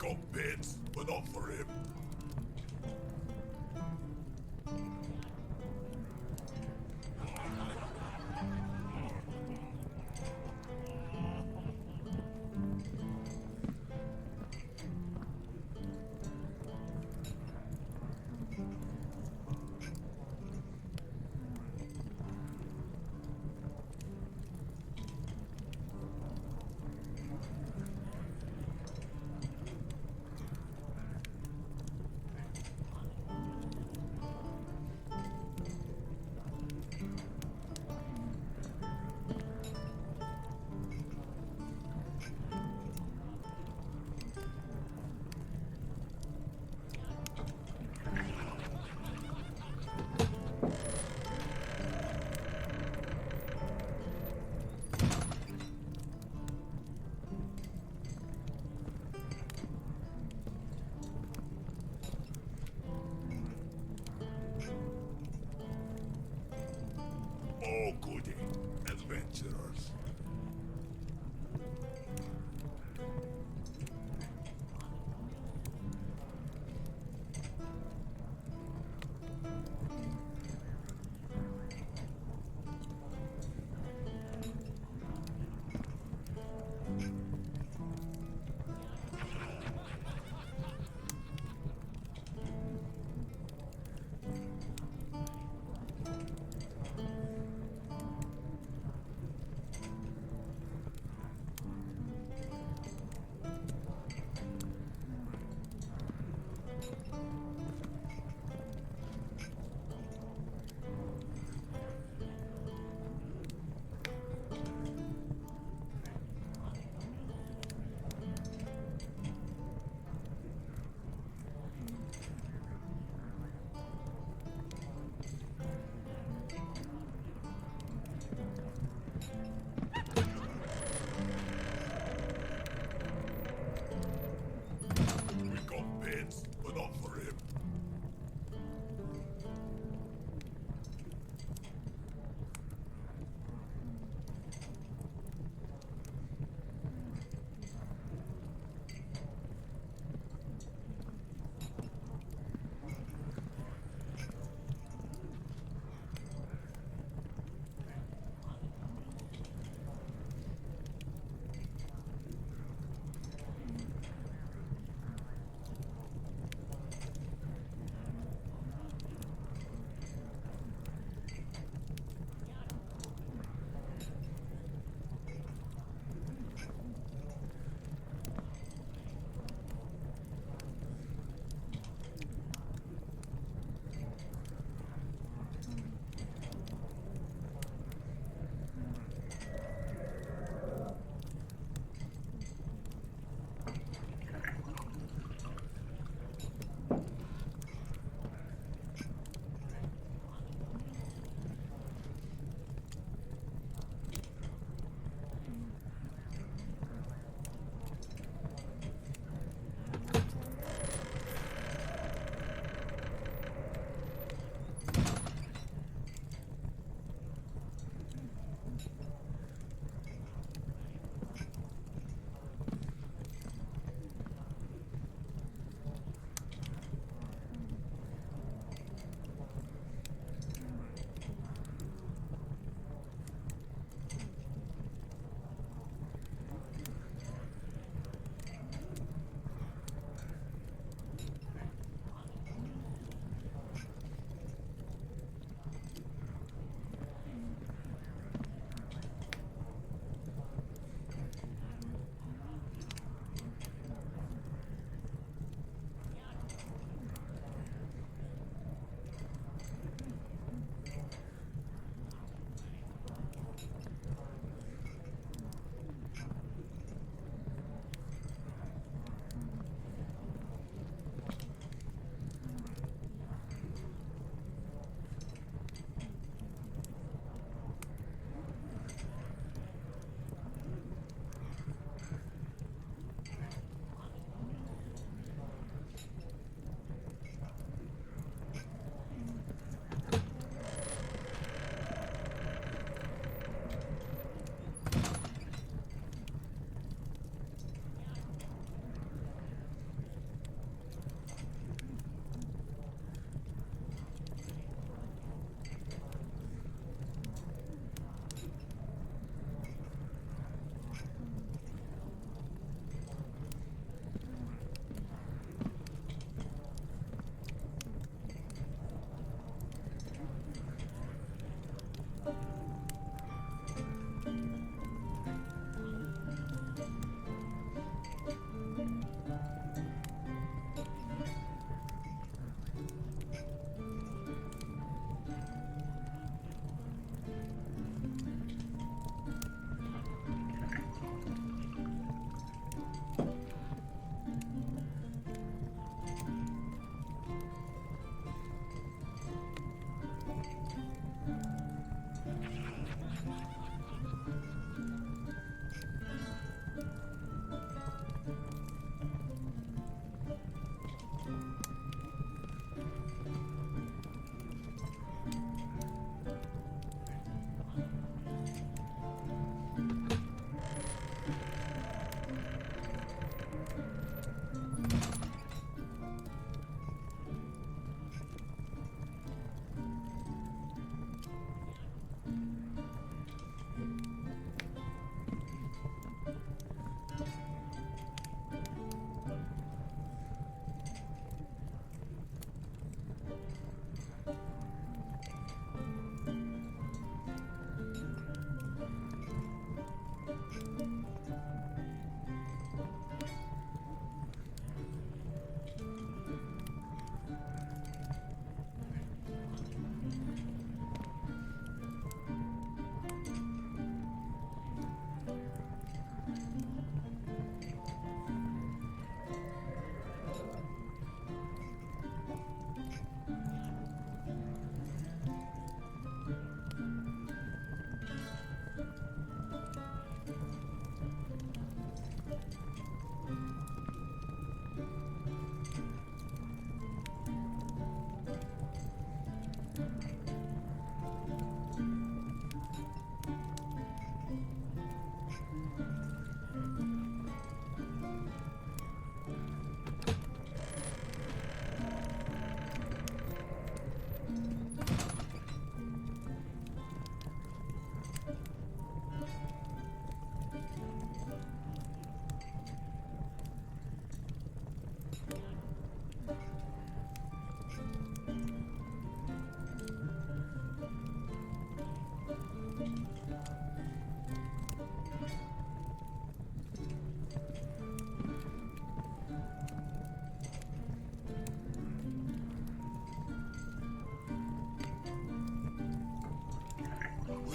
got bits, but not for him. Oh, goody. Adventurers.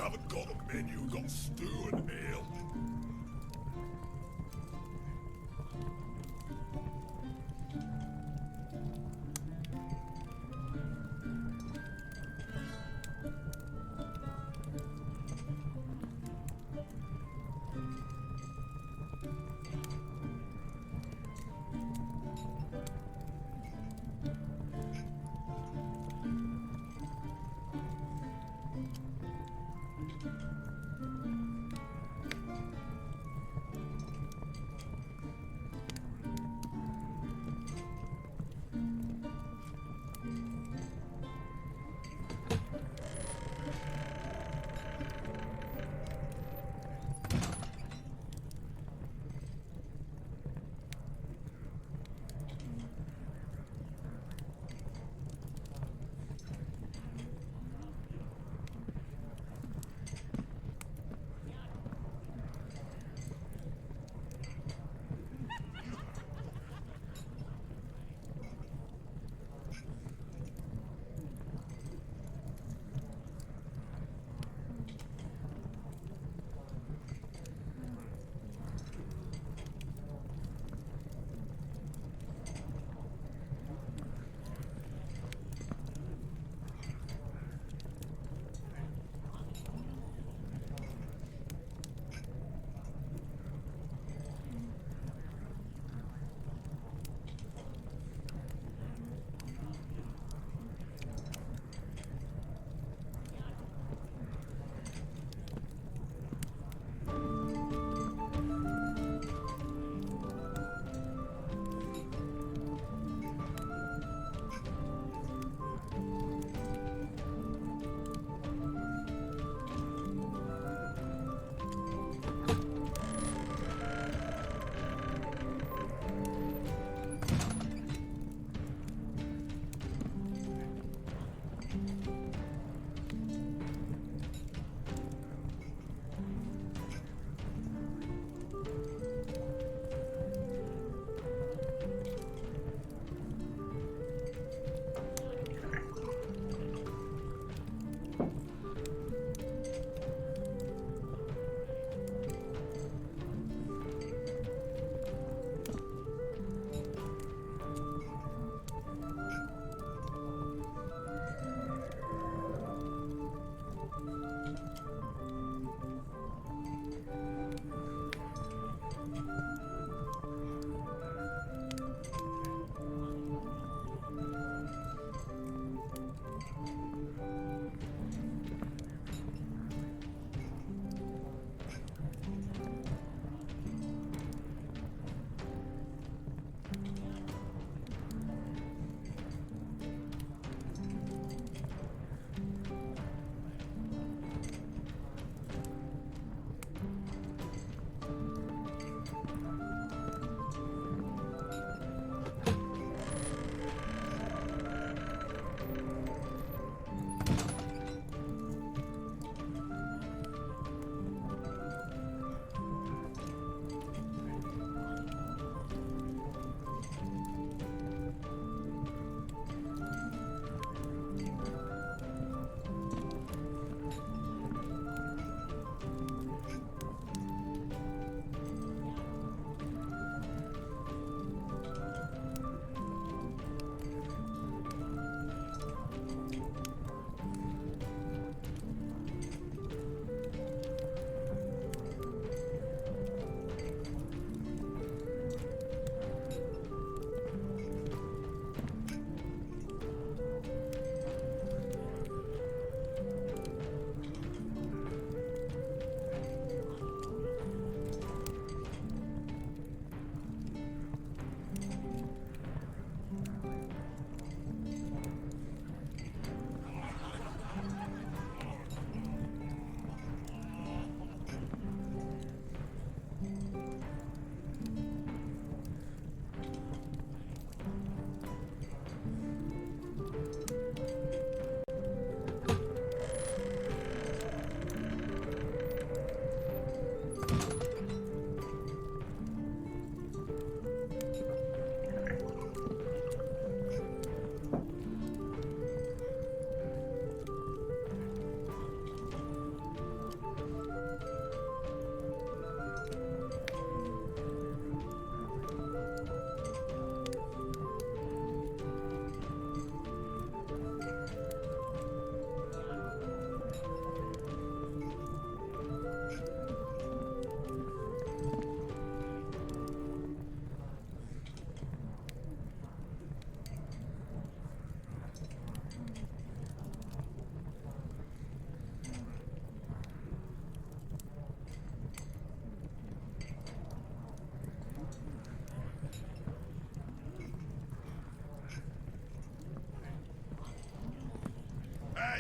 haven't got a menu, got stew and ale.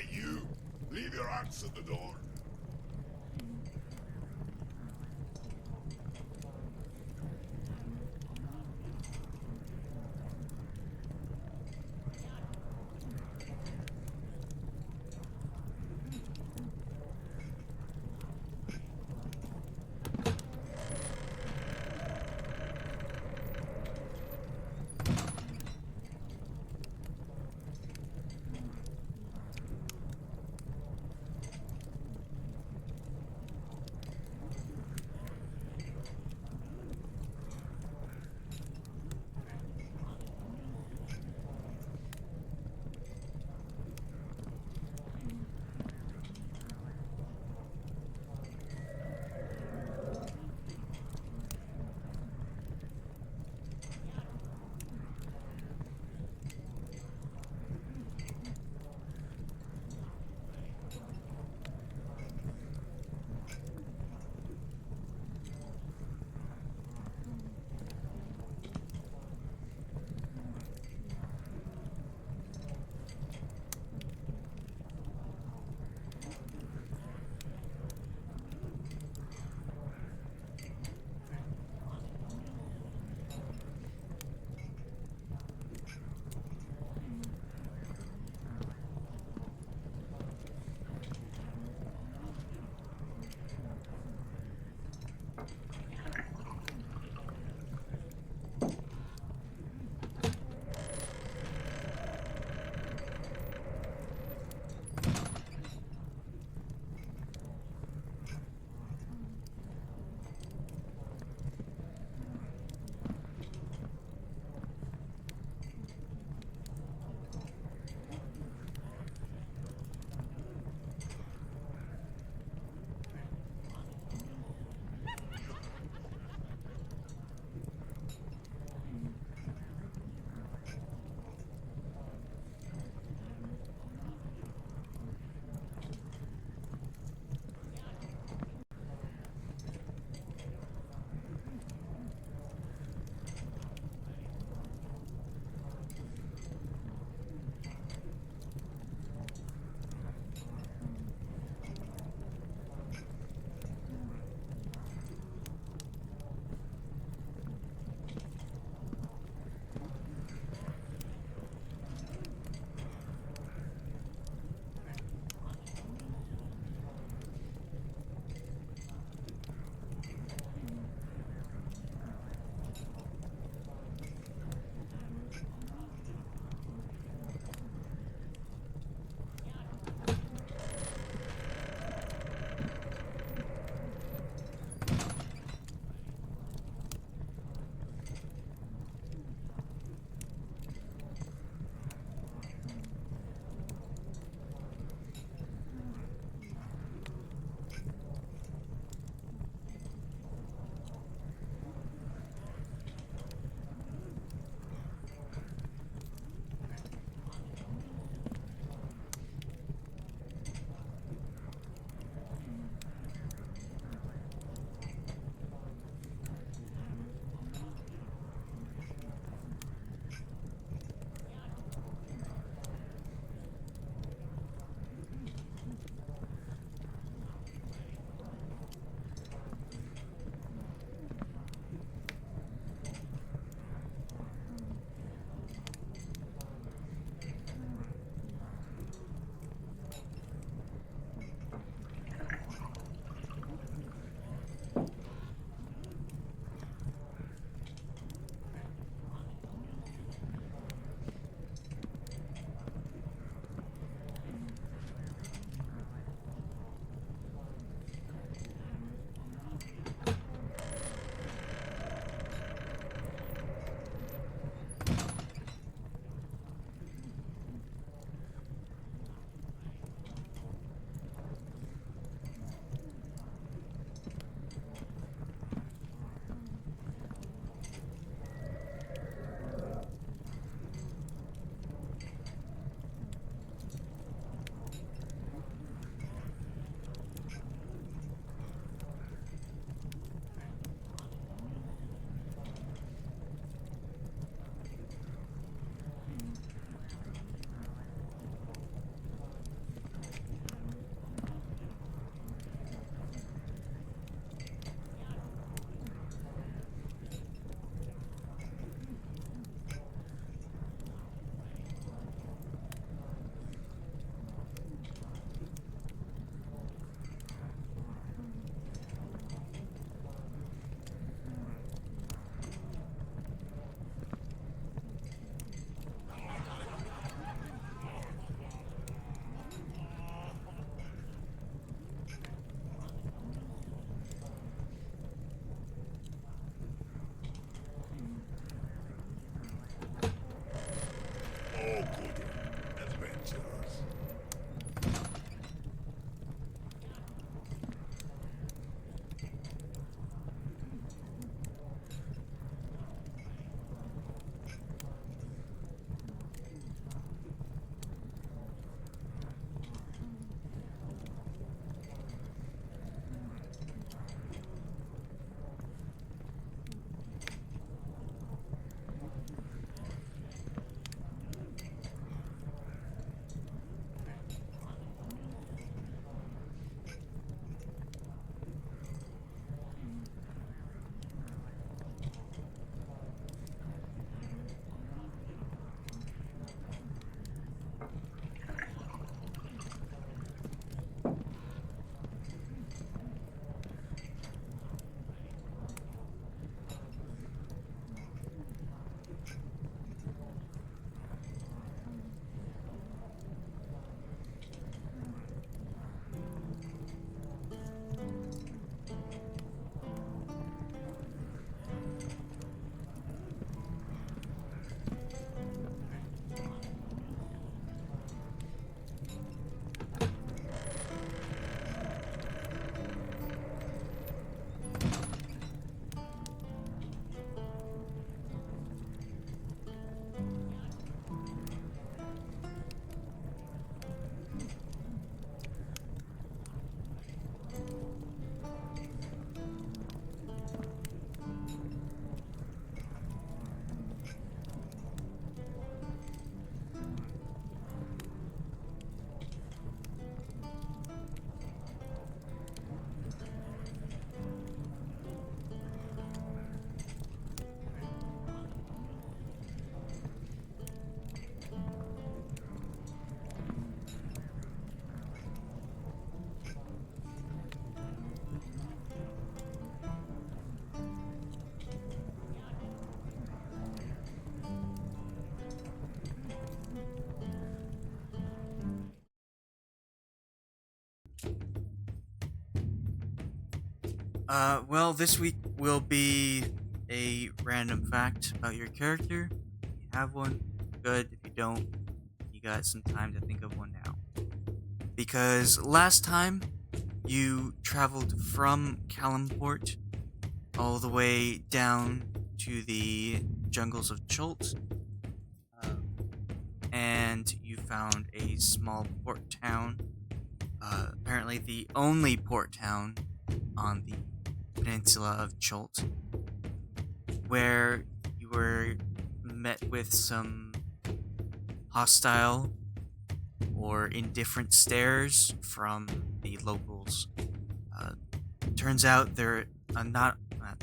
Hey, you! Leave your axe at the door. Well, this week will be a random fact about your character. If you have one, good. If you don't, you got some time to think of one now. Because last time you traveled from Calimport all the way down to the jungles of Chult, and you found a small port town. Apparently, the only port town on the peninsula of Chult, where you were met with some hostile or indifferent stares from the locals. Uh, Turns out there are not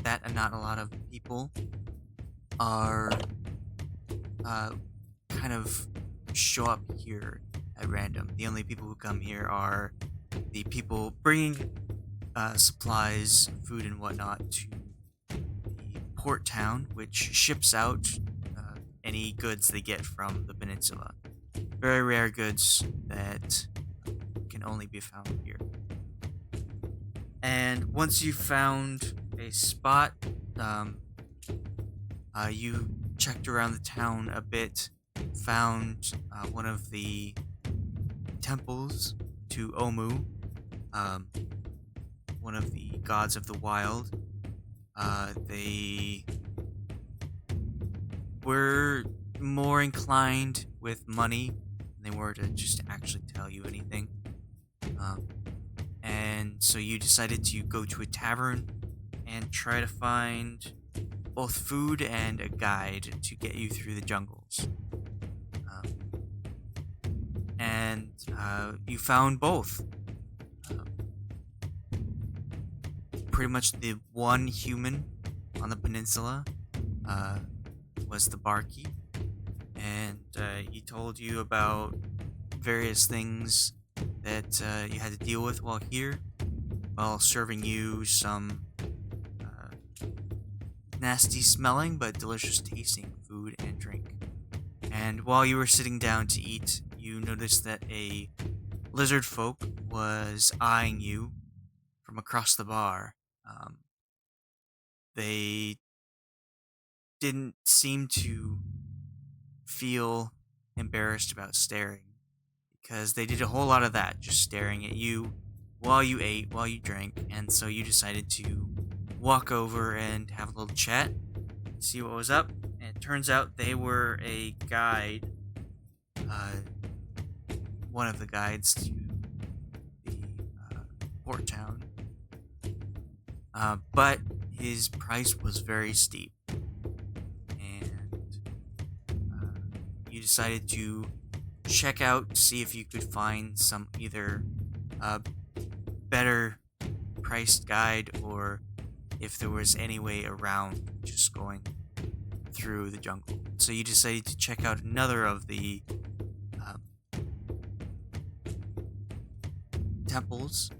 a lot of people are kind of show up here at random. The only people who come here are the people bringing supplies, food, and whatnot to the port town, which ships out any goods they get from the peninsula. Very rare goods that can only be found here. And once you found a spot, you checked around the town a bit, found one of the temples to Omu, one of the gods of the wild. They were more inclined with money than they were to just actually tell you anything. And so you decided to go to a tavern and try to find both food and a guide to get you through the jungles. And you found both. Pretty much the one human on the peninsula was the barkeep, and he told you about various things that you had to deal with while here, while serving you some nasty smelling but delicious tasting food and drink. And while you were sitting down to eat, you noticed that a lizard folk was eyeing you from across the bar. They didn't seem to feel embarrassed about staring, because they did a whole lot of that, just staring at you while you ate, while you drank, and so you decided to walk over and have a little chat, see what was up. And it turns out they were a guide, one of the guides to the port town, but his price was very steep, and you decided to check out, see if you could find some either better priced guide, or if there was any way around just going through the jungle. So you decided to check out another of the temples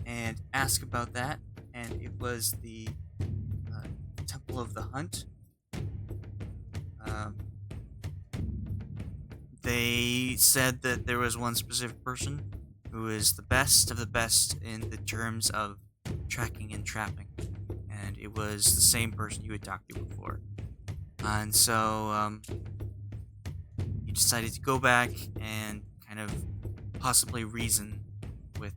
and ask about that, and it was the Temple of the Hunt. They said that there was one specific person who is the best of the best in the terms of tracking and trapping, and it was the same person you had talked to before. And so you decided to go back and kind of possibly reason with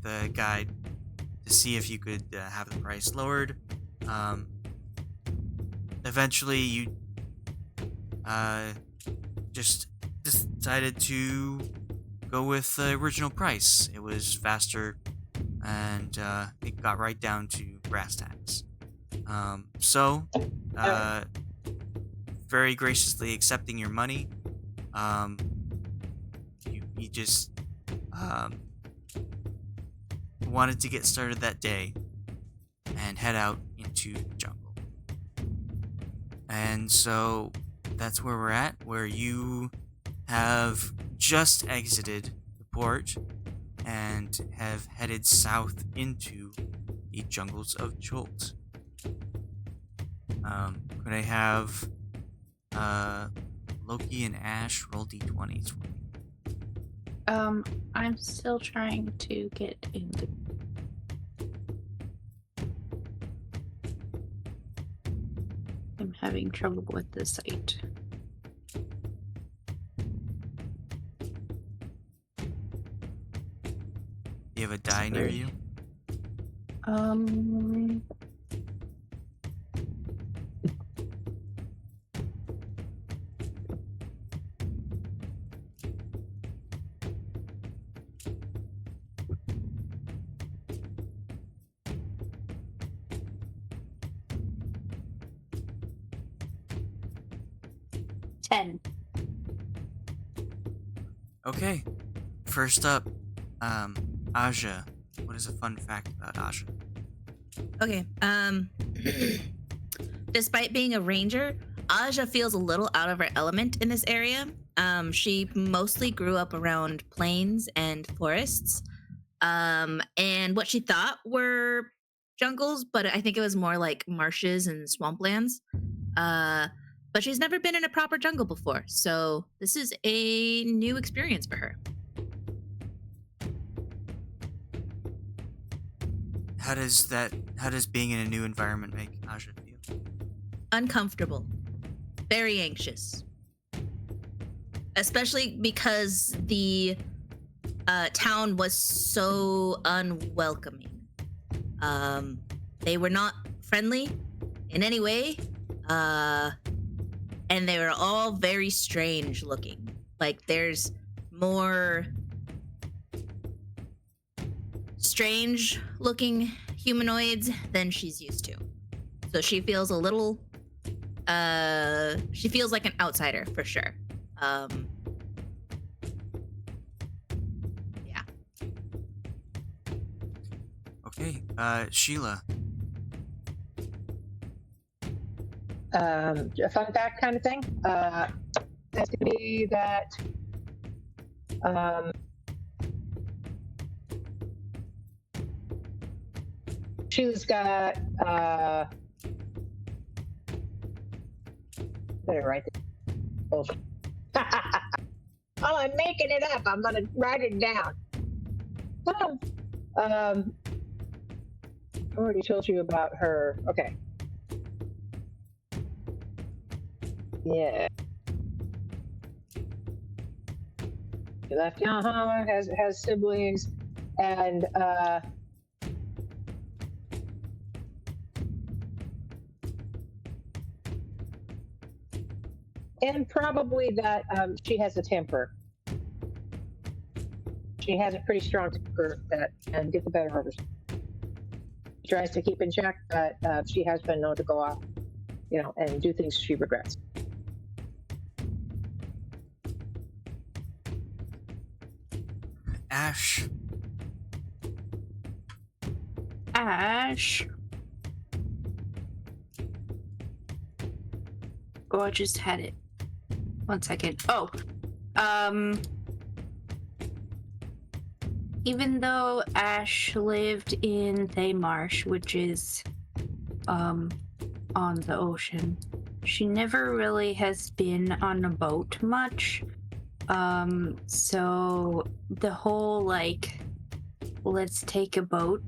the guide to see if you could have the price lowered. Eventually, you just decided to go with the original price. It was faster, and it got right down to brass tacks. So, very graciously accepting your money, you just wanted to get started that day and head out into the jungle. And so that's where we're at, where you have just exited the port and have headed south into the jungles of Chult. Could I have Loki and Ashe roll d20s for me? I'm still trying to get into. I'm having trouble with the site. Do you have a die near you? Okay. First up, Aja. What is a fun fact about Aja? Okay. Despite being a ranger, Aja feels a little out of her element in this area. She mostly grew up around plains and forests. And what she thought were jungles, but I think it was more like marshes and swamplands. But she's never been in a proper jungle before, so this is a new experience for her. How does being in a new environment make Aja feel? Uncomfortable, very anxious, especially because the town was so unwelcoming. They were not friendly in any way, and they were all very strange looking. Like there's more strange looking humanoids than she's used to. So she feels a little, she feels like an outsider for sure. Yeah. Okay, Sheila. A fun fact kind of thing. Has to be that Sheila's got better write this. Oh, I'm making it up. I'm gonna write it down. I already told you about her. Okay. Yeah. She left has siblings, and probably that she has a temper. She has a pretty strong temper that can get the better of her. She tries to keep in check, but she has been known to go off, and do things she regrets. Ashe. Ashe. Oh, I just had it. 1 second. Oh, even though Ashe lived in the marsh, which is on the ocean, she never really has been on a boat much. So the whole let's take a boat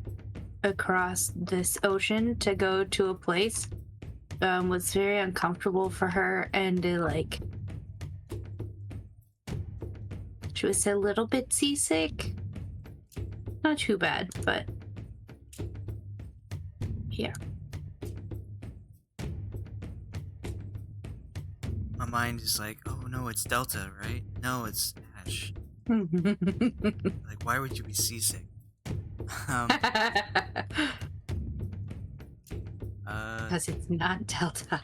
across this ocean to go to a place was very uncomfortable for her, and she was a little bit seasick. Not too bad, but yeah. My mind is like, oh no, it's Delta, right? No, it's Ashe. Like, why would you be seasick? Because it's not Delta.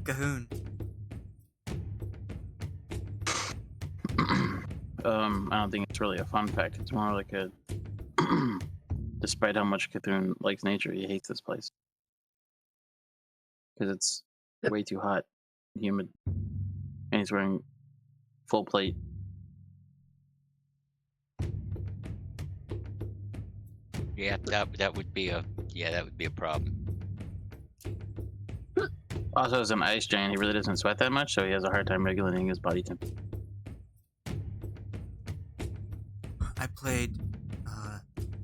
Cahoon. I don't think it's really a fun fact. It's more like a despite how much Cthulhu likes nature, he hates this place. Because it's way too hot and humid. And he's wearing full plate. Yeah, that would be a problem. Also, as an ice giant, he really doesn't sweat that much, so he has a hard time regulating his body temp. I played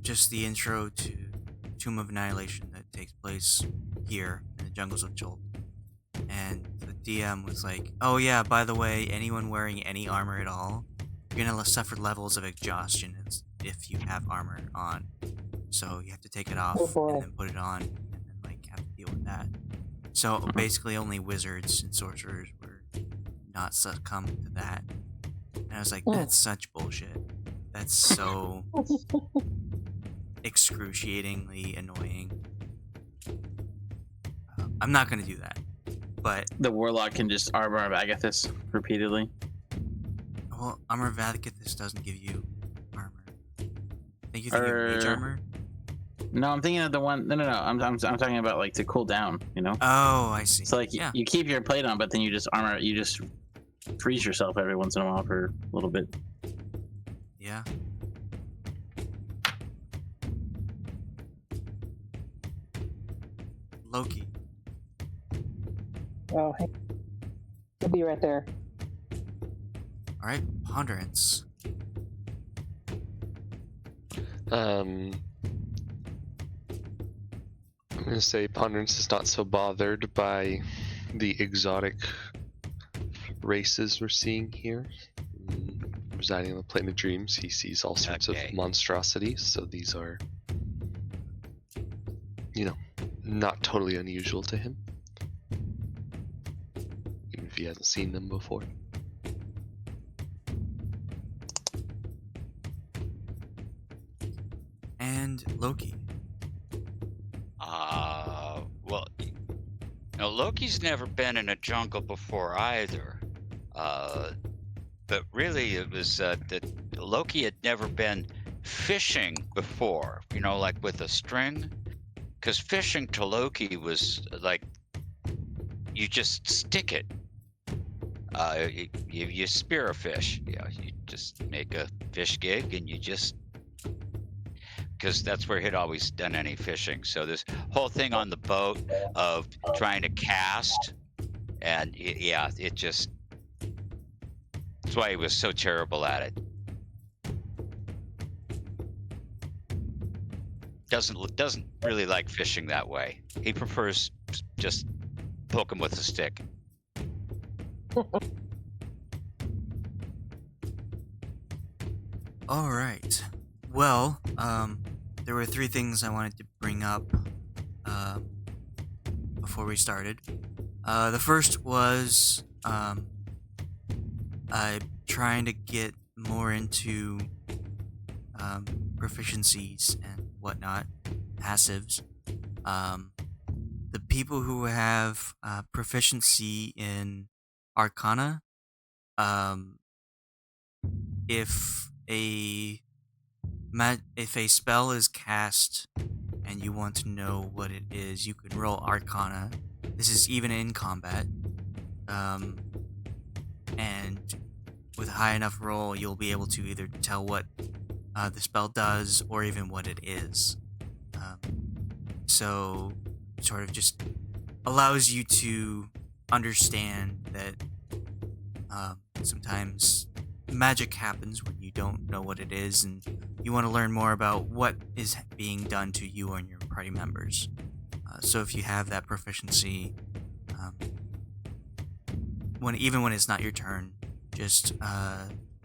just the intro to Tomb of Annihilation that takes place here in the jungles of Chult. And the DM was like, oh yeah, by the way, anyone wearing any armor at all, you're gonna suffer levels of exhaustion if you have armor on. So you have to take it off Oh, boy. and then put it on and then like have to deal with that. So basically only wizards and sorcerers were not succumb to that. And I was like, that's such bullshit. That's so excruciatingly annoying. I'm not gonna do that. But The warlock can just armor of Agathis repeatedly. well, Armor of Agathis doesn't give you armor. I think you think you have mage armor? No, I'm thinking of the one. No. I'm talking about like to cool down. You know. Oh, I see. So like yeah. you keep your plate on, but then you just armor. You just freeze yourself every once in a while for a little bit. Yeah. Loki. Oh, hey. He'll be right there. All right, Ponderance. I'm gonna say Ponderance is not so bothered by the exotic races we're seeing here. Residing on the plane of dreams, he sees all sorts of Okay. monstrosities, so these are, not totally unusual to him. Even if he hasn't seen them before. And Loki. Well, Loki's never been in a jungle before either. But really, it was that Loki had never been fishing before, like with a string. Because fishing to Loki was like, you just stick it. You spear a fish. You just make a fish gig and you just, because that's where he'd always done any fishing. So this whole thing on the boat of trying to cast, and it just, that's why he was so terrible at it. Doesn't really like fishing that way. He prefers just poke him with a stick. All right. Well, there were 3 things I wanted to bring up before we started. The first was trying to get more into proficiencies and whatnot, passives. The people who have proficiency in Arcana, if a spell is cast and you want to know what it is, you can roll Arcana. This is even in combat. And with a high enough roll, you'll be able to either tell what the spell does or even what it is. So sort of just allows you to understand that sometimes magic happens when you don't know what it is, and you want to learn more about what is being done to you and your party members. So if you have that proficiency, even when it's not your turn, just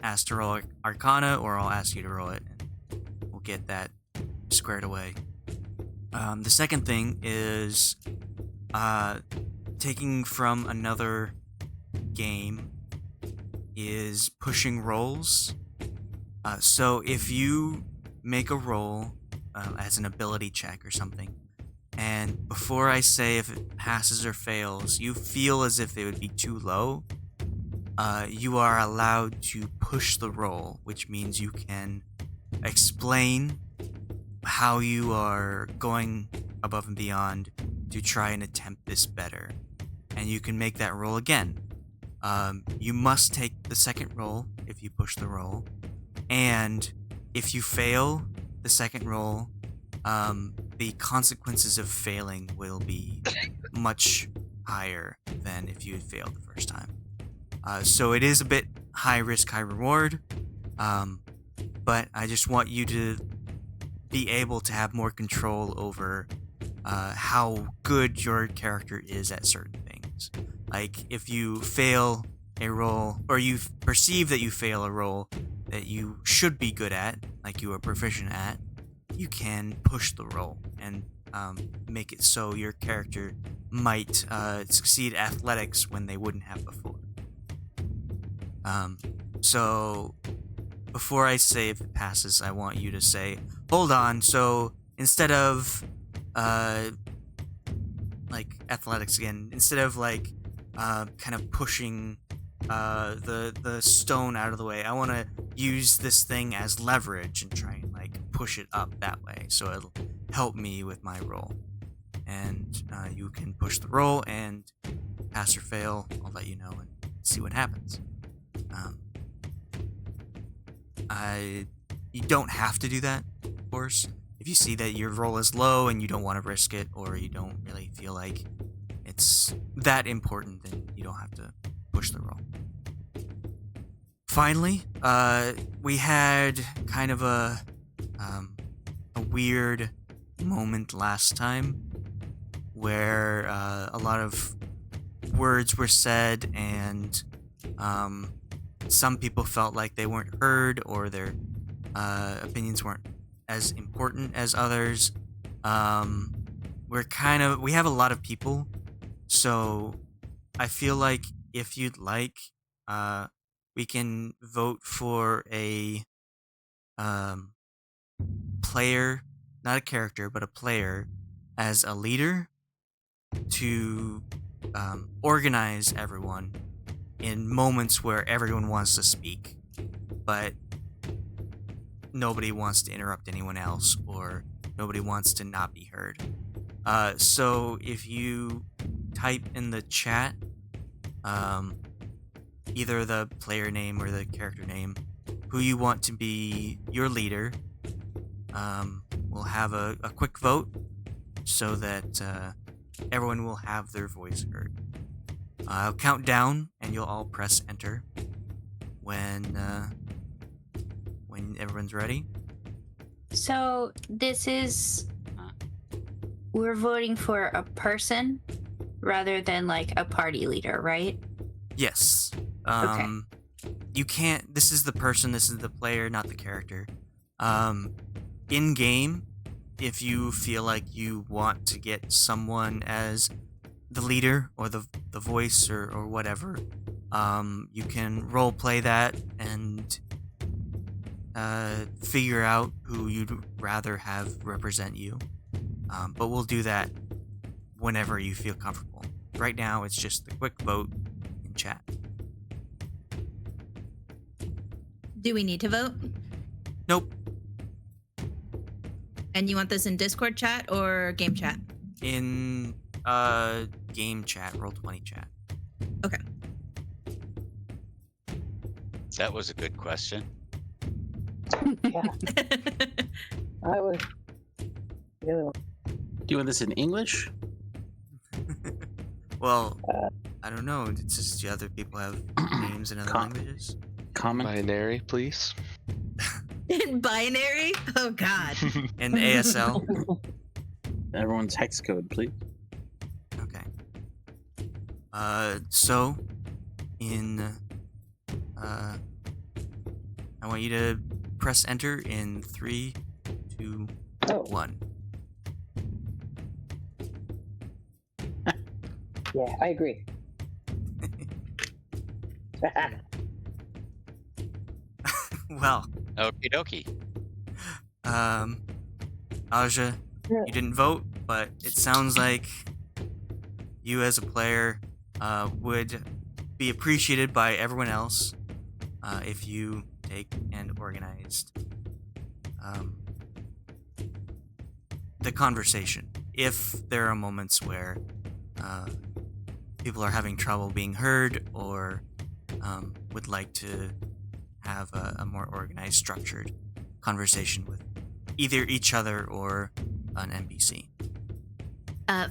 ask to roll Arcana, or I'll ask you to roll it, and we'll get that squared away. The second thing is taking from another game is pushing rolls. So if you make a roll as an ability check or something, and before I say if it passes or fails, you feel as if it would be too low, you are allowed to push the roll, which means you can explain how you are going above and beyond to try and attempt this better. And you can make that roll again. You must take the second roll if you push the roll. And if you fail the second roll, the consequences of failing will be much higher than if you had failed the first time. So it is a bit high risk, high reward. but I just want you to be able to have more control over how good your character is at certain things. Like if you fail a roll, or you perceive that you fail a roll that you should be good at, like you are proficient at, you can push the roll and make it so your character might succeed athletics when they wouldn't have before. So before I say if it passes, I want you to say, hold on, so instead of like athletics again, instead of like kind of pushing the stone out of the way, I want to use this thing as leverage and try and like push it up that way, so it'll help me with my roll. And you can push the roll, and pass or fail, I'll let you know and see what happens. You don't have to do that, of course. If you see that your roll is low and you don't want to risk it, or you don't really feel like it's that important, then you don't have to push the roll. Finally, we had kind of a weird moment last time where a lot of words were said, and some people felt like they weren't heard, or their opinions weren't as important as others. We have a lot of people, so I feel like if you'd like, we can vote for a player, not a character, but a player as a leader to organize everyone in moments where everyone wants to speak, but nobody wants to interrupt anyone else, or nobody wants to not be heard. So if you type in the chat either the player name or the character name, who you want to be your leader, we'll have a quick vote so that everyone will have their voice heard. I'll count down, and you'll all press enter when everyone's ready. So this is, we're voting for a person rather than like a party leader, right? Yes. Okay. You can't. This is the person. This is the player, not the character. In game, if you feel like you want to get someone as the leader or the voice or whatever, you can role play that and figure out who you'd rather have represent you. But we'll do that whenever you feel comfortable. Right now, it's just a quick vote in chat. Do we need to vote? Nope. And you want this in Discord chat or game chat? In game chat, Roll20 chat. Okay. That was a good question. Yeah, I was really. Do you want this in English? Well, I don't know. It's just the other people have names in other languages. Common? Binary, please. In binary? Oh God. And ASL. Everyone's hex code, please. Okay. So, I want you to press enter in 3, 2, 1. Yeah, I agree. Well, Okie dokie. Aja, you didn't vote, but it sounds like you as a player would be appreciated by everyone else if you take and organized the conversation. If there are moments where people are having trouble being heard, or would like to have a more organized, structured conversation with either each other or an NPC.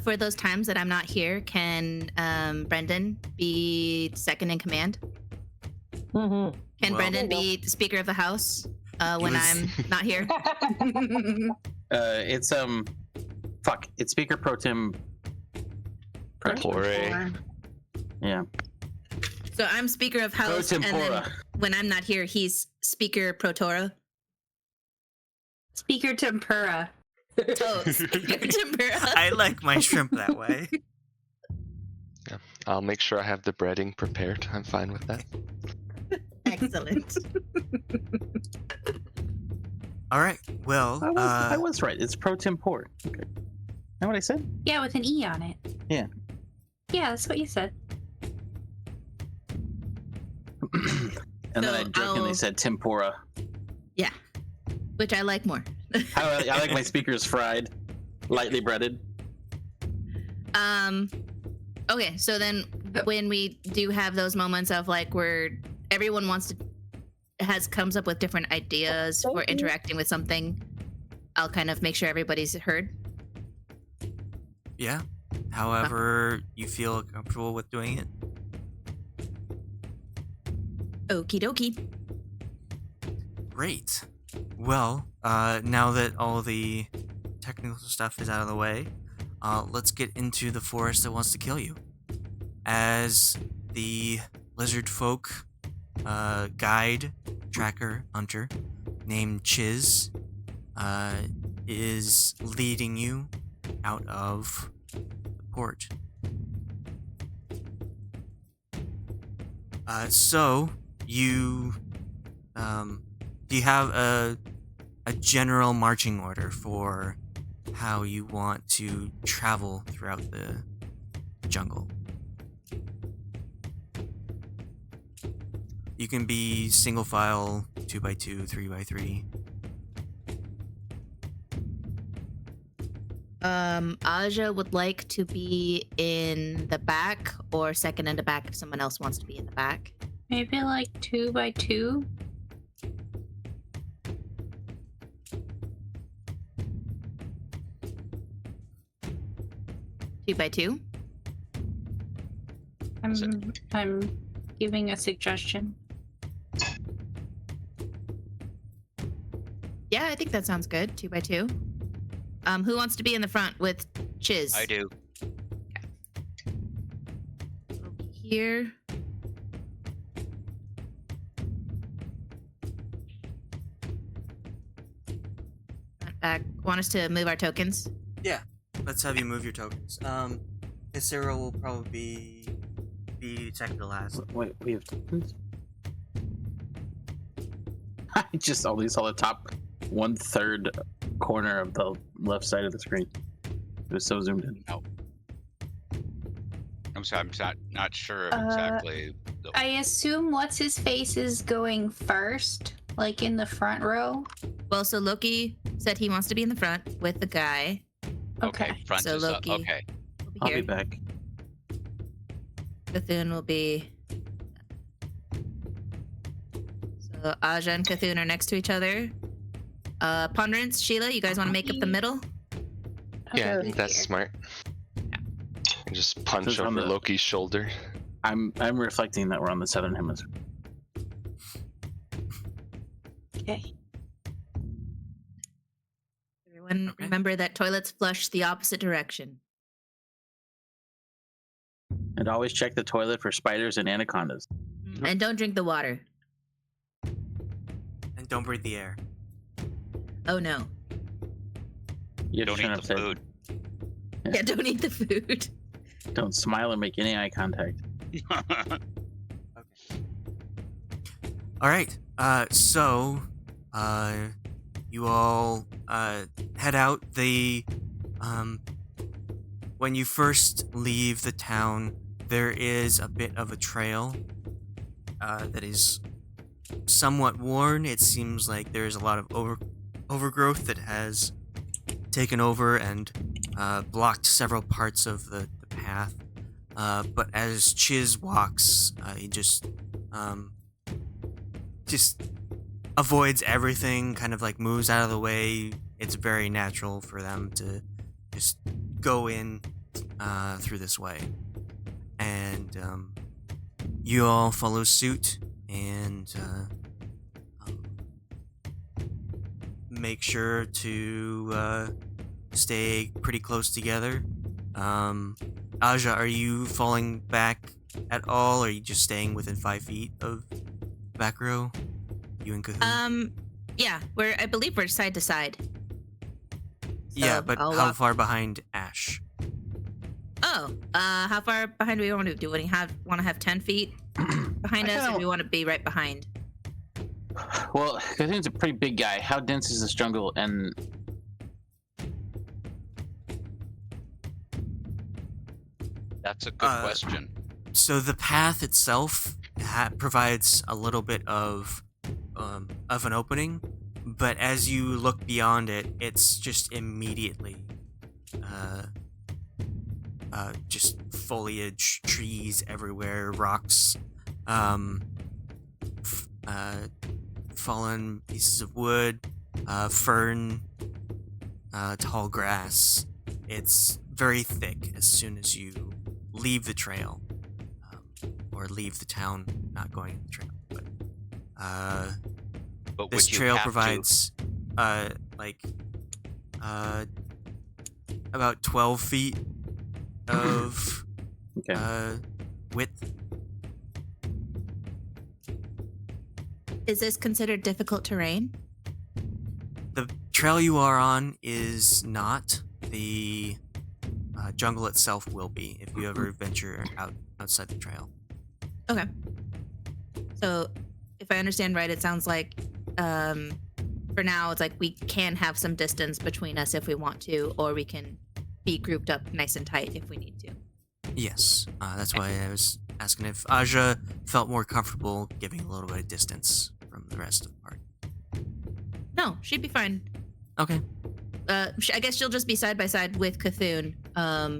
For those times that I'm not here, can Brendan be second in command? Mm-hmm. Can Well- Brendan be the Speaker of the House? when was- I'm not here? It's it's Speaker Pro Tem. Tempore. Yeah. So I'm Speaker of Pro House, and then Tempora. when I'm not here, he's Speaker Protora. Speaker Tempura. Oh, Speaker Tempura. I like my shrimp that way. I'll make sure I have the breading prepared. I'm fine with that. Excellent. All right. Well, I was right. It's Pro Tempore. Okay. Know what I said? Yeah, with an E on it. Yeah. Yeah, that's what you said. And then So I jokingly I'll- said tempura. Yeah, which I like more. I like my speakers fried, lightly breaded. Okay, so then when we do have those moments of like where everyone comes up with different ideas for interacting with something, I'll kind of make sure everybody's heard. yeah. However you feel comfortable with doing it. Okie dokie. Great. Well, now that all the technical stuff is out of the way, let's get into the forest that wants to kill you. As the lizard folk guide, tracker, hunter named Chiz is leading you out of the port. So you do you have a general marching order for how you want to travel throughout the jungle? You can be single file, 2x2, 3x3. Aja would like to be in the back or second in the back if someone else wants to be in the back. Maybe like 2x2. Two by two. I'm giving a suggestion. Yeah, I think that sounds good. 2 by 2. Who wants to be in the front with Chiz? I do. Loki here. Back. Want us to move our tokens? Let's have you move your tokens. Isera will probably be second to last. Wait, we have tokens? I just only saw the top 1/3 corner of the left side of the screen. It was so zoomed in. I'm sorry, I'm not sure of exactly. I assume what's his face is going first, like in the front row. Well, so Loki said he wants to be in the front with the guy. Okay, front So is up. Loki- Okay. We'll be I'll here. be back. Cthulhu will be. So Aja and Cthulhu are next to each other. Ponderance, Sheila, you guys want to make up the middle? Yeah, I Okay. think that's smart. And just punch Just on over the- Loki's shoulder. I'm reflecting that we're on the southern hemisphere. Okay. Everyone Okay. remember that toilets flush the opposite direction. And always check the toilet for spiders and anacondas. And don't drink the water. And don't breathe the air. Oh no. You Don't shouldn't eat have the said, food. Yeah, don't eat the food. don't smile or make any eye contact. All right. So, you all head out. When you first leave the town, there is a bit of a trail that is somewhat worn. It seems like there's a lot of overgrowth that has taken over and blocked several parts of the path. But as Chiz walks, he just avoids everything, kind of like moves out of the way. It's very natural for them to just go in through this way. And you all follow suit, and make sure to stay pretty close together. Aja, are you falling back at all, or are you just staying within 5 feet of back row? You and Cahoon? Yeah, I believe we're side to side. Yeah, So but I'll how walk- far behind Ashe? Oh, how far behind do we want to do? Want to have 10 feet behind us, or do we want to be right behind? Well, Cthulhu's a pretty big guy. How dense is this jungle? And That's a good question. So the path itself provides a little bit of an opening, but as you look beyond it, it's just immediately just foliage, trees everywhere, rocks, fallen pieces of wood, fern, tall grass. It's very thick as soon as you leave the trail, or leave the town, not going the trail. But this would you trail have provides about 12 feet of okay. width. Is this considered difficult terrain? The trail you are on is not. The jungle itself will be if you ever venture outside the trail. Okay. So, if I understand right, it sounds like for now it's like we can have some distance between us if we want to, or we can be grouped up nice and tight if we need to. Yes, that's why I was asking if Aja felt more comfortable giving a little bit of distance from the rest of the party. No, she'd be fine. Okay. I guess she'll just be side by side with Cthulhu.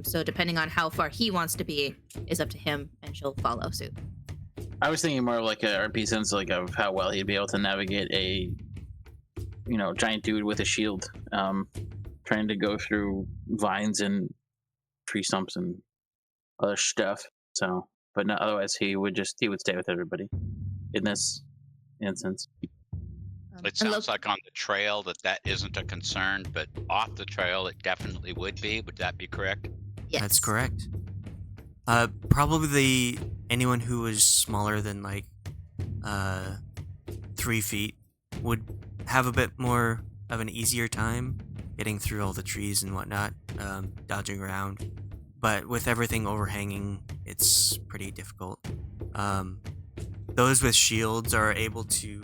So depending on how far he wants to be is up to him, and she'll follow suit. I was thinking more of like a RP sense, like of how well he'd be able to navigate a, giant dude with a shield, trying to go through vines and tree stumps and other stuff. So, but no, otherwise he would stay with everybody in this instance. It sounds like on the trail that isn't a concern, but off the trail it definitely would be. Would that be correct? Yes. That's correct. Probably anyone who was smaller than 3 feet would have a bit more of an easier time getting through all the trees and whatnot, dodging around. But with everything overhanging, it's pretty difficult. Those with shields are able to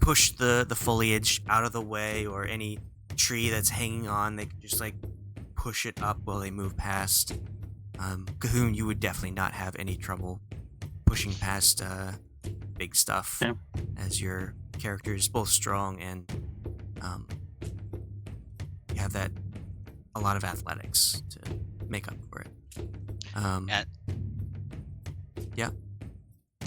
push the foliage out of the way, or any tree that's hanging on, they can just push it up while they move past. Cahoon, you would definitely not have any trouble pushing past big stuff, Yeah. as your character is both strong and you have a lot of athletics to make up for it. And yeah.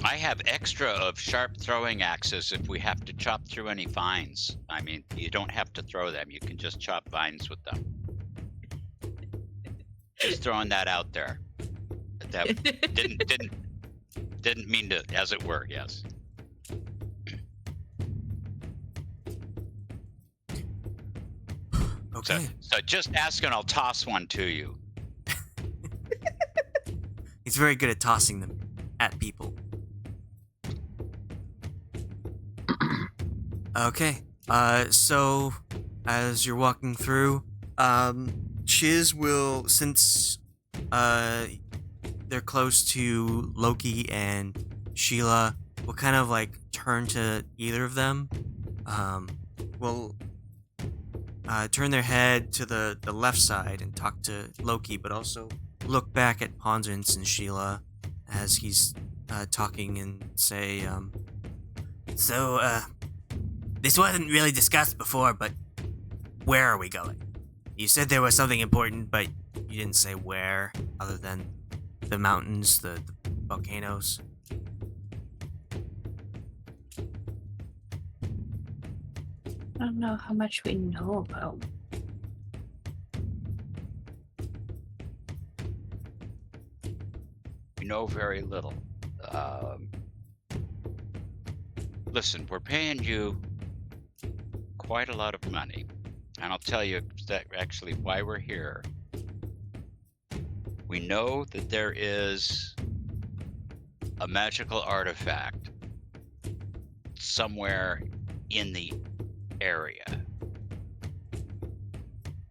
I have extra of sharp throwing axes if we have to chop through any vines. I mean, you don't have to throw them; you can just chop vines with them. Just throwing that out there. That didn't mean to, as it were. Yes. Okay. So just ask and I'll toss one to you. He's very good at tossing them at people. Okay. So as you're walking through, Chiz will, since they're close to Loki and Sheila, will kind of turn to either of them. Will turn their head to the left side and talk to Loki, but also look back at Ponderance and Sheila as he's talking and say, this wasn't really discussed before, but where are we going? You said there was something important, but you didn't say where, other than the mountains, the volcanoes. I don't know how much we know about. We know very little. Listen, we're paying you quite a lot of money. And I'll tell you that actually why we're here. We know that there is a magical artifact somewhere in the area.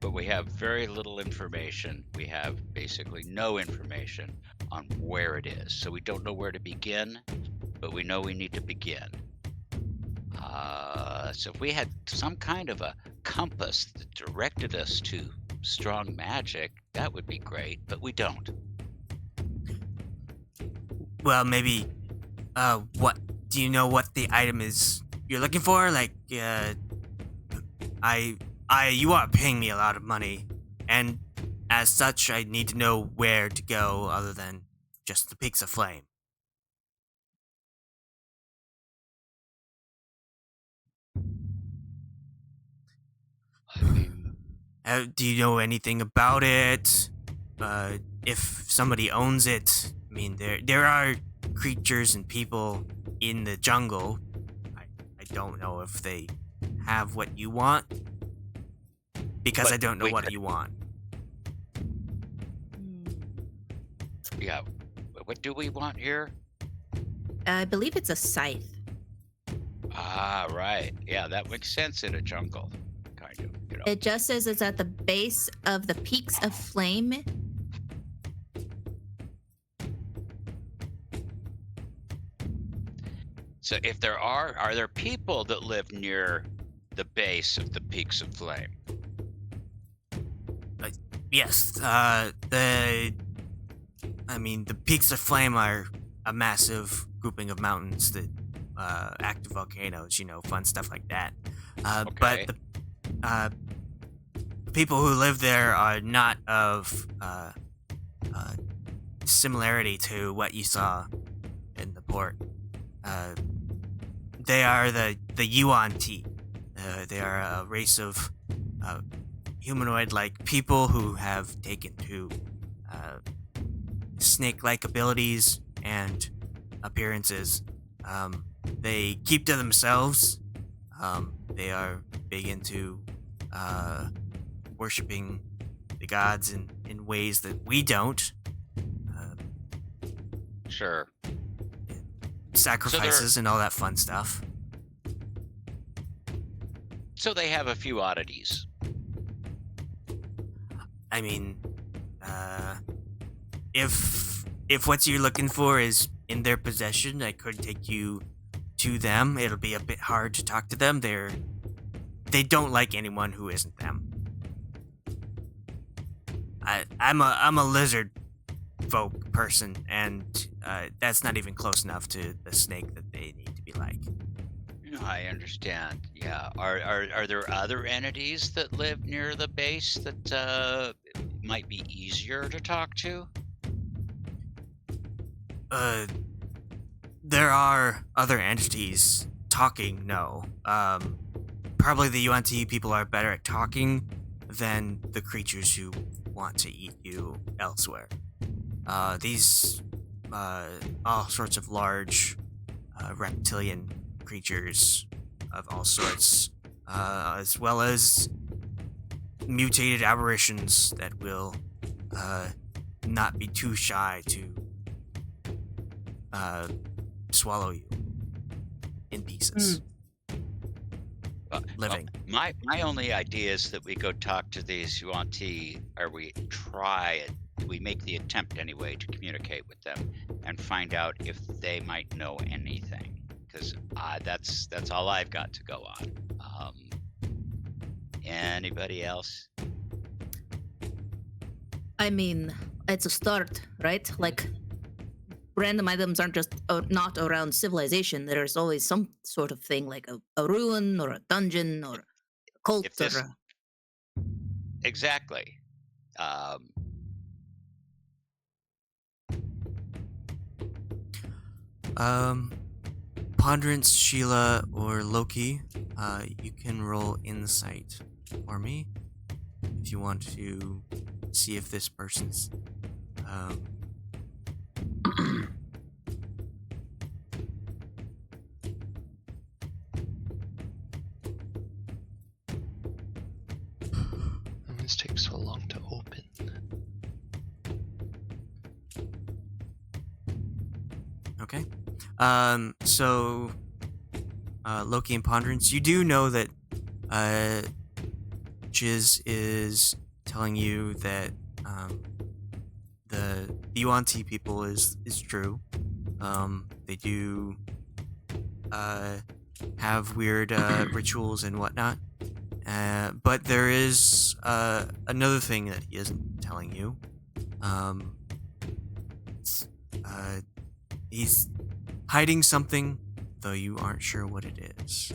But we have very little information. We have basically no information on where it is. So we don't know where to begin, but we know we need to begin. So if we had some kind of a compass that directed us to strong magic, that would be great, but we don't. Well, maybe, what, do you know what the item is you're looking for? Like, you are paying me a lot of money, and as such, I need to know where to go other than just the Peaks of Flame. Do you know anything about it? If somebody owns it? I mean, there are creatures and people in the jungle. I don't know if they have what you want, because But I don't know we what could- you want. Yeah. What do we want here? I believe it's a scythe. Ah, right. Yeah, that makes sense in a jungle, kind of. You know. It just says it's at the base of the Peaks of Flame. So if there are there people that live near the base of the Peaks of Flame? Yes, the Peaks of Flame are a massive grouping of mountains that, active volcanoes, fun stuff like that. Okay. But the people who live there are not of, similarity to what you saw in the port. They are the Yuan Ti. They are a race of, humanoid-like people who have taken to snake-like abilities and appearances. They keep to themselves. They are big into worshipping the gods in ways that we don't. Sure. Sacrifices and all that fun stuff. So they have a few oddities. I mean, if what you're looking for is in their possession, I could take you to them. It'll be a bit hard to talk to them. They don't like anyone who isn't them. I'm a lizard folk person, and that's not even close enough to the snake that they need to be like. I understand. Yeah. Are there other entities that live near the base that might be easier to talk to? There are other entities. Talking, no. Probably the UNT people are better at talking than the creatures who want to eat you elsewhere. These, all sorts of large, reptilian creatures of all sorts, as well as mutated aberrations that will, not be too shy to, swallow you in pieces. Living. My only idea is that we go talk to these UNT, or we make the attempt anyway to communicate with them and find out if they might know anything, because that's all I've got to go on. Anybody else? I mean, it's a start, right? Like, random items aren't just not around civilization. There's always some sort of thing, like a ruin or a dungeon or a cult. If this- or a... Exactly. Ponderance, Sheila, or Loki, you can roll insight for me if you want to see if this person's, things take so long to open? Okay. So, Loki and Ponderance, you do know that, Jiz is telling you that, the Yuan-Ti people is true. They do, have weird, rituals and whatnot. But there is, another thing that he isn't telling you. He's hiding something, though you aren't sure what it is.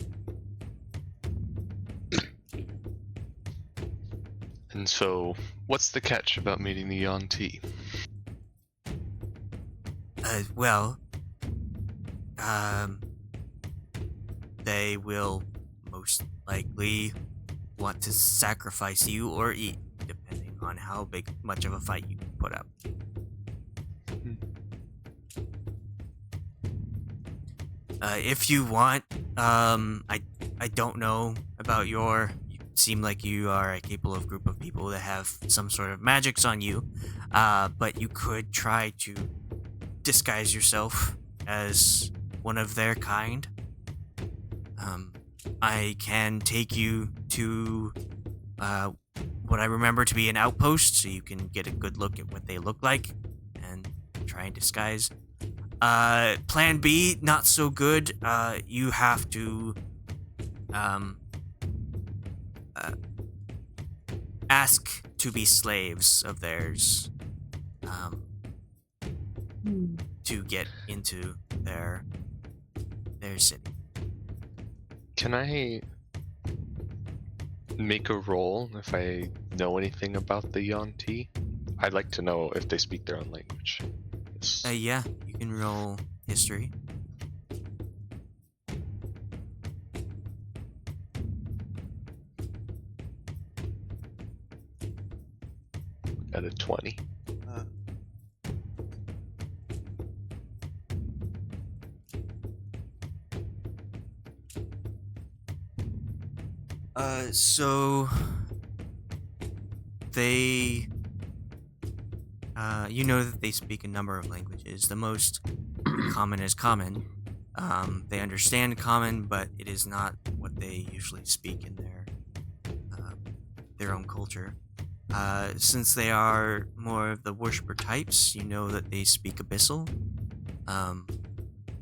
And so, what's the catch about meeting the Yuan-Ti? Well, they will most likely want to sacrifice you or eat, depending on how much of a fight you put up. If you want, I don't know about you seem like you are a capable of group of people that have some sort of magics on you, but you could try to disguise yourself as one of their kind. I can take you to what I remember to be an outpost, so you can get a good look at what they look like and try and disguise. Plan B, not so good. You have to ask to be slaves of theirs to get into their city. Can I make a roll if I know anything about the Yuan-Ti? I'd like to know if they speak their own language. Yes. Yeah, you can roll history. At a 20. So they, you know that they speak a number of languages. The most common is common. They understand common, but it is not what they usually speak in their own culture. Since they are more of the worshipper types, you know that they speak Abyssal,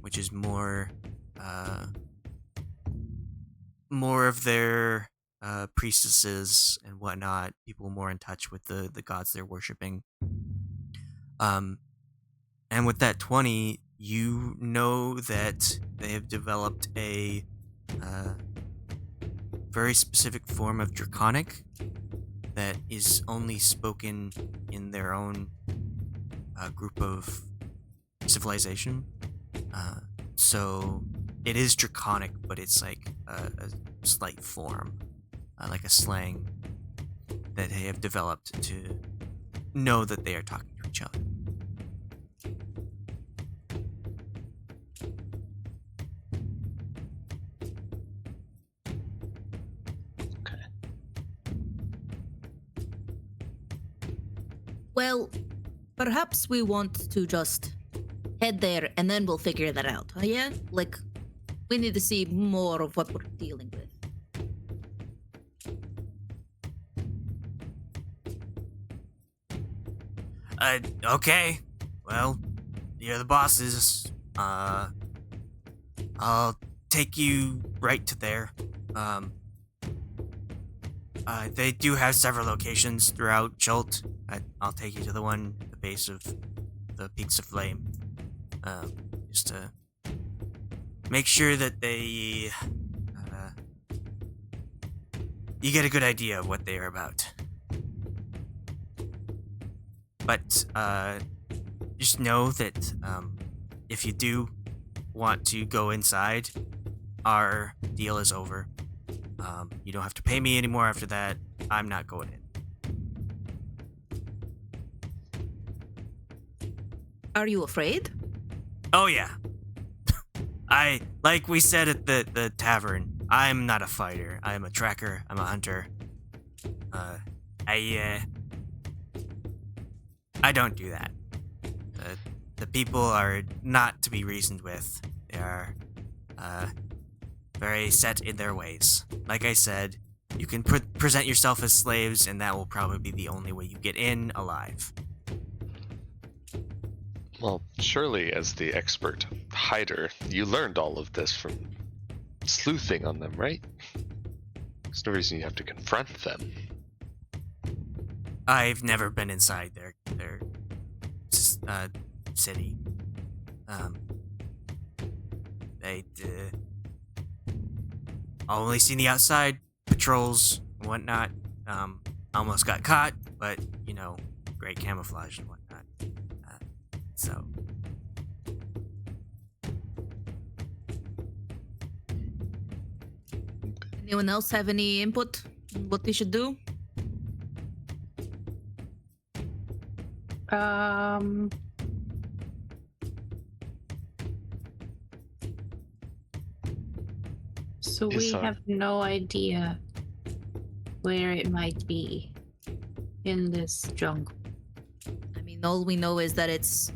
which is more of their priestesses and whatnot, people more in touch with the gods they're worshiping. And with that 20, you know that they have developed a very specific form of Draconic that is only spoken in their own group of civilization. So it is Draconic, but it's like a slight form, like a slang that they have developed to know that they are talking to each other. Okay. Well, perhaps we want to just head there and then we'll figure that out. Oh, yeah? Like, we need to see more of what we're dealing with. Okay. Well, you're the bosses. I'll take you right to there. They do have several locations throughout Chult. I'll take you to the one at the base of the Peaks of Flame. Just to make sure that you get a good idea of what they are about. But just know that if you do want to go inside, our deal is over. You don't have to pay me anymore after that. I'm not going in. Are you afraid? Oh yeah. Like we said at the tavern, I'm not a fighter. I'm a tracker. I'm a hunter. I don't do that. The people are not to be reasoned with. They are very set in their ways. Like I said, you can present yourself as slaves, and that will probably be the only way you get in alive. Well, surely as the expert hider, you learned all of this from sleuthing on them, right? There's no reason you have to confront them. I've never been inside their city. I've only seen the outside patrols and whatnot. Almost got caught, but great camouflage and whatnot. So. Anyone else have any input on what they should do? So we Yes, sir. have no idea where it might be in this jungle. I mean, all we know is that it's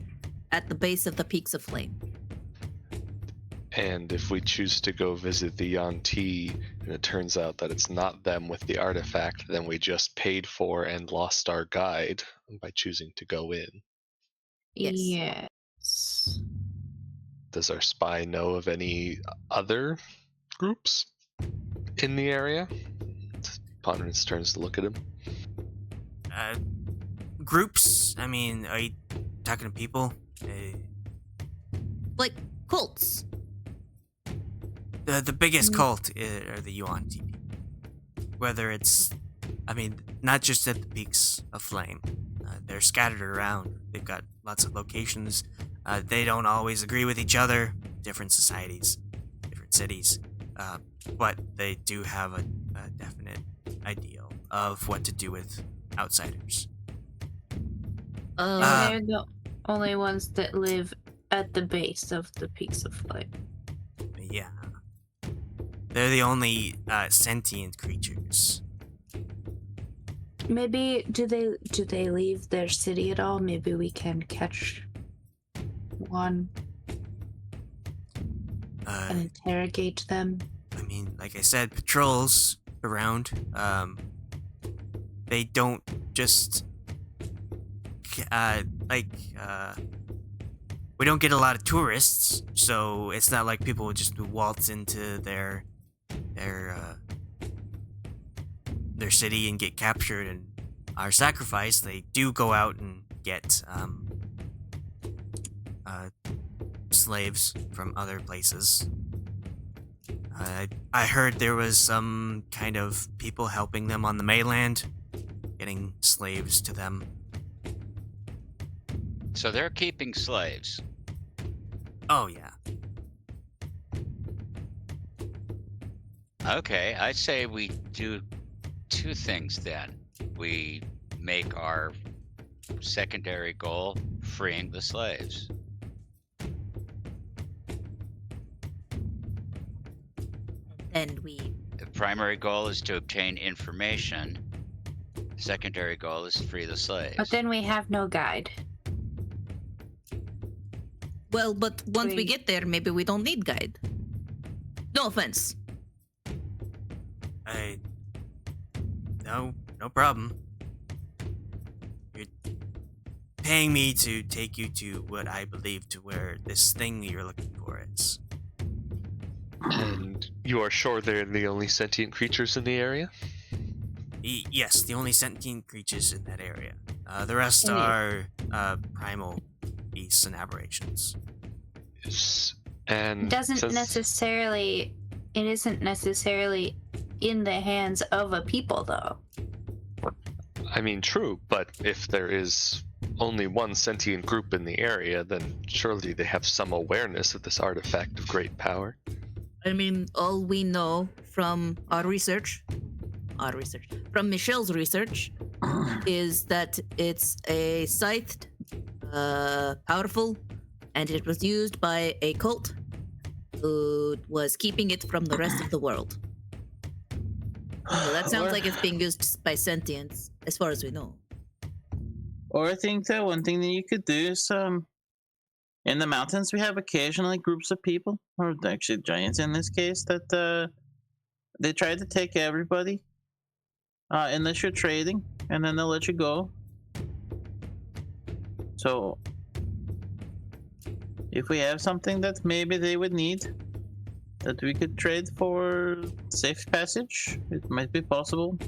at the base of the Peaks of Flame. And if we choose to go visit the Yuan-Ti, and it turns out that it's not them with the artifact, then we just paid for and lost our guide by choosing to go in. Yes. Yes. Does our spy know of any other groups in the area? Ponderance turns to look at him. Groups? I mean, are you talking to people? Like cults. The biggest cult are the Yuan-Ti people. Whether it's, not just at the Peaks of Flame. They're scattered around. They've got lots of locations. They don't always agree with each other. Different societies, different cities. But they do have a definite ideal of what to do with outsiders. They're the only ones that live at the base of the Peaks of Flame. Yeah. They're the only sentient creatures. Maybe do they leave their city at all? Maybe we can catch one and interrogate them. Like I said, patrols around. They don't just we don't get a lot of tourists, so it's not like people would just waltz into their city and get captured and are sacrificed. They do go out and get slaves from other places. I heard there was some kind of people helping them on the mainland, getting slaves to them. So they're keeping slaves. Oh yeah. Okay, I say we do two things then. We make our secondary goal freeing the slaves. And we The primary goal is to obtain information. Secondary goal is to free the slaves. But then we have no guide. Well, but once we Wait. get there, maybe we don't need guide. No offense. No problem. You're paying me to take you to what I believe to where this thing you're looking for is. And you are sure they're the only sentient creatures in the area? Yes, the only sentient creatures in that area. The rest Hey. are primal beasts and aberrations. Yes. And It isn't since- necessarily in the hands of a people, though. I mean, true, but if there is only one sentient group in the area, then surely they have some awareness of this artifact of great power. I mean, all we know from from Michelle's research, is that it's a scythed, powerful, and it was used by a cult who was keeping it from the rest of the world. Well, that sounds Or- like it's being used by sentients, as far as we know. Or I think that one thing that you could do is in the mountains we have occasionally groups of people, or actually giants in this case, that they try to take everybody unless you're trading, and then they'll let you go. So if we have something that maybe they would need that we could trade for safe passage, it might be possible.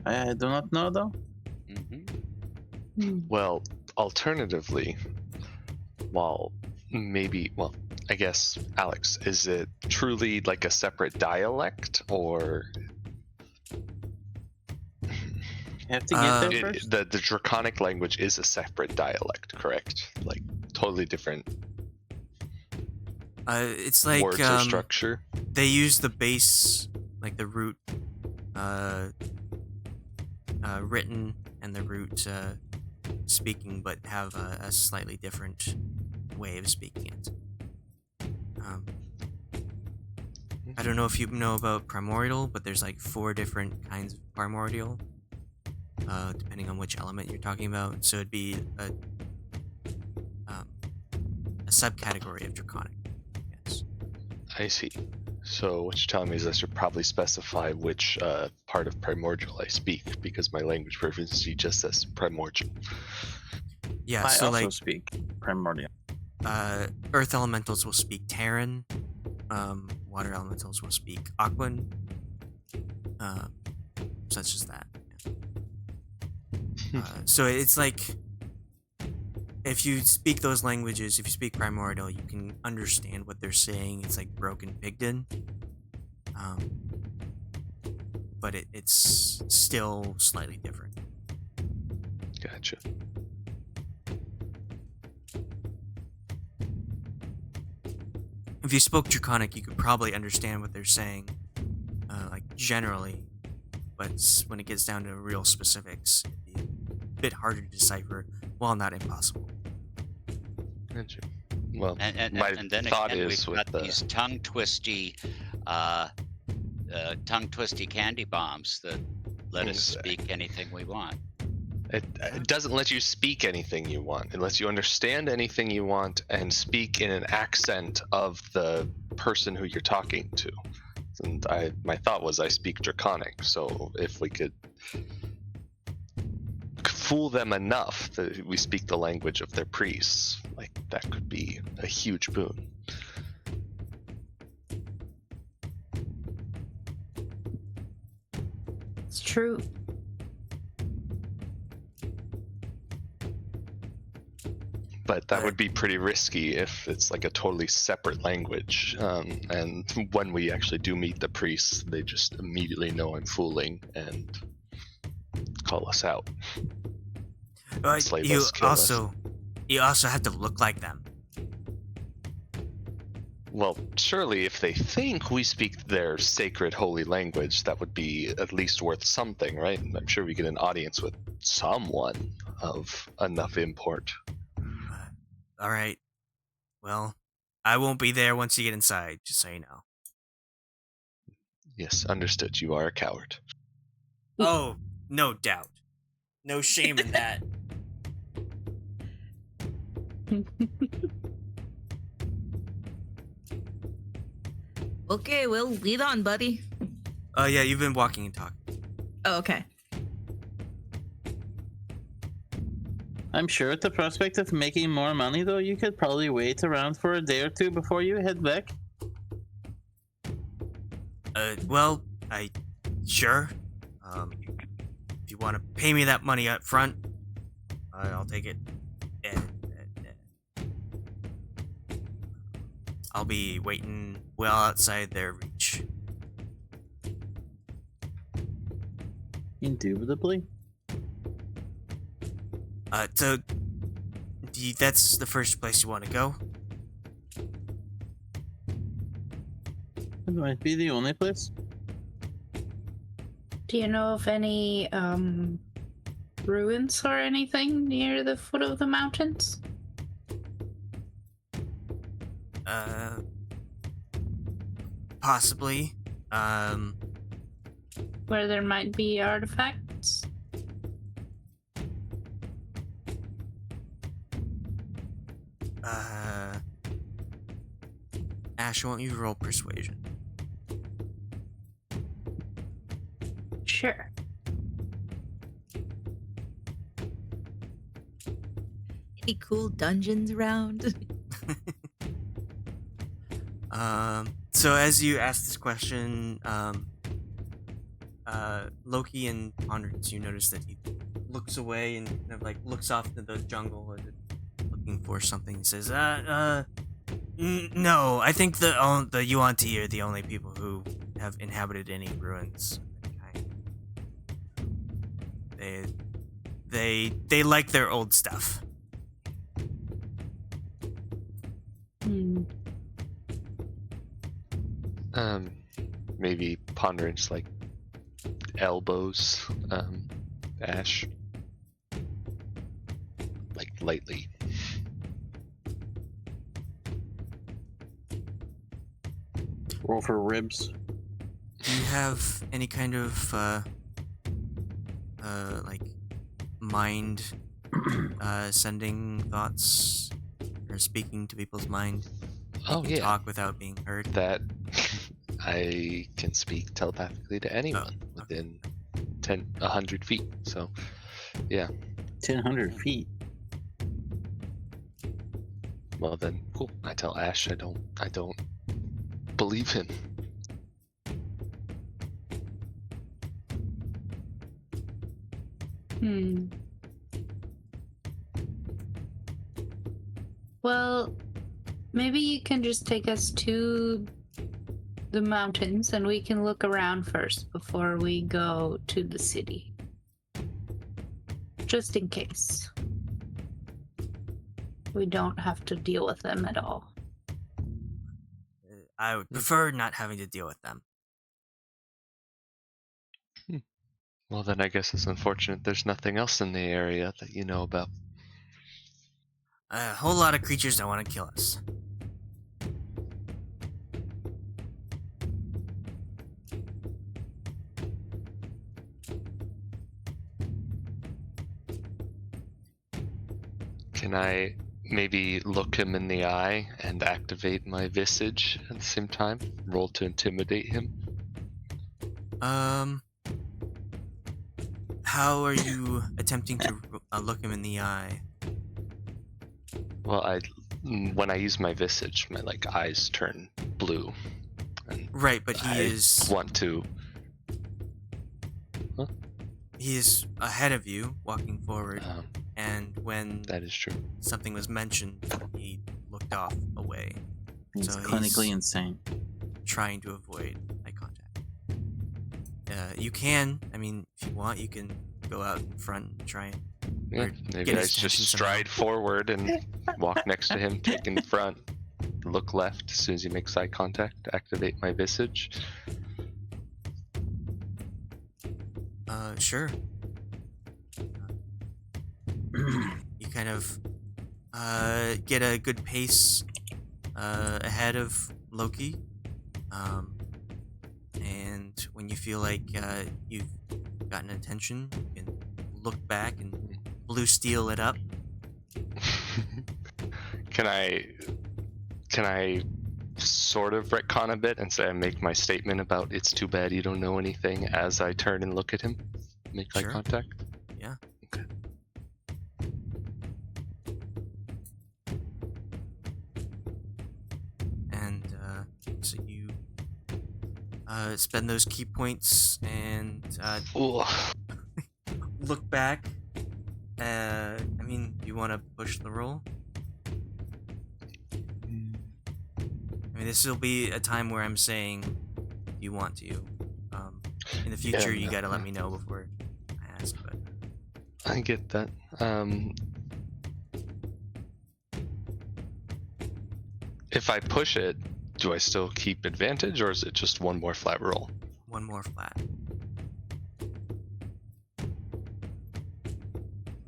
I do not know though. Mm-hmm. Well, alternatively, I guess, Alex, is it truly like a separate dialect, or You have to get there it, first. the Draconic language is a separate dialect, correct? Like totally different It's like words or structure. they use the base, like the root written and the root speaking, but have a slightly different way of speaking it. I don't know if you know about primordial, but there's like 4 different kinds of primordial, depending on which element you're talking about. So it'd be a subcategory of draconic. Yes. I see. So what you're telling me is I should probably specify which part of primordial I speak, because my language proficiency just says primordial. Yeah. I So also like speak primordial. earth elementals will speak Terran. Water elementals will speak Aquan. Such as that. So it's like if you speak those languages, if you speak primordial, you can understand what they're saying. It's like broken Pigden. But it's still slightly different. Gotcha. If you spoke Draconic, you could probably understand what they're saying, like generally. But when it gets down to real specifics, it'd be a bit harder to decipher, while not impossible. Gotcha. Well, And my then thought again, is we've with got these tongue twisty candy bombs that let us speak anything we want. it doesn't let you speak anything you want. It lets you understand anything you want and speak in an accent of the person who you're talking to. And my thought was I speak Draconic, so if we could fool them enough that we speak the language of their priests, like that could be a huge boon. It's true. But that would be pretty risky if it's like a totally separate language. And when we actually do meet the priests, they just immediately know I'm fooling and call us out. Slave You us, kill us. you also have to look like them. Well, surely if they think we speak their sacred holy language, that would be at least worth something, right? I'm sure we get an audience with someone of enough import. All right. Well, I won't be there once you get inside, just so you know. Yes, understood. You are a coward. Oh, no doubt. No shame in that. Okay, well, lead on, buddy. Oh, yeah, you've been walking and talking. Oh, okay. I'm sure at the prospect of making more money, though, you could probably wait around for a day or two before you head back. Well, sure. If you want to pay me that money up front, I'll take it. I'll be waiting well outside their reach. Indubitably. So that's the first place you want to go? It might be the only place. Do you know of any ruins or anything near the foot of the mountains? Possibly. where there might be artifacts? Ashe, won't you roll persuasion? Sure. Any cool dungeons around? So as you ask this question, Loki and Ponderance, you notice that he looks away and kind of like looks off into the jungle as if looking for something. He says, no, I think the Yuan-Ti are the only people who have inhabited any ruins. They like their old stuff. Maybe Ponderance like elbows Ashe like lightly. Roll for ribs. Do you have any kind of like mind sending thoughts or speaking to people's mind? Oh You can yeah, talk without being heard. that I can speak telepathically to anyone within 100 feet. So, yeah. 1,000 feet. Well then, cool. I tell Ashe I don't believe him. Well, maybe you can just take us to the mountains and we can look around first before we go to the city. Just in case. We don't have to deal with them at all. I would prefer not having to deal with them. Well then, I guess it's unfortunate there's nothing else in the area that you know about. A whole lot of creatures that want to kill us. Can I maybe look him in the eye and activate my visage at the same time? Roll to intimidate him? How are you attempting to look him in the eye? Well, when I use my visage, my like eyes turn blue. And Right, but he I is want to. Huh? he is ahead of you, walking forward, and when That is true. something was mentioned, he looked off away. He's So clinically he's insane. trying to avoid eye contact. You can, I mean, if you want, you can go out in front and try and Yeah, Or maybe get I his just attention somehow. stride forward and walk next to him, take in front, look left as soon as he makes eye contact, activate my visage. Sure. You kind of get a good pace ahead of Loki. And when you feel like you've gotten attention, you can look back and blue steel it up. Can I sort of retcon a bit and say I make my statement about it's too bad you don't know anything as I turn and look at him? Make eye Sure. contact? Yeah. Okay. And so you spend those key points and Ooh. look back. I mean, do you want to push the roll? I mean, this will be a time where I'm saying you want to. In the future, you gotta let me know before I ask. But I get that. If I push it, do I still keep advantage, or is it just one more flat roll? one more flat.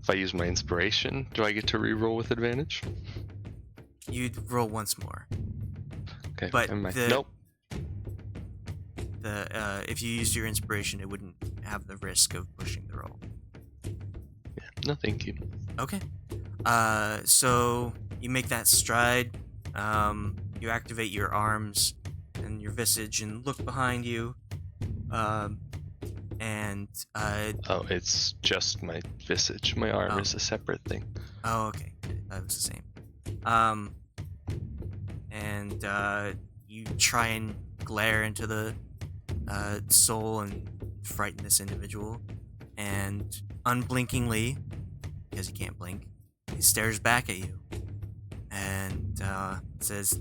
If I use my inspiration, do I get to re-roll with advantage? You'd roll once more. Okay. But never mind. the- Nope. if you used your inspiration, it wouldn't have the risk of pushing the roll. Yeah. No, thank you. Okay. So you make that stride. You activate your arms and your visage and look behind you. Oh, it's just my visage. My arm Oh. is a separate thing. Oh, okay. That was the same. You try and glare into the soul and frighten this individual, and unblinkingly, because he can't blink, he stares back at you and says,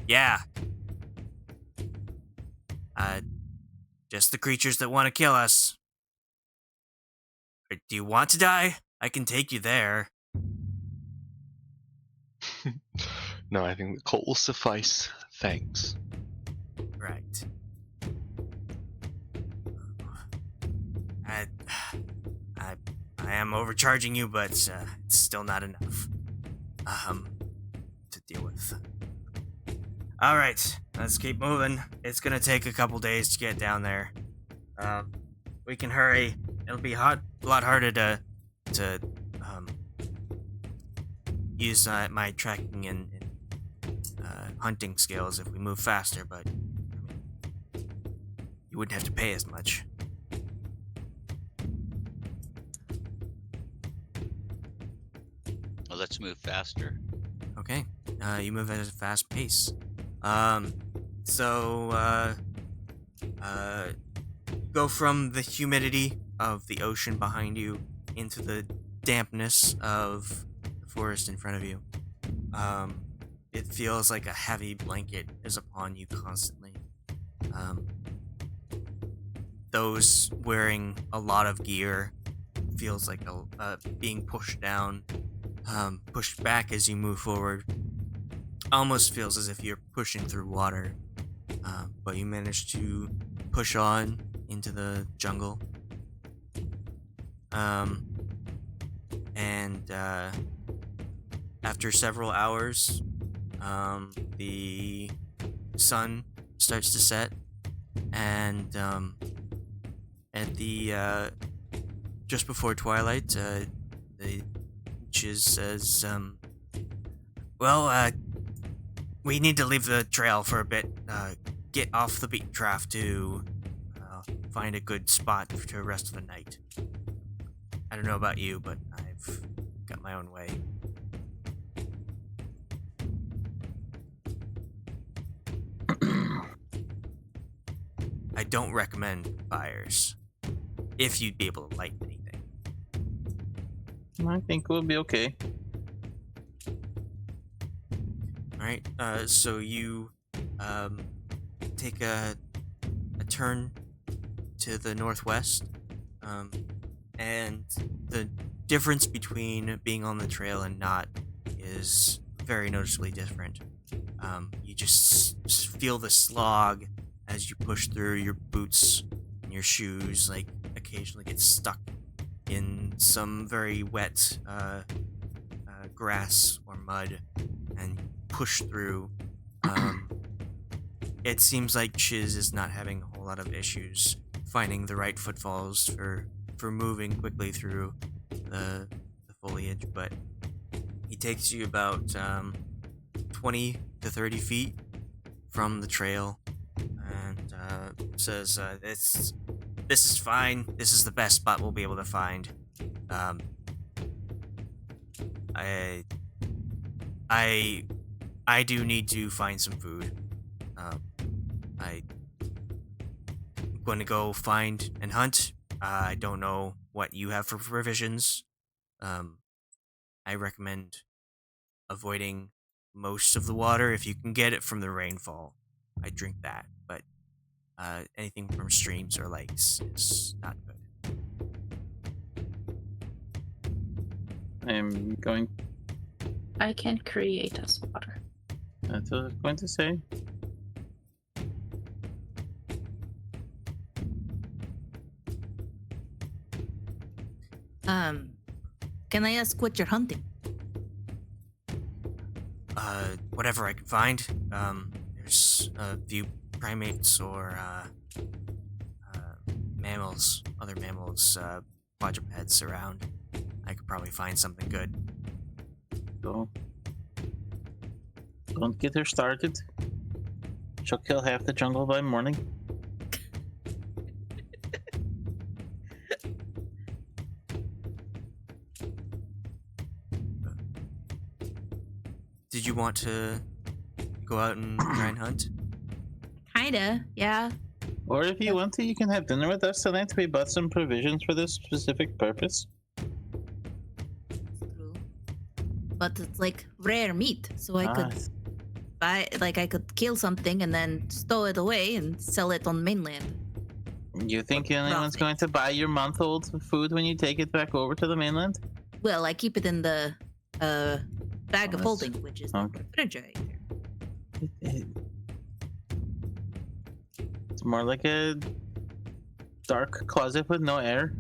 "Yeah, just the creatures that want to kill us. Do you want to die? I can take you there." No, I think the colt will suffice. Thanks. Right. I am overcharging you, but it's still not enough to deal with. All right, let's keep moving. It's gonna take a couple days to get down there. We can hurry. It'll be a lot harder to use my tracking and hunting skills if we move faster, but I mean, you wouldn't have to pay as much. Well, let's move faster. Okay, you move at a fast pace. Go from the humidity of the ocean behind you into the dampness of the forest in front of you. It feels like a heavy blanket is upon you constantly. Those wearing a lot of gear feels like being pushed down, pushed back as you move forward. Almost feels as if you're pushing through water, but you manage to push on into the jungle. After several hours, the sun starts to set, and at the just before twilight, the witches says, we need to leave the trail for a bit. Get off the beaten path to find a good spot to rest for the night. I don't know about you, but I've got my own way. I don't recommend fires if you'd be able to light anything. I think we'll be okay. Alright, so you take a turn to the northwest, and the difference between being on the trail and not is very noticeably different. You just feel the slog as you push through. Your boots and your shoes like occasionally get stuck in some very wet grass or mud and push through. It seems like Chiz is not having a whole lot of issues finding the right footfalls for moving quickly through the foliage, but he takes you about 20 to 30 feet from the trail and says, this is fine. This is the best spot we'll be able to find. I do need to find some food. I'm going to go find and hunt. I don't know what you have for provisions. I recommend avoiding most of the water if you can get it from the rainfall. I drink that, but anything from streams or lakes is not good. I'm going. I can create us water. That's what I was going to say. Can I ask what you're hunting? Whatever I can find. There's a few primates or other mammals, quadrupeds around, I could probably find something good. So, don't get her started. She'll kill half the jungle by morning. Did you want to go out and try and hunt? Kinda, yeah. Or if you want to, you can have dinner with us tonight. We bought some provisions for this specific purpose. True. But it's like rare meat, so I could buy, like, I could kill something and then stow it away and sell it on mainland. You think anyone's going to buy your month-old food when you take it back over to the mainland? Well, I keep it in the bag of holding, which is the okay. refrigerator. It's more like a dark closet with no air.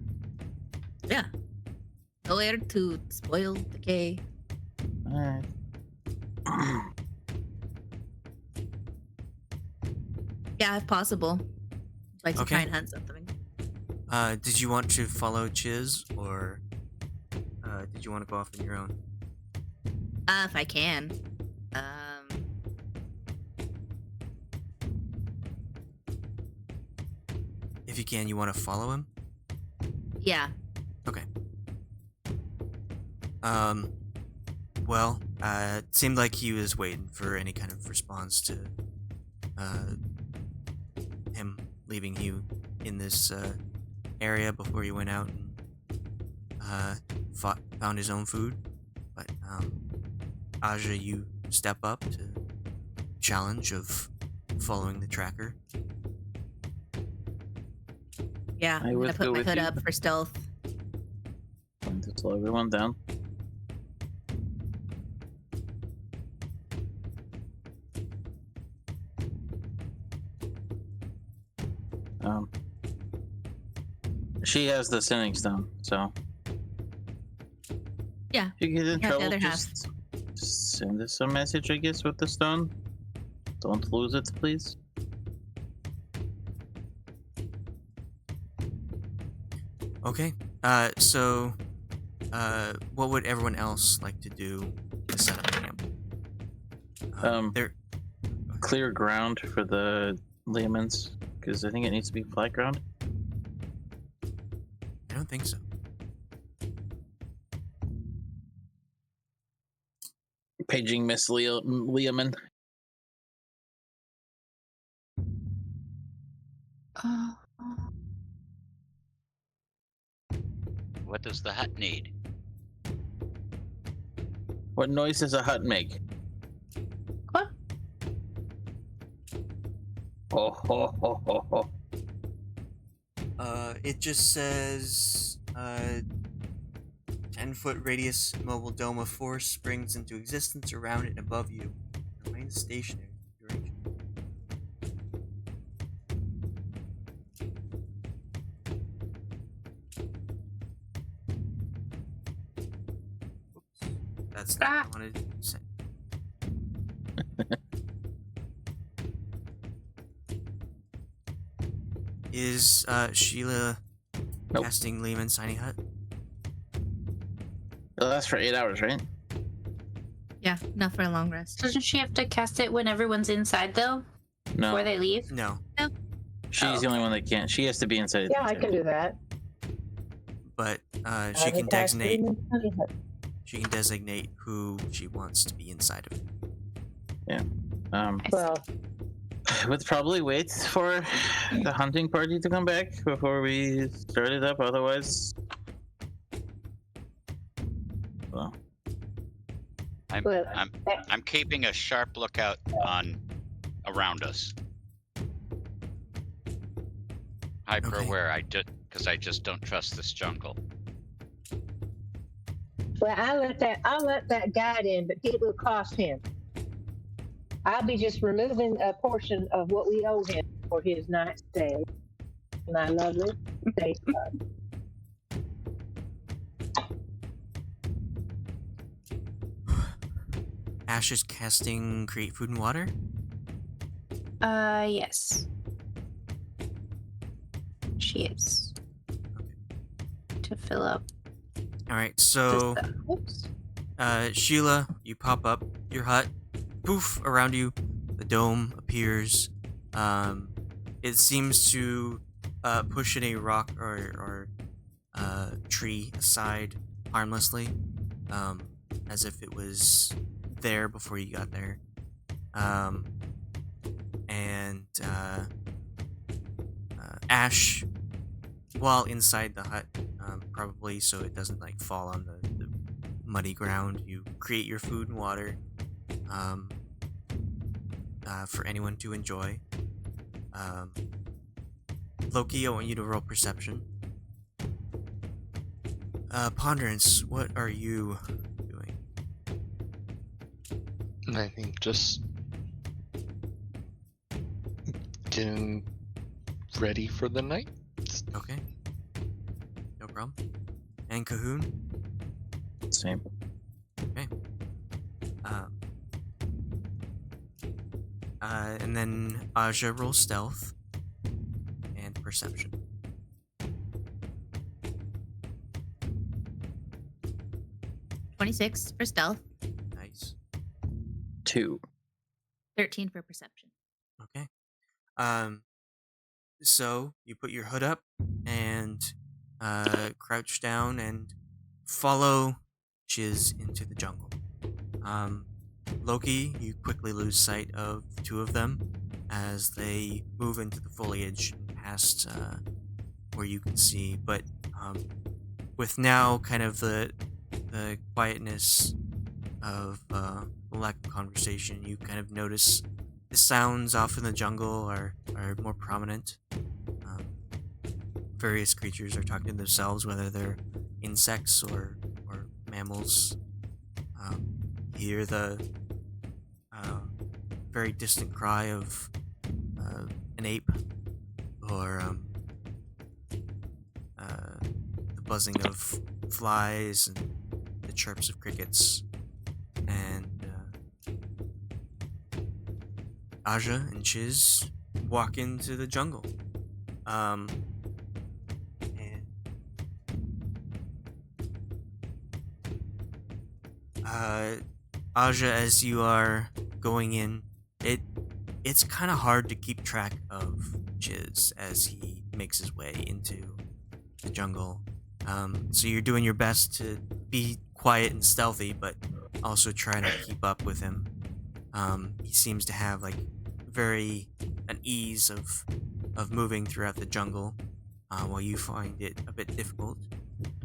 Yeah. No air to spoil, decay. Alright. Yeah, if possible. I'd like to Okay. try and hunt something. Did you want to follow Chiz, or did you want to go off on your own? If I can. If you can, you want to follow him? Yeah. Okay. Well, it seemed like he was waiting for any kind of response to him leaving you in this area before you went out and found his own food. But Aja, you step up to challenge of following the tracker. Yeah, I I'm would gonna put go my with hood you. up for stealth. Going to slow everyone down. She has the sending stone, so Yeah. if you get in Yeah, the trouble, other half. just send us a message, I guess, with the stone. Don't lose it, please. Okay. So, what would everyone else like to do to set up camp? There. Clear ground for the layman's, because I think it needs to be flat ground. I don't think so. Paging Miss Leoman. What does the hut need? What noise does a hut make? What? Ho ho ho ho ho. It just says 10-foot radius mobile dome of force springs into existence around it and above you. Remain stationary. Duration. Oops. That's not what I wanted to say. Is Sheila Nope. casting Lehman's tiny hut? It lasts for 8 hours, right? Yeah, not for a long rest. Doesn't she have to cast it when everyone's inside, though? No. Before they leave? No, She's the only one that can't. She has to be inside. Yeah, I can do that. but she can designate. She can designate who she wants to be inside of it. Well, Would probably wait for the hunting party to come back before we start it up. Otherwise, well, Well, I'm keeping a sharp lookout on around us. Hyper Okay. aware, because I just don't trust this jungle. well, I'll let that guide in, but it will cost him. I'll be just removing a portion of what we owe him for his night stay. My lovely stay. Ashe is casting create food and water. Yes. She is. to fill up. All right, so Whoops. Sheila, you pop up your hut. Poof, around you, the dome appears. It seems to push any rock or tree aside harmlessly, as if it was there before you got there. And Ashe, while inside the hut, probably so it doesn't like fall on the muddy ground, you create your food and water for anyone to enjoy. Loki, I want you to roll perception. Ponderance, what are you doing? I think just getting ready for the night. Okay. No problem. And Cahoon? Same. And then Aja roll stealth and perception. $26 for stealth, Nice. 2. 13 for perception. Okay. So you put your hood up and crouch down and follow Chiz into the jungle. Loki, you quickly lose sight of the two of them as they move into the foliage past where you can see. But with now kind of the quietness of the lack of conversation, you kind of notice the sounds off in the jungle are more prominent. Various creatures are talking to themselves, whether they're insects or mammals. You hear the very distant cry of an ape, or the buzzing of flies and the chirps of crickets. And Aja and Chiz walk into the jungle. And Aja, as you are going in, it's kind of hard to keep track of Chiz as he makes his way into the jungle. So you're doing your best to be quiet and stealthy, but also trying to keep up with him. He seems to have like an ease of moving throughout the jungle, while you find it a bit difficult.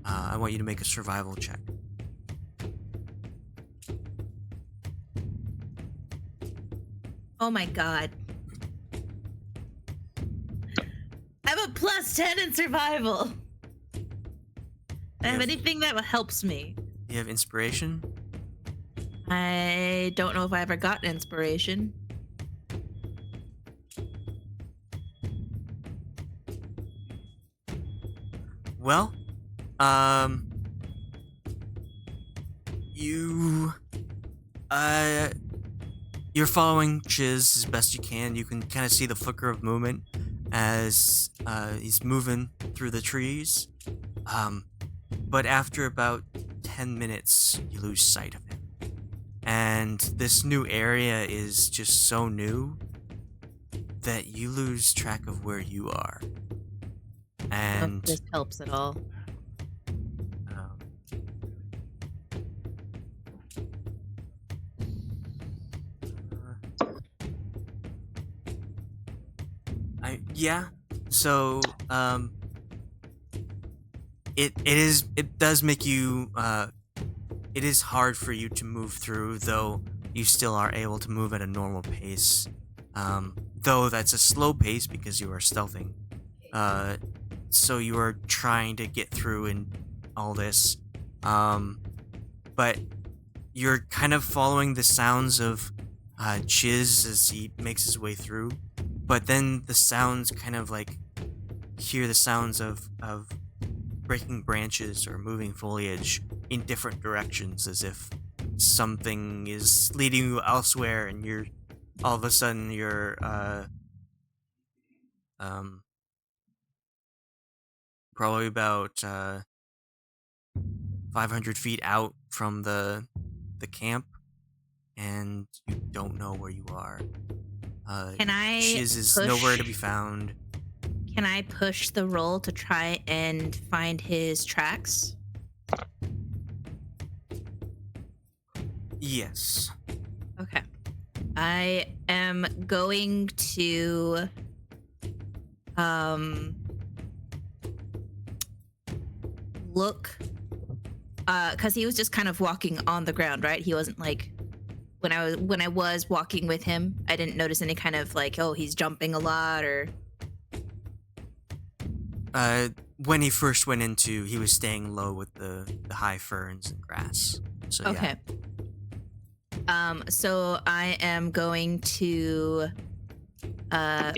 I want you to make a survival check. Oh my god. I have a +10 in survival. Do I have anything that helps me? You have inspiration? I don't know if I ever got inspiration. Well, you're following Chiz as best you can. You can kind of see the flicker of movement as he's moving through the trees. But after about 10 minutes, you lose sight of him. And this new area is just so new that you lose track of where you are. And If this helps at all. Yeah. So it does make you it is hard for you to move through, though you still are able to move at a normal pace. Though that's a slow pace because you are stealthing. So you are trying to get through in all this. But you're kind of following the sounds of Chiz as he makes his way through. But then the sounds kind of like hear the sounds of breaking branches or moving foliage in different directions, as if something is leading you elsewhere, and you're all of a sudden you're probably about 500 feet out from the camp, and you don't know where you are. Can I Shiz is push? nowhere to be found. Can I push the roll to try and find his tracks? Yes. Okay. I am going to look cuz he was just kind of walking on the ground, right? He wasn't like when I was walking with him, I didn't notice any kind of like, oh, he's jumping a lot or When he first went into, he was staying low with the high ferns and grass. So okay. So I am going to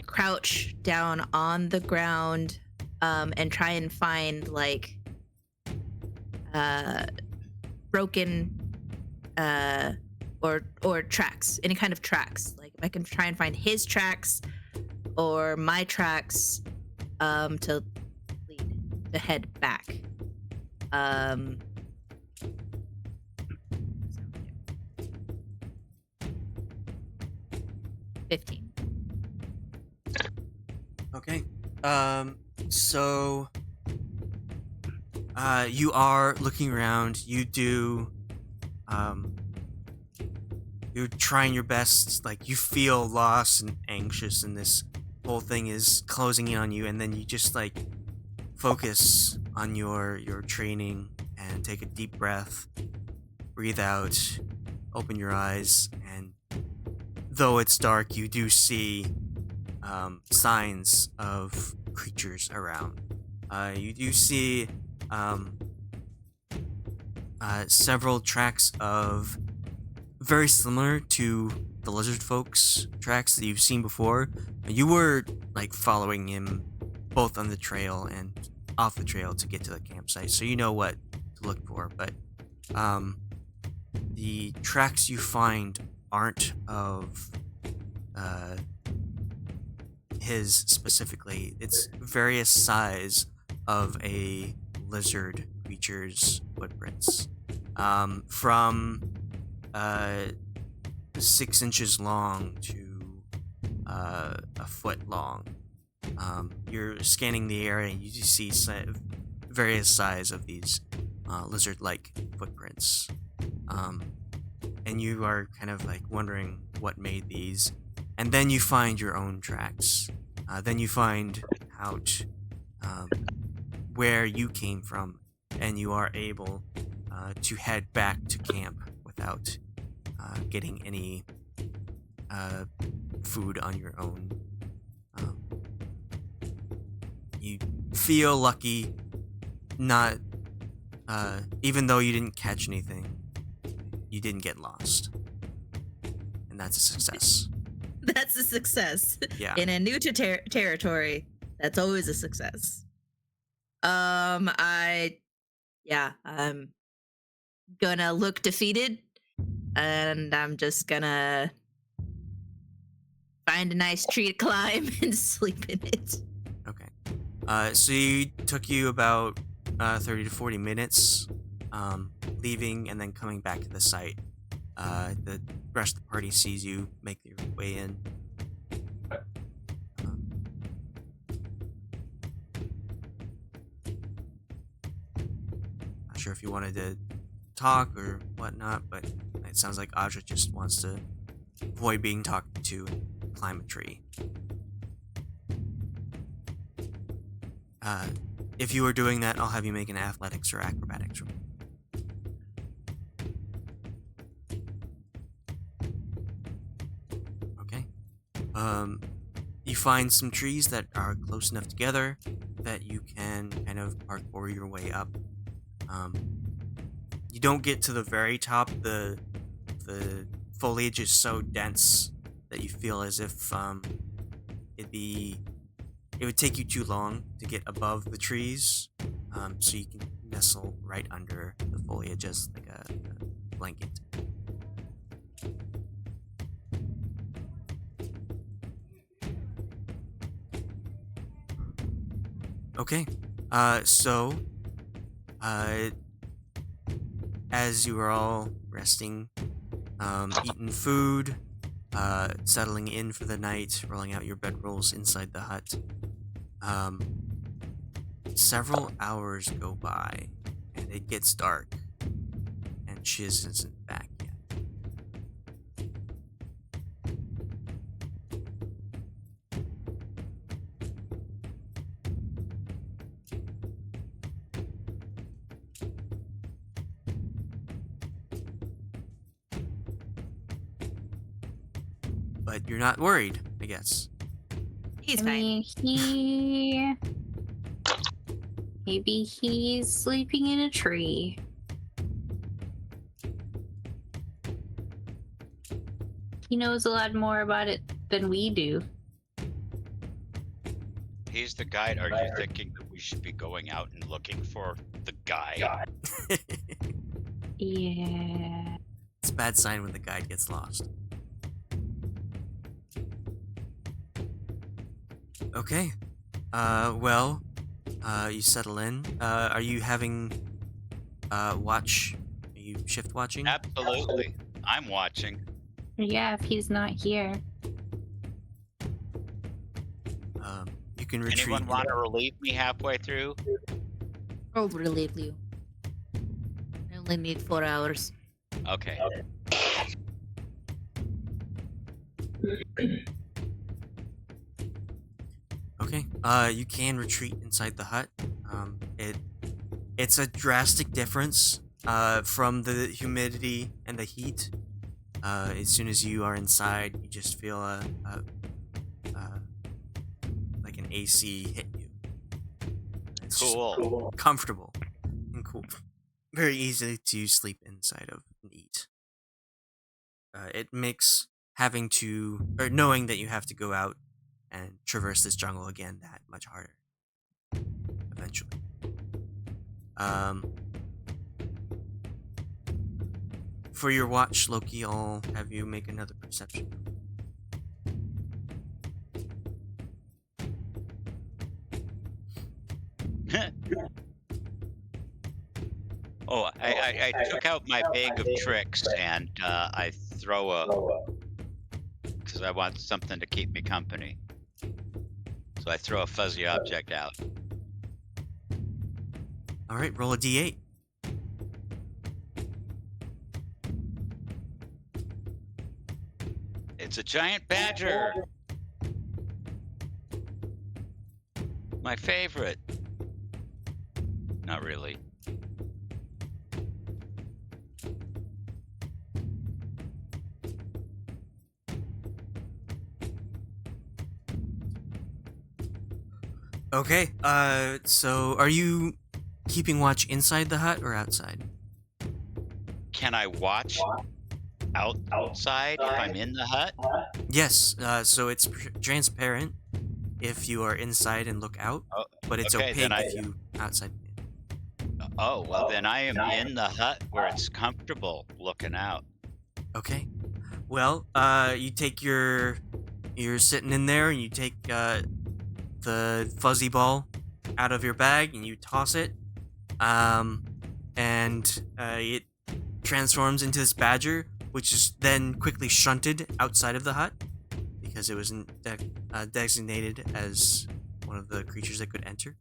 crouch down on the ground and try and find like broken or tracks, any kind of tracks. Like if I can try and find his tracks or my tracks to lead to head back. 15. Okay. So you are looking around. You do you're trying your best, like you feel lost and anxious, and this whole thing is closing in on you, and then you just like focus on your training and take a deep breath, breathe out, open your eyes, and though it's dark, you do see signs of creatures around. You do see several tracks of very similar to the lizard folks tracks that you've seen before. You were like following him both on the trail and off the trail to get to the campsite, so you know what to look for, but the tracks you find aren't of his specifically. It's various size of a lizard creature's footprints, from 6 inches long to a foot long. You're scanning the area and you see various size of these lizard-like footprints, and you are kind of like wondering what made these, and then you find your own tracks. Then you find out where you came from, and you are able to head back to camp without getting any food on your own. You feel lucky, not even though you didn't catch anything, you didn't get lost, and that's a success. That's a success. Yeah. In a new territory, that's always a success. I'm gonna look defeated, and I'm just gonna find a nice tree to climb and sleep in it. Okay. So it took you about 30 to 40 minutes leaving and then coming back to the site. The rest of the party sees you make your way in. Not sure if you wanted to talk or whatnot, but it sounds like Aja just wants to avoid being talked to and climb a tree. If you are doing that, I'll have you make an athletics or acrobatics roll. Okay. You find some trees that are close enough together that you can kind of parkour your way up. You don't get to the very top. The foliage is so dense that you feel as if it would take you too long to get above the trees, so you can nestle right under the foliage as like a blanket. Okay, so as you are all resting, eating food, settling in for the night, rolling out your bedrolls inside the hut, several hours go by, and it gets dark, and Shiz isn't back yet. But you're not worried, I guess. He's I fine. mean, maybe he's sleeping in a tree. He knows a lot more about it than we do. He's the guide. Are you thinking that we should be going out and looking for the guide? Yeah. It's a bad sign when the guide gets lost. Okay. Well, you settle in. Are you having watch? Are you shift watching? Absolutely. I'm watching. Yeah, if he's not here. You can retreat. Anyone want to relieve me halfway through? I'll relieve you. I only need 4 hours. Okay. Okay. You can retreat inside the hut. It's a drastic difference from the humidity and the heat. As soon as you are inside, you just feel like an AC hit you. It's just Cool. comfortable and cool. Very easy to sleep inside of and eat. It makes knowing that you have to go out and traverse this jungle again that much harder. Eventually. For your watch, Loki, I'll have you make another perception. Oh, I took out my bag of tricks and I throw because I want something to keep me company. So I throw a fuzzy object out. All right, roll a d8. It's a giant badger. My favorite. Not really. Okay, so are you keeping watch inside the hut or outside? Can I watch outside if I'm in the hut? Yes, so it's transparent if you are inside and look out, Oh, but it's okay, opaque then if you outside. Oh, well then I am in the hut where it's comfortable looking out. Okay. Well, you take you're sitting in there and you take the fuzzy ball out of your bag and you toss it, and it transforms into this badger, which is then quickly shunted outside of the hut because it wasn't designated as one of the creatures that could enter.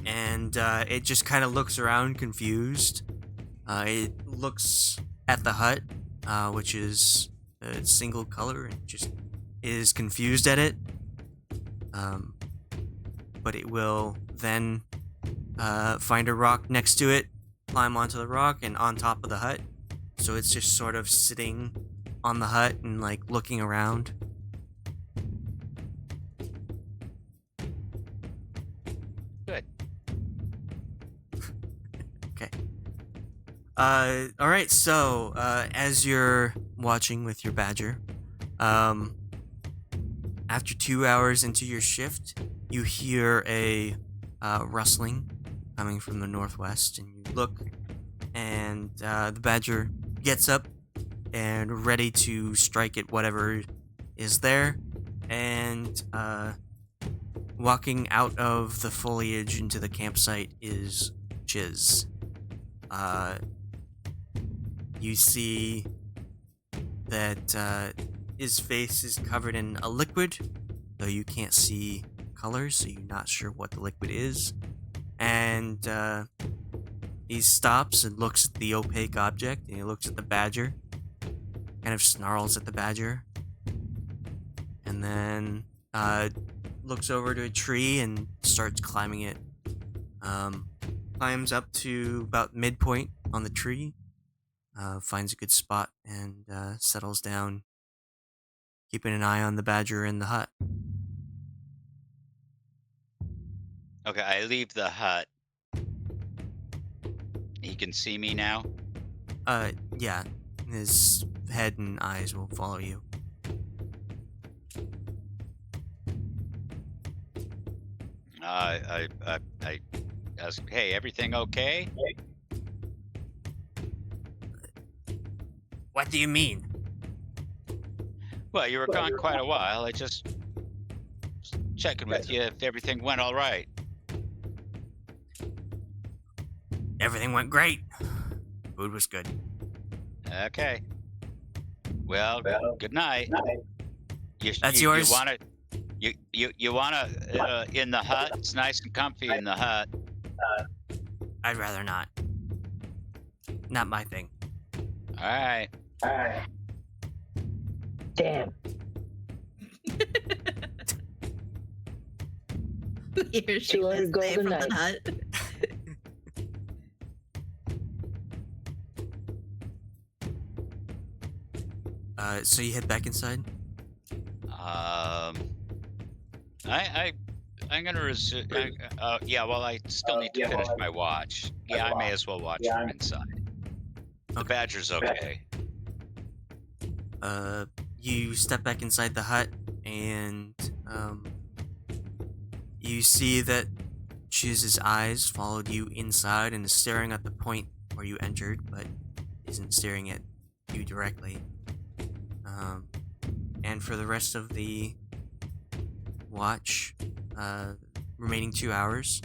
And it just kind of looks around confused. It looks at the hut, which is a single color, and just is confused at it. But it will then find a rock next to it, climb onto the rock, and on top of the hut. So it's just sort of sitting on the hut and like looking around. Good. Okay. All right. So as you're watching with your badger, after 2 hours into your shift, you hear a rustling coming from the northwest, and you look, and the badger gets up and ready to strike at whatever is there, and walking out of the foliage into the campsite is Chiz. You see that his face is covered in a liquid, though you can't see colors, so you're not sure what the liquid is. And he stops and looks at the opaque object, and he looks at the badger, kind of snarls at the badger, and then looks over to a tree and starts climbing it. Climbs up to about midpoint on the tree, finds a good spot, and settles down, keeping an eye on the badger in the hut. Okay, I leave the hut. He can see me now? Yeah, his head and eyes will follow you. I ask, hey, everything okay? What do you mean? Well, you were gone quite a while. I just checking with you if everything went all right. Everything went great. Food was good. Okay. Well, good night. That's yours? You wanna in the hut? It's nice and comfy in the hut. I'd rather not. Not my thing. All right. Damn. Here she 200 is away golden from the knights. hut. So you head back inside? I'm gonna resume. Yeah. Well, I still need to finish my watch. Yeah, I may as well watch from inside. The badger's okay. You step back inside the hut, and you see that Chuz's eyes followed you inside and is staring at the point where you entered, but isn't staring at you directly. And for the rest of the watch, remaining 2 hours,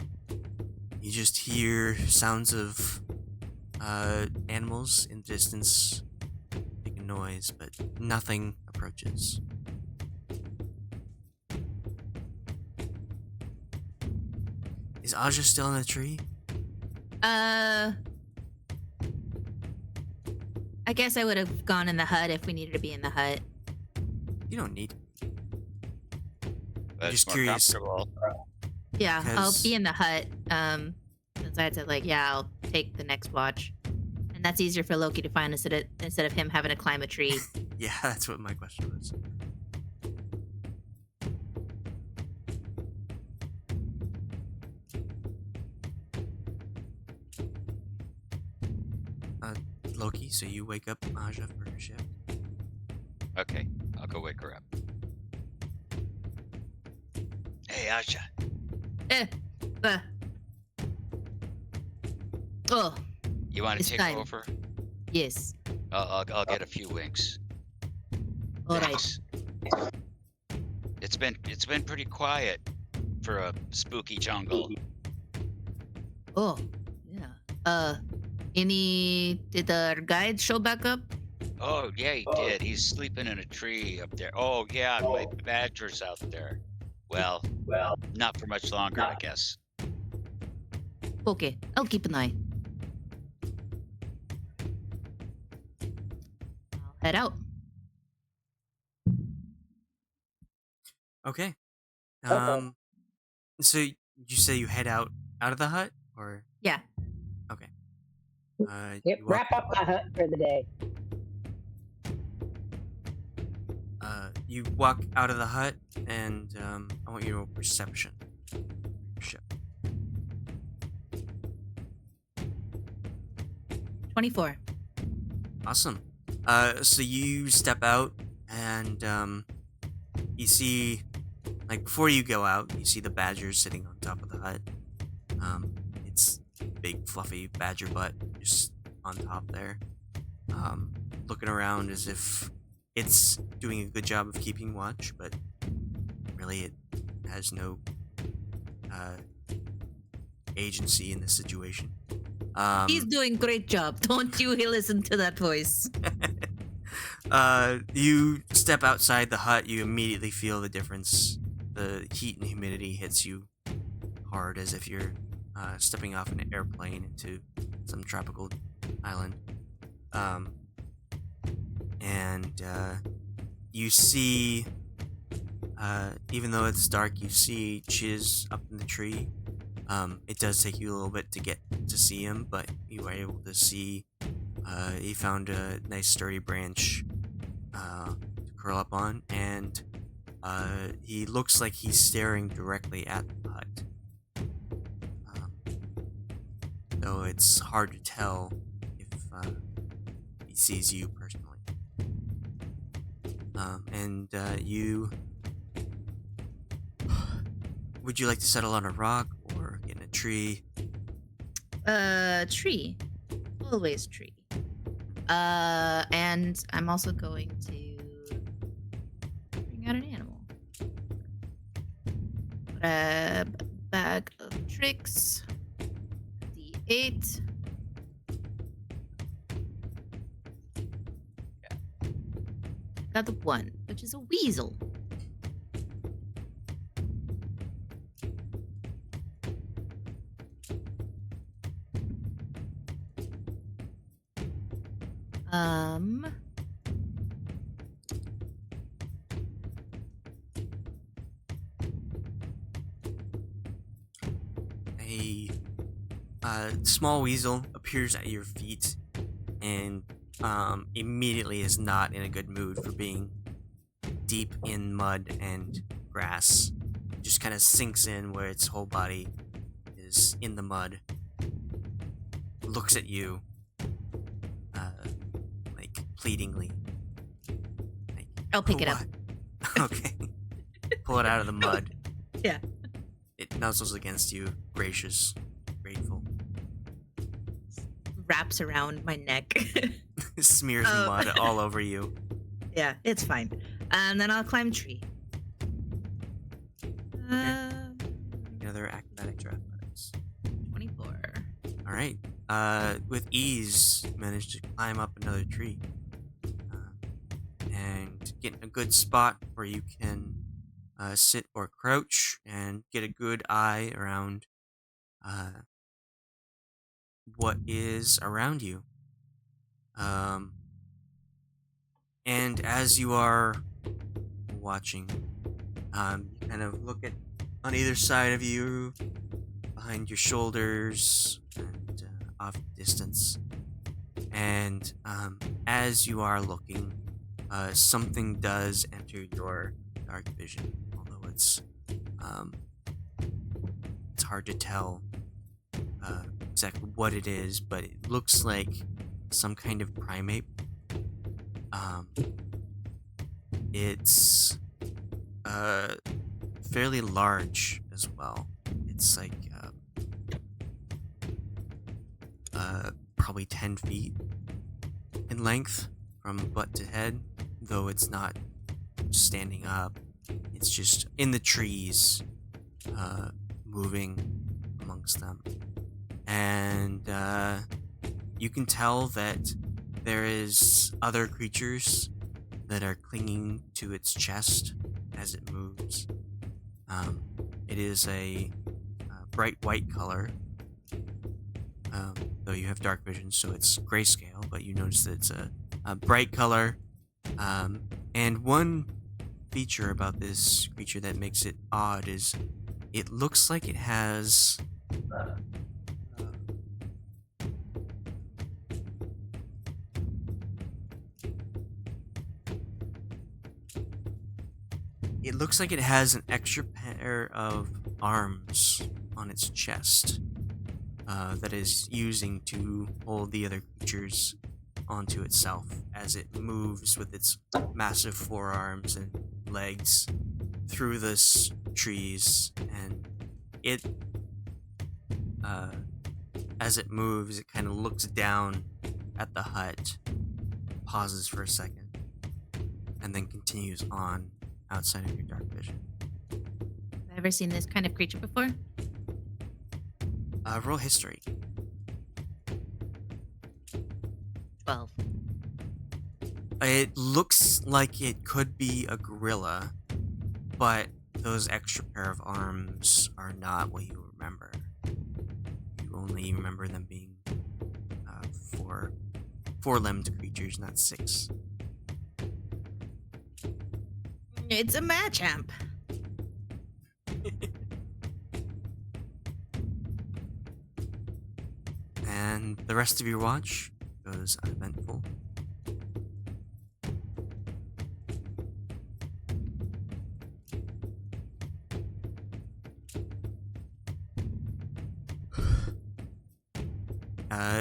you just hear sounds of animals in the distance making noise, but nothing approaches. Is Aja still in the tree? I guess I would have gone in the hut if we needed to be in the hut. You don't need. That's just more curious. comfortable. Yeah, I'll Because- be in the hut. Since I had said I'll take the next watch, and that's easier for Loki to find instead of him having to climb a tree. Yeah, that's what my question was. Loki, so you wake up Aja for her shift. Okay, I'll go wake her up. Hey, Asha. Oh, You want to It's take time. over? yes. I'll get a few winks. All right. Thanks. It's been pretty quiet for a spooky jungle. Oh, yeah. Did the guide show back up? Oh yeah, he did. He's sleeping in a tree up there. Oh yeah, my badger's out there. Well, not for much longer, I guess. Okay, I'll keep an eye. I'll head out. Okay. So you say you head out of the hut, or Yeah. okay? Yep, You walk, wrap up my hut for the day. you walk out of the hut, and I want you to roll perception. Ship. 24. Awesome. So you step out, and you see, like, before you go out, you see the badger sitting on top of the hut. It's big, fluffy badger butt just on top there, looking around as if it's doing a good job of keeping watch, but really it has no agency in this situation. He's doing great job. Don't you listen to that voice. You step outside the hut, you immediately feel the difference. The heat and humidity hits you hard as if you're stepping off an airplane into some tropical island. And you see, even though it's dark, you see Chiz up in the tree. It does take you a little bit to get to see him, but you are able to see he found a nice sturdy branch to curl up on, and he looks like he's staring directly at the hut. Though it's hard to tell if he sees you personally. You... Would you like to settle on a rock or get in a tree? Tree. Always tree. And I'm also going to bring out an animal. Grab a bag of tricks. D8. Got the 1, which is a weasel. A small weasel appears at your feet and immediately is not in a good mood for being deep in mud and grass. Just kind of sinks in where its whole body is in the mud. Looks at you, like pleadingly. Like, I'll pick it up. Okay. Pull it out of the mud. Yeah. It nuzzles against you, gracious, grateful. Wraps around my neck. Smears mud all over you. Yeah, it's fine. And then I'll climb tree. Another acrobatic draft athletics. 24. All right. With ease, you manage to climb up another tree and get in a good spot where you can sit or crouch and get a good eye around what is around you. And as you are watching, you kind of look at on either side of you, behind your shoulders, and off distance. And as you are looking, something does enter your dark vision, although it's hard to tell exactly what it is, but it looks like some kind of primate. It's fairly large as well. It's like probably 10 feet in length from butt to head, though it's not standing up. It's just in the trees, moving amongst them. And you can tell that there is other creatures that are clinging to its chest as it moves. It is a bright white color, though you have dark vision, so it's grayscale, but you notice that it's a bright color. And one feature about this creature that makes it odd is it looks like it has an extra pair of arms on its chest that is using to hold the other creatures onto itself as it moves with its massive forearms and legs through the trees. And it, as it moves, it kind of looks down at the hut, pauses for a second, and then continues on outside of your dark vision. Have I ever seen this kind of creature before? Roll history. 12. It looks like it could be a gorilla, but those extra pair of arms are not what you remember. You only remember them being four-limbed creatures, not 6. It's a Machamp. And the rest of your watch goes uneventful.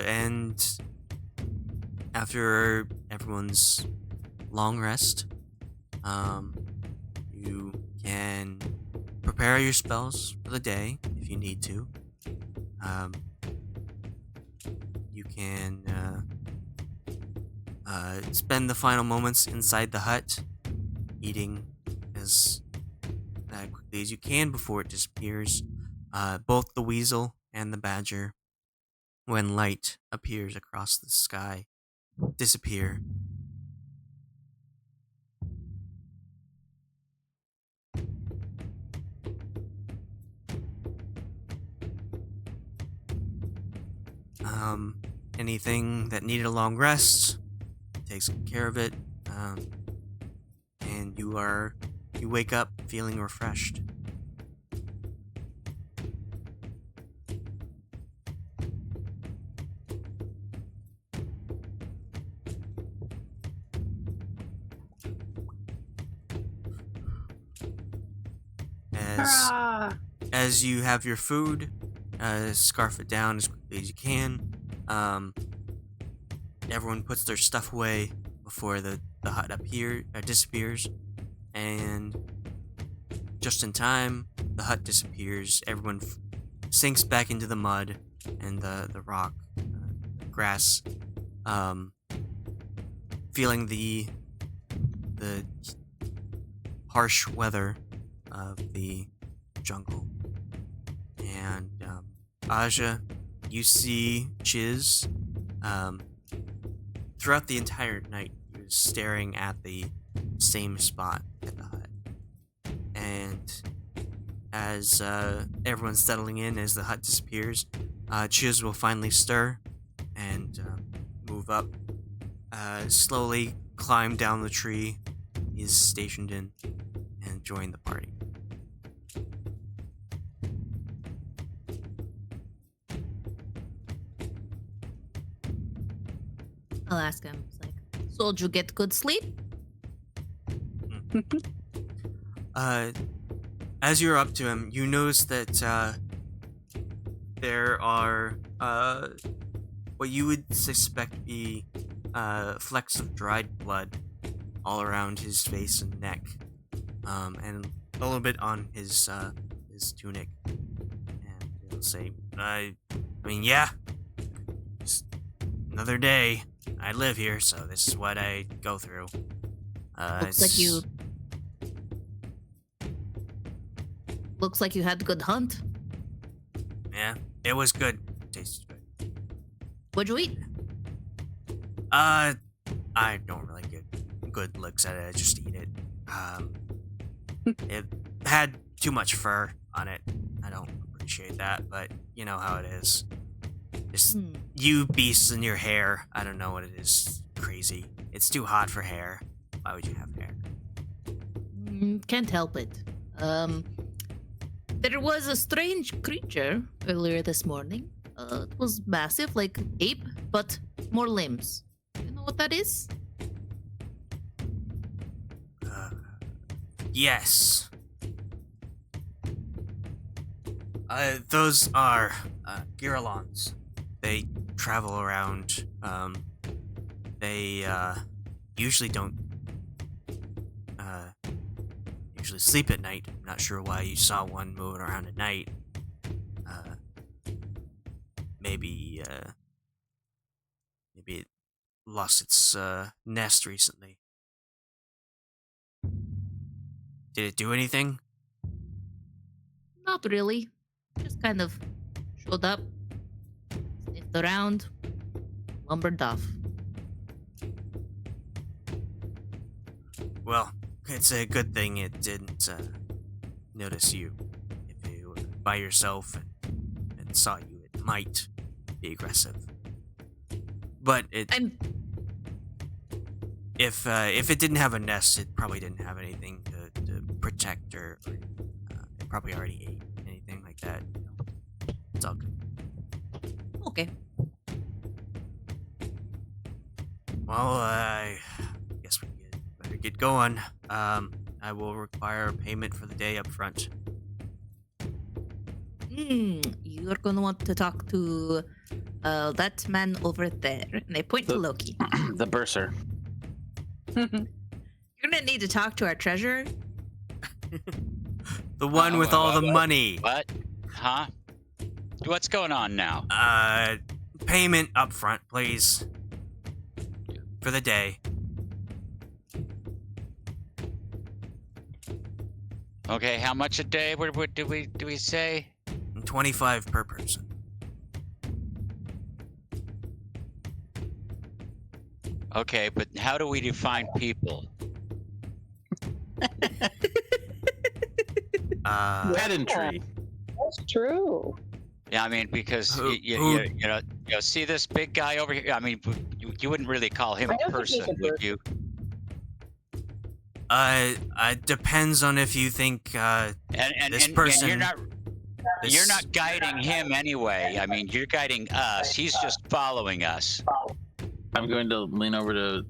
And after everyone's long rest, you can prepare your spells for the day if you need to. You can spend the final moments inside the hut, eating as quickly as you can before it disappears. Both the weasel and the badger, when light appears across the sky, disappear. Anything that needed a long rest takes care of it, and you wake up feeling refreshed. Hurrah! As you have your food, scarf it down as quickly as you can. Everyone puts their stuff away before the hut disappears, and just in time, the hut disappears. Everyone sinks back into the mud and the rock, grass, feeling the harsh weather of the jungle. And Aja, you see Chiz throughout the entire night. He was staring at the same spot at the hut. And as everyone's settling in, as the hut disappears, Chiz will finally stir and move up, slowly climb down the tree he's stationed in, and join the party. I'll ask him. It's like, so did you get good sleep? As you're up to him, you notice that there are what you would suspect be flecks of dried blood all around his face and neck, and a little bit on his tunic. And he'll say, I mean, yeah, just another day. I live here, so this is what I go through. Looks like you had a good hunt. Yeah, it was good. Tasted good. What'd you eat? I don't really get good looks at it. I just eat it. It had too much fur on it. I don't appreciate that, but you know how it is. Just you beasts in your hair. I don't know what it is. Crazy. It's too hot for hair. Why would you have hair? Can't help it. There was a strange creature earlier this morning. It was massive, like ape, but more limbs. You know what that is? Yes. Those are Giralons. They travel around. They usually don't usually sleep at night. I'm not sure why you saw one moving around at night. Maybe it lost its nest recently. Did it do anything? Not really. Just kind of showed up, sniffed around, lumbered off. Well, it's a good thing it didn't notice you. If you were by yourself and saw you, it might be aggressive. But if it didn't have a nest, it probably didn't have anything to protect her. Or, it probably already ate anything like that. It's all good. Okay. Well, I guess we better get going. I will require payment for the day up front. You're gonna want to talk to that man over there. And they point to Loki. The bursar. You're gonna need to talk to our treasurer. The one with all the money. What? Huh? What's going on now? Payment up front, please. For the day. Okay, how much a day? What do we say? 25 per person. Okay, but how do we define people? Pedantry. That's true. Yeah, I mean, because Who- you know, see this big guy over here. I mean, you wouldn't really call him I a don't think he's person, a would you? It depends on if you think, this person. And you're not guiding him anyway. I mean, you're guiding us. He's just following us. I'm going to lean over to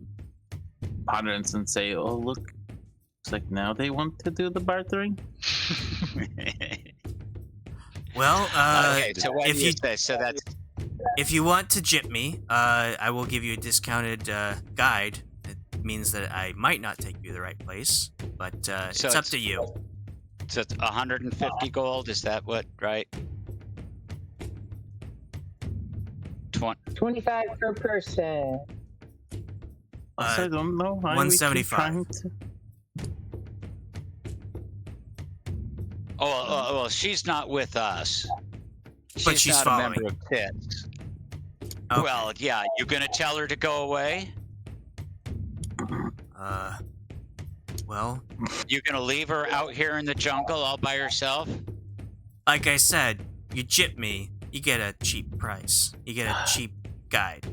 Ponderance and say, "Oh, look, looks like now they want to do the bartering." Well, Okay, so what if do you you say? So that's if you want to jip me, I will give you a discounted guide. It means that I might not take you to the right place, but it's up to you. so it's 150 gold. Is that what? Right? 25 per person. I don't know. Why 175. we keep trying to- well, she's not with us. But she's not following. a member of TITS. Okay. Well, yeah, you gonna tell her to go away? Well, You gonna leave her out here in the jungle all by herself? like I said, you jip me, you get a cheap price. You get a cheap guide.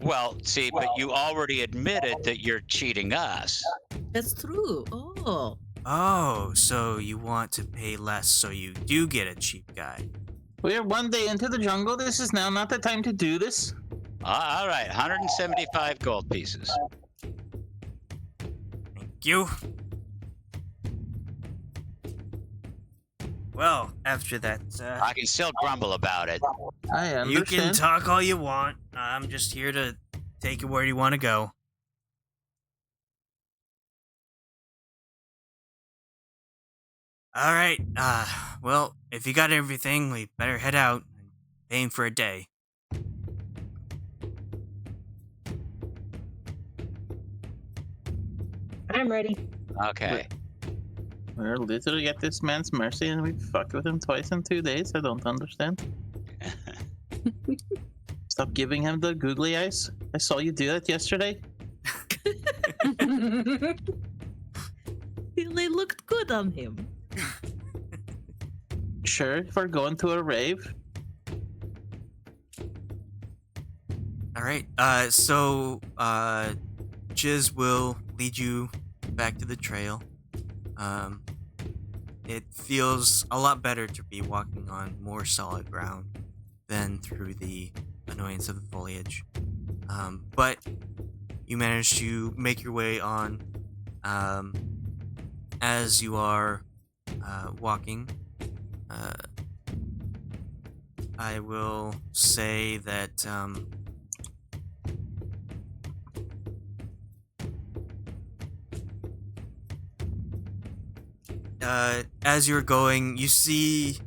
Well, see, but you already admitted that you're cheating us. That's true. Oh. Oh, so you want to pay less so you do get a cheap guide. We are one day into the jungle. This is now not the time to do this. All right, 175 gold pieces. Thank you. Well, after that, I can still grumble about it. I understand. you can talk all you want. I'm just here to take you where you want to go. All right. Well, if you got everything, we better head out. Paying for a day. I'm ready. Okay. We're literally at this man's mercy and we fucked with him twice in 2 days. I don't understand. Stop giving him the googly eyes. I saw you do that yesterday. They looked good on him. Sure, if we're going to a rave. All right. So Chiz will lead you back to the trail. It feels a lot better to be walking on more solid ground than through the annoyance of the foliage. But you manage to make your way on. As you are walking, I will say that as you're going, you see,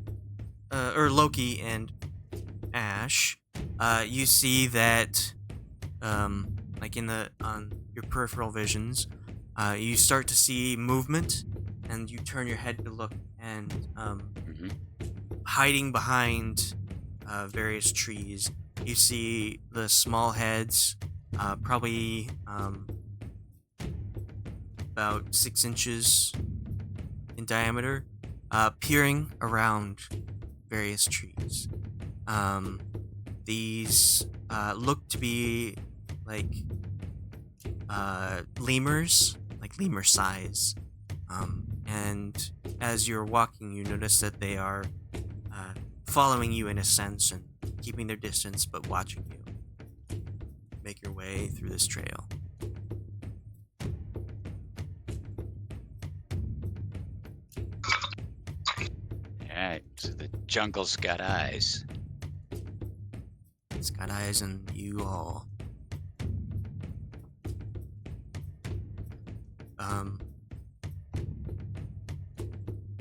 or Loki and Ashe, you see that, like on your peripheral visions, you start to see movement, and you turn your head to look, and hiding behind various trees, you see the small heads, probably about 6 inches in diameter, peering around various trees. These look to be like lemurs, like lemur size. And as you're walking, you notice that they are following you in a sense and keeping their distance, but watching you make your way through this trail. Alright, so the jungle's got eyes. It's got eyes on you all.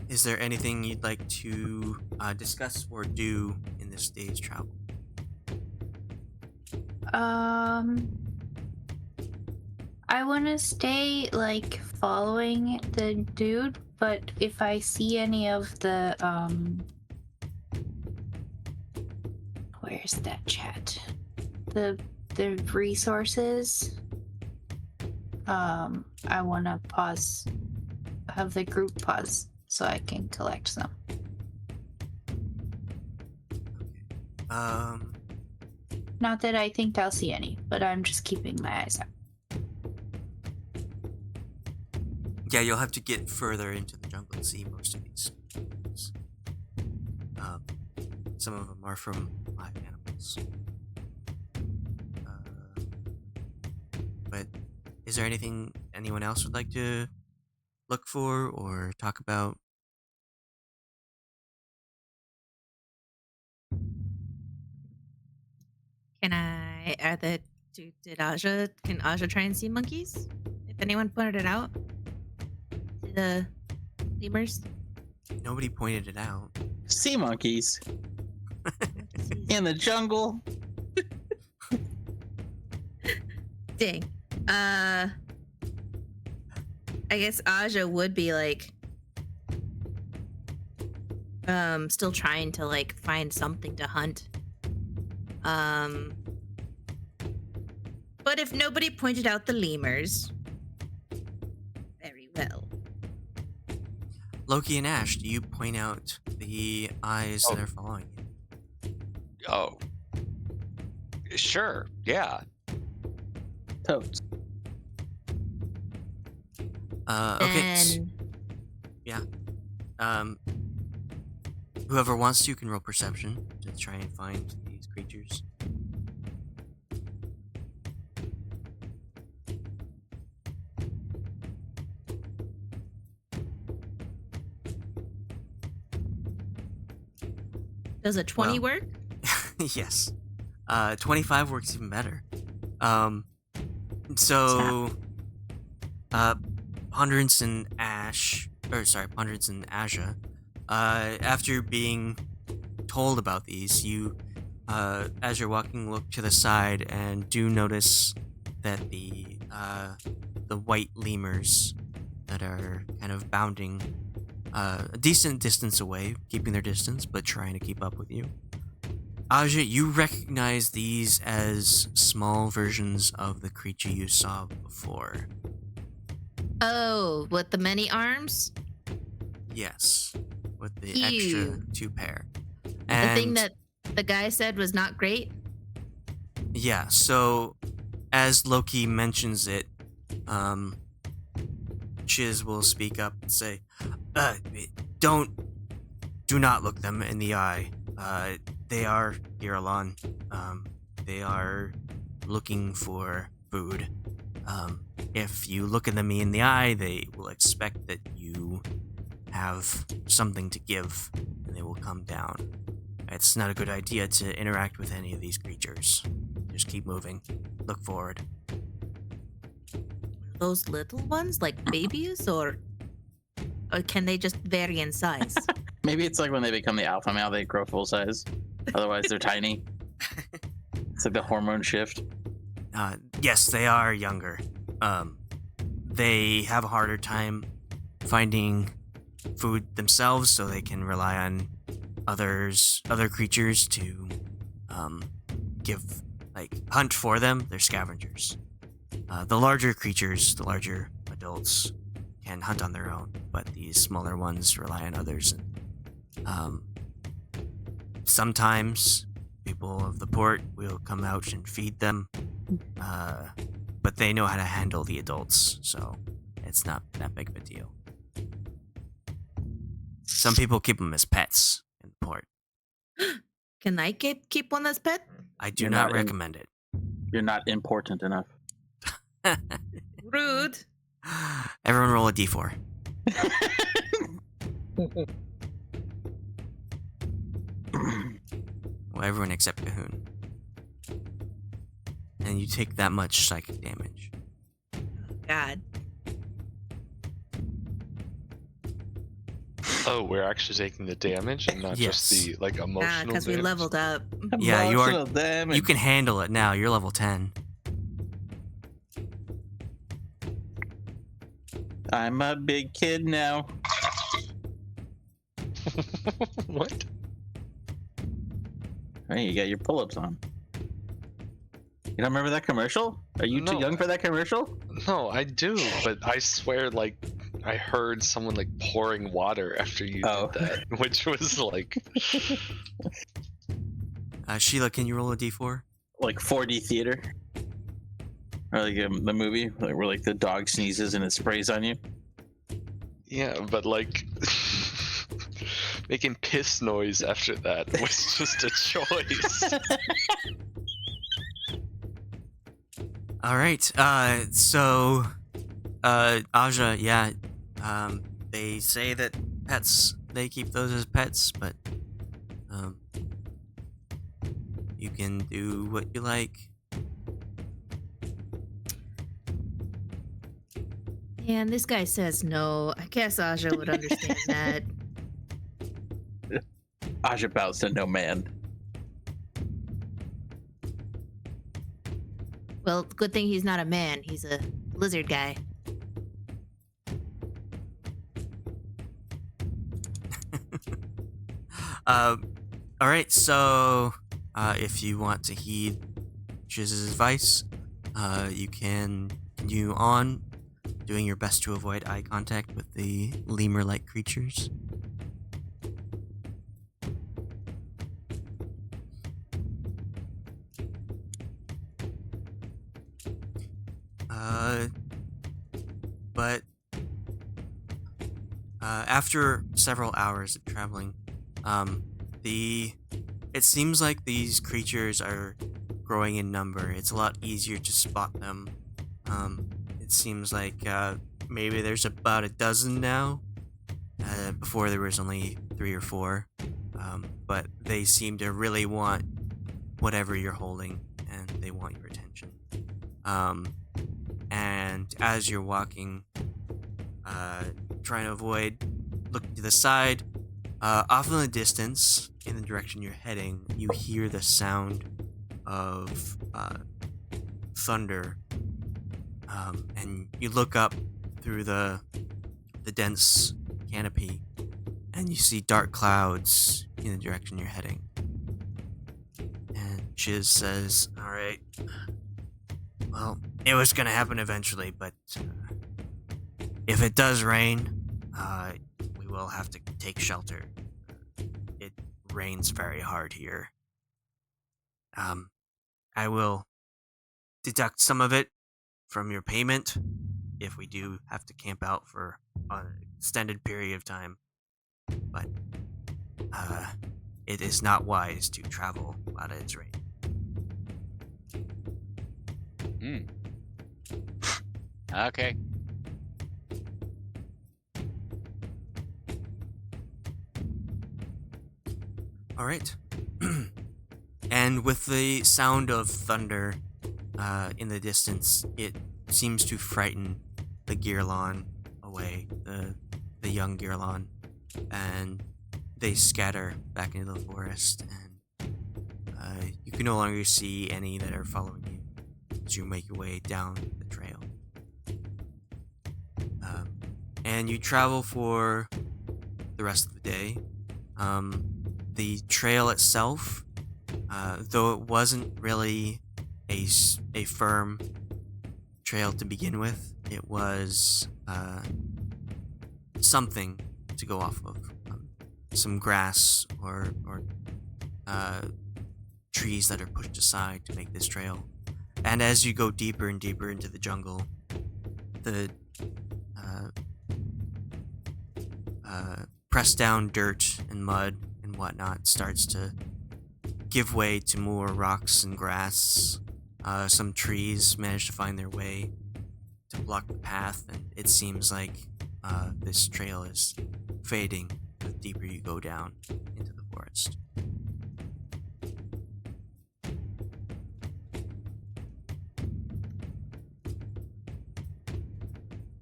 Is there anything you'd like to discuss or do in this day's travel? I want to stay like following the dude, but if I see any of the where's that chat? The resources. I want to pause, have the group pause so I can collect some. Not that I think I'll see any, but I'm just keeping my eyes out. Yeah, you'll have to get further into the jungle to see most of these. Some of them are from live animals. But is there anything anyone else would like to look for or talk about? Can Aja try and see monkeys? If anyone pointed it out? See the lemurs? Nobody pointed it out. Sea monkeys in the jungle. Dang. I guess Aja would be like still trying to like find something to hunt. But if nobody pointed out the lemurs, very well. Loki and Ashe, do you point out the eyes that are following you? Oh. Sure, yeah. Toads. Okay. And Whoever wants to can roll perception to try and find these creatures. does a 20 Well. work? Yes. 25 works even better. So Ponderance and Ponderance and Aja, after being told about these, you, as you're walking, look to the side and do notice that the white lemurs that are kind of bounding a decent distance away, keeping their distance, but trying to keep up with you. Aja, you recognize these as small versions of the creature you saw before. Oh, with the many arms? Yes, with the Ew. extra 2 pair. The And thing that the guy said was not great? yeah, so as Loki mentions it, Chiz will speak up and say, do not look them in the eye. They are Iralon. They are looking for food. If you look at them in the eye, they will expect that you have something to give, and they will come down. It's not a good idea to interact with any of these creatures. Just keep moving. Look forward. Those little ones, like babies, or can they just vary in size? Maybe it's like when they become the alpha male, they grow full size. Otherwise, they're tiny. It's like the hormone shift. Yes, they are younger. They have a harder time finding food themselves, so they can rely on other creatures to hunt for them. They're scavengers. The larger creatures, the larger adults, can hunt on their own, but these smaller ones rely on others. And, sometimes people of the port will come out and feed them, but they know how to handle the adults, so it's not that big of a deal. Some people keep them as pets in the port. Can I keep one as pet? I do You're not not in- recommend it. You're not important enough. Rude. Everyone roll a d4. Well, everyone except Cahoon. And you take that much psychic damage. God. Oh, we're actually taking the damage and not just Yes. the like emotional Because we damage? leveled up. Yeah, you are- Emotional damage. You can handle it now. You're level 10. I'm a big kid now. What? Hey, you got your pull-ups on. You don't remember that commercial? Are you too No. young for that commercial? No, I do, but I swear, like, I heard someone like pouring water after you Oh. did that, which was like, Sheila, can you roll a d4? Like 4D theater? Or like the movie where like the dog sneezes and it sprays on you? yeah, but like making piss noise after that was just a choice. All right. So, Aja, yeah. They say that they keep those as pets, but you can do what you like. And this guy says no. I guess Aja would understand that. Aja bows to no man. Well, good thing he's not a man. He's a lizard guy. All right. So, if you want to heed Jiz's advice, you can continue on doing your best to avoid eye contact with the lemur-like creatures. But after several hours of traveling, it seems like these creatures are growing in number. It's a lot easier to spot them. It seems like maybe there's about a dozen now. Before there was only 3 or 4. But they seem to really want whatever you're holding, and they want your attention. And as you're walking, trying to avoid looking to the side, off in the distance, in the direction you're heading, you hear the sound of thunder. And you look up through the dense canopy, and you see dark clouds in the direction you're heading. And Chiz says, "All right. Well, it was gonna happen eventually, but if it does rain, we will have to take shelter. It rains very hard here. I will deduct some of it from your payment if we do have to camp out for an extended period of time, but it is not wise to travel while it's raining." Okay. All right. And with the sound of thunder in the distance, it seems to frighten the Gearlon away, the young Gearlon, and they scatter back into the forest, and you can no longer see any that are following you as you make your way down the trail. And you travel for the rest of the day. The trail itself, though it wasn't really a firm trail to begin with, it was something to go off of. Some grass or trees that are pushed aside to make this trail. And as you go deeper and deeper into the jungle, the pressed down dirt and mud and whatnot starts to give way to more rocks and grass. Some trees manage to find their way to block the path, and it seems like this trail is fading the deeper you go down into the forest.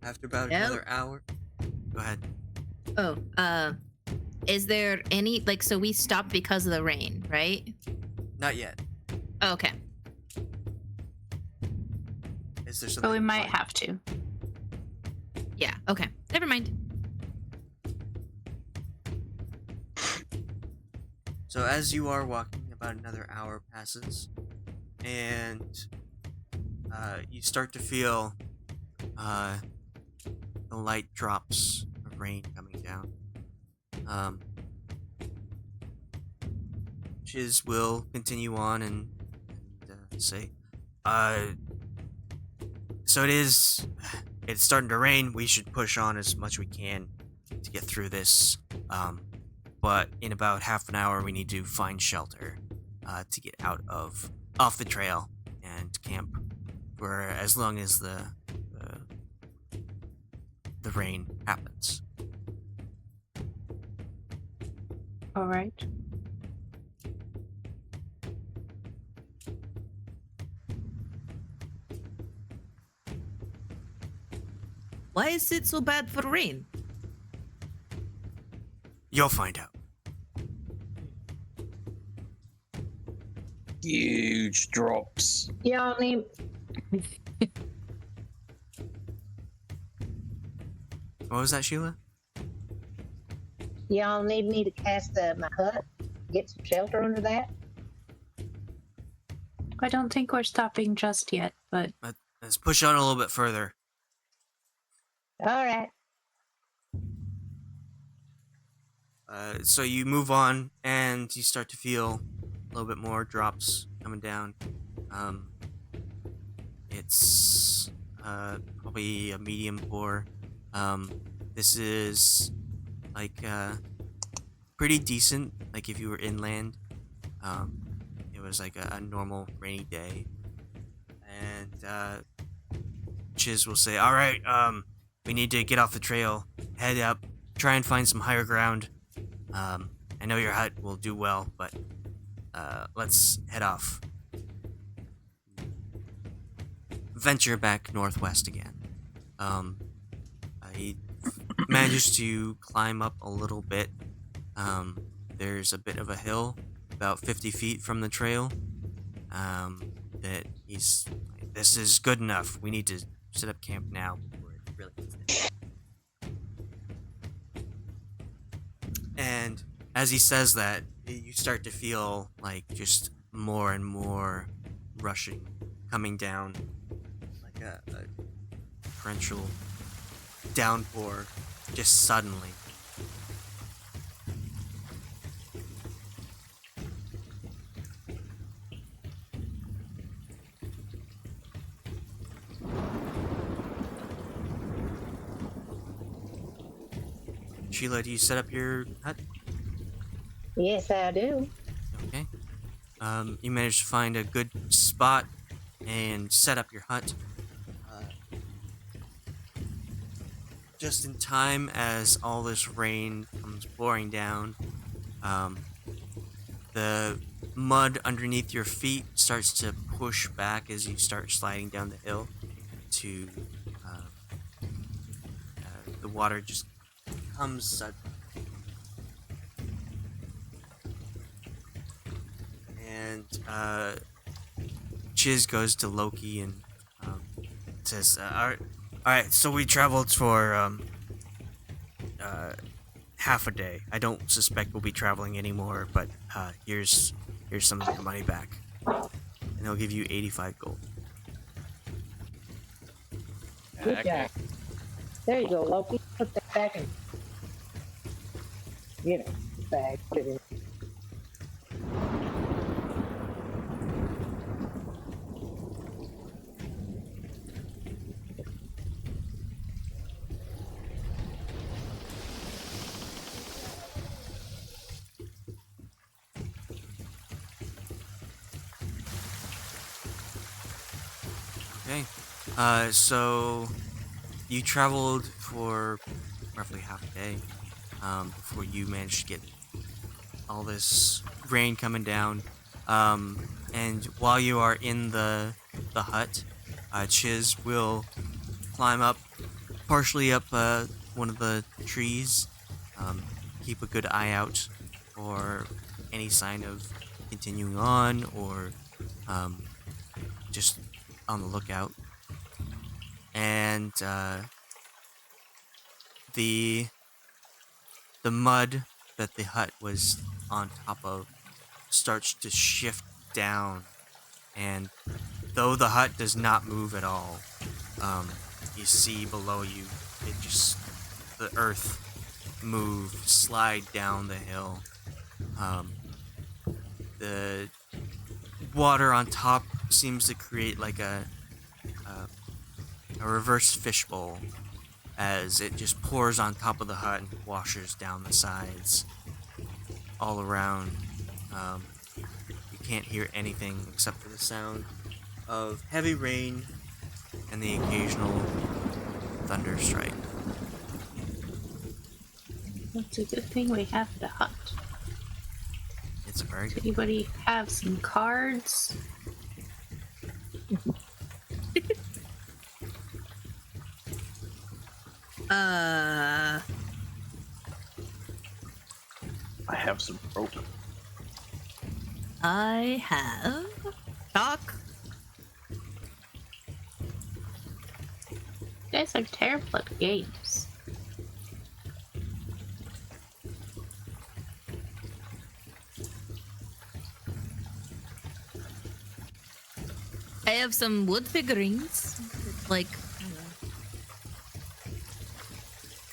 After about another hour, go ahead. Oh, is there any, like, so we stopped because of the rain, right? Not yet. Oh, okay. Is there something? But we you might want? have to. Yeah, okay. Never mind. So as you are walking, about another hour passes, and you start to feel the light drops of rain coming down. Chiz will continue on and say, so it's starting to rain. We should push on as much we can to get through this. But in about half an hour, we need to find shelter to get off the trail and camp for as long as the rain happens. All right. Why is it so bad for rain? You'll find out. Huge drops. Y'all need What was that, Sheila? y'all need me to cast my hut, get some shelter under that. I don't think we're stopping just yet, but Let's push on a little bit further. All right. So you move on, and you start to feel a little bit more drops coming down. It's probably a medium pour. This is like pretty decent. Like if you were inland, it was like a normal rainy day, and Chiz will say, "All right, we need to get off the trail, head up, try and find some higher ground. I know your hut will do well, but let's head off." Venture back northwest again. He manages to climb up a little bit. There's a bit of a hill about 50 feet from the trail that he's like, this is good enough. We need to set up camp now before it really gets down. And as he says that, you start to feel like just more and more rushing coming down, like a torrential downpour just suddenly. Sheila, do you set up your hut? Yes, I do. Okay. You managed to find a good spot and set up your hut. Just in time as all this rain comes pouring down, the mud underneath your feet starts to push back as you start sliding down the hill to the water just comes suddenly. And Chiz goes to Loki and says, all right, so we traveled for half a day. I don't suspect we'll be traveling anymore, but here's some of your money back. And they'll give you 85 gold. Good job. There you go, Loki. Put that back in bag. Put it in. Okay. So you traveled for roughly half a day before you managed to get all this rain coming down. And while you are in the hut, Chiz will climb up, partially up one of the trees. Keep a good eye out for any sign of continuing on, or just on the lookout. And the mud that the hut was on top of starts to shift down, and though the hut does not move at all, you see below you the earth move, slide down the hill. The water on top seems to create like a reverse fishbowl as it just pours on top of the hut and washes down the sides all around. You can't hear anything except for the sound of heavy rain and the occasional thunder strike. It's a good thing we have the hut. It's a very Does good. anybody have some cards? I have some rope. I have chalk. You guys are terrible at games. I have some wood figurines. Like,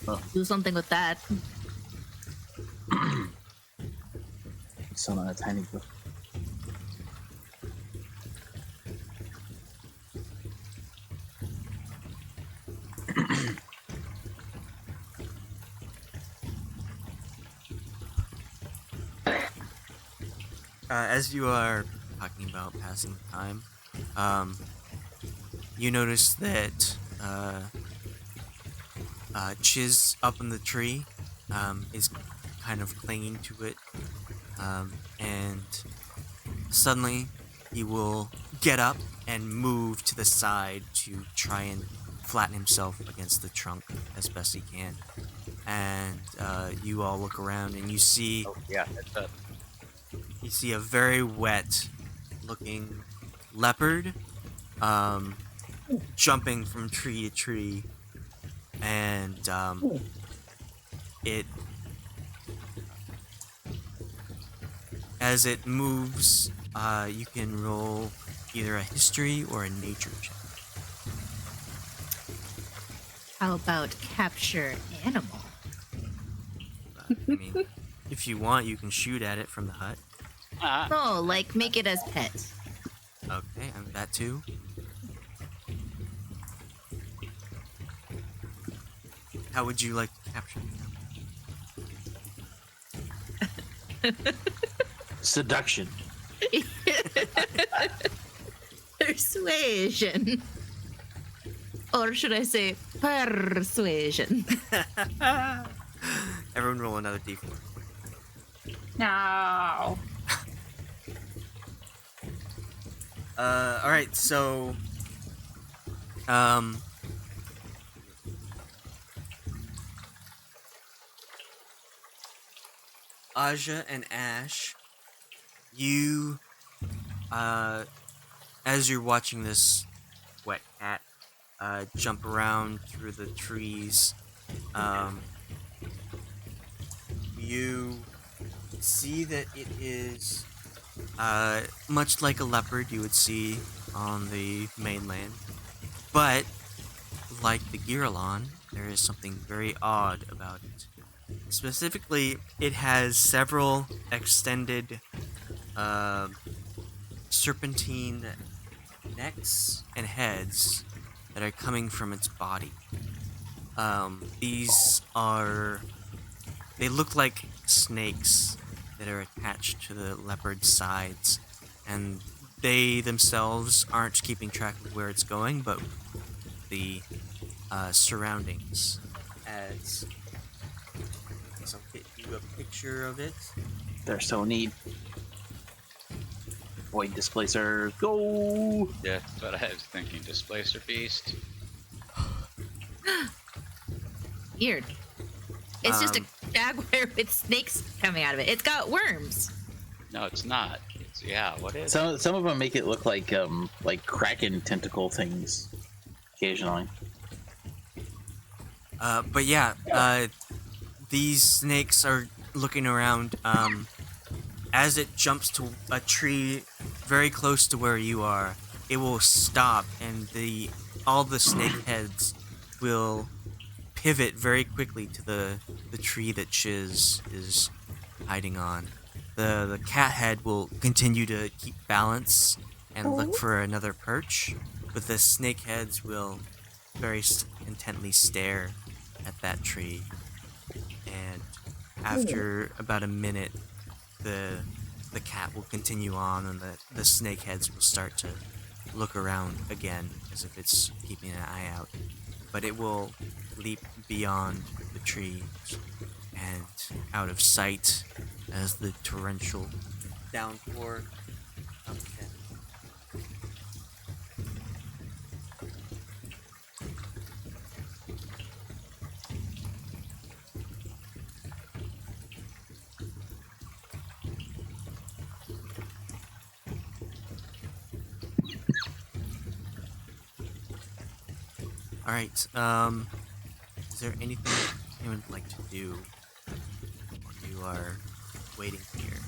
Oh. do something with that. It's on a tiny book. As you are talking about passing time, you notice that Chiz up in the tree is kind of clinging to it, and suddenly he will get up and move to the side to try and flatten himself against the trunk as best he can. And you all look around and you see Oh yeah, that's up. you see a very wet looking leopard jumping from tree to tree, and it as it moves, you can roll either a history or a nature check. How about capture animal? I mean, if you want, you can shoot at it from the hut. No, like make it as pets. Okay, I mean, that too. How would you like to capture the animal? Seduction. Persuasion. Or should I say persuasion? Everyone roll another d4. No. Alright, so Aja and Ashe, you as you're watching this wet cat jump around through the trees, you see that it is much like a leopard you would see on the mainland, but like the Giralon, there is something very odd about it. Specifically, it has several extended serpentine necks and heads that are coming from its body. These are... They look like snakes that are attached to the leopard's sides, and they themselves aren't keeping track of where it's going, but the surroundings. As I'll get you a picture of it. They're so neat. Void Displacer, go! Yeah, that's what I was thinking. Displacer Beast. Weird. It's just a jaguar with snakes coming out of it. It's got worms. No, it's not. It's, yeah, what is Some of them make it look like kraken tentacle things occasionally. But yeah, these snakes are looking around. As it jumps to a tree very close to where you are, it will stop, and all the snake heads will pivot very quickly to the tree that Chiz is hiding on. The cat head will continue to keep balance and look for another perch, but the snake heads will very intently stare at that tree. And after about a minute, the cat will continue on, and the snake heads will start to look around again as if it's keeping an eye out. But it will leap beyond the trees and out of sight as the torrential downpour comes in. All right. Is there anything you would like to do while you are waiting here?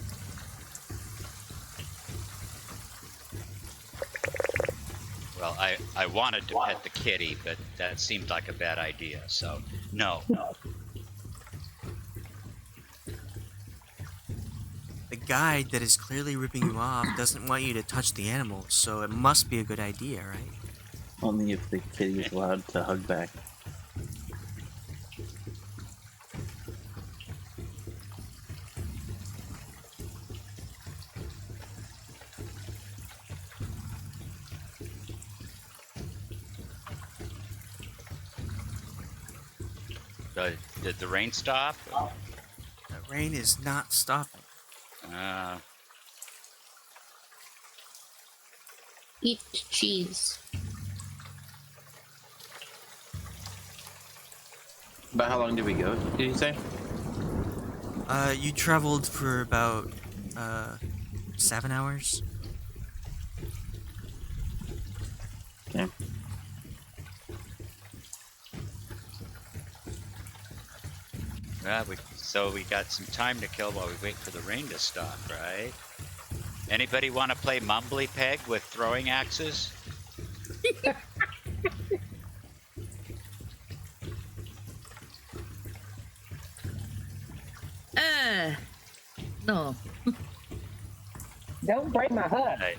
Well, I wanted to pet the kitty, but that seemed like a bad idea, so no. The guide that is clearly ripping you off doesn't want you to touch the animal, so it must be a good idea, right? Only if the kitty is allowed to hug back. Did the rain stop? The rain is not stopping. Eat cheese. About how long did we go, did you say? You traveled for about 7 hours. Okay. So we got some time to kill while we wait for the rain to stop, right? Anybody want to play Mumbly Peg with throwing axes? No. Don't break my hut. Right.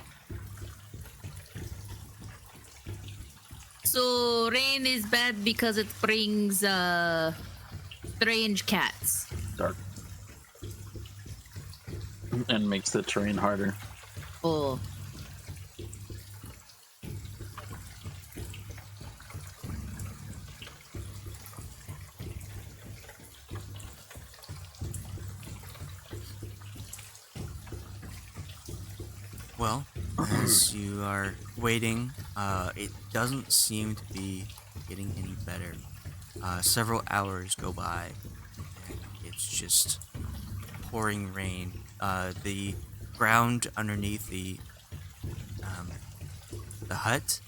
So rain is bad because it brings strange cats. Dark. And makes the terrain harder. Oh. Well, as you are waiting, it doesn't seem to be getting any better. Several hours go by, and it's just pouring rain. The ground underneath the hut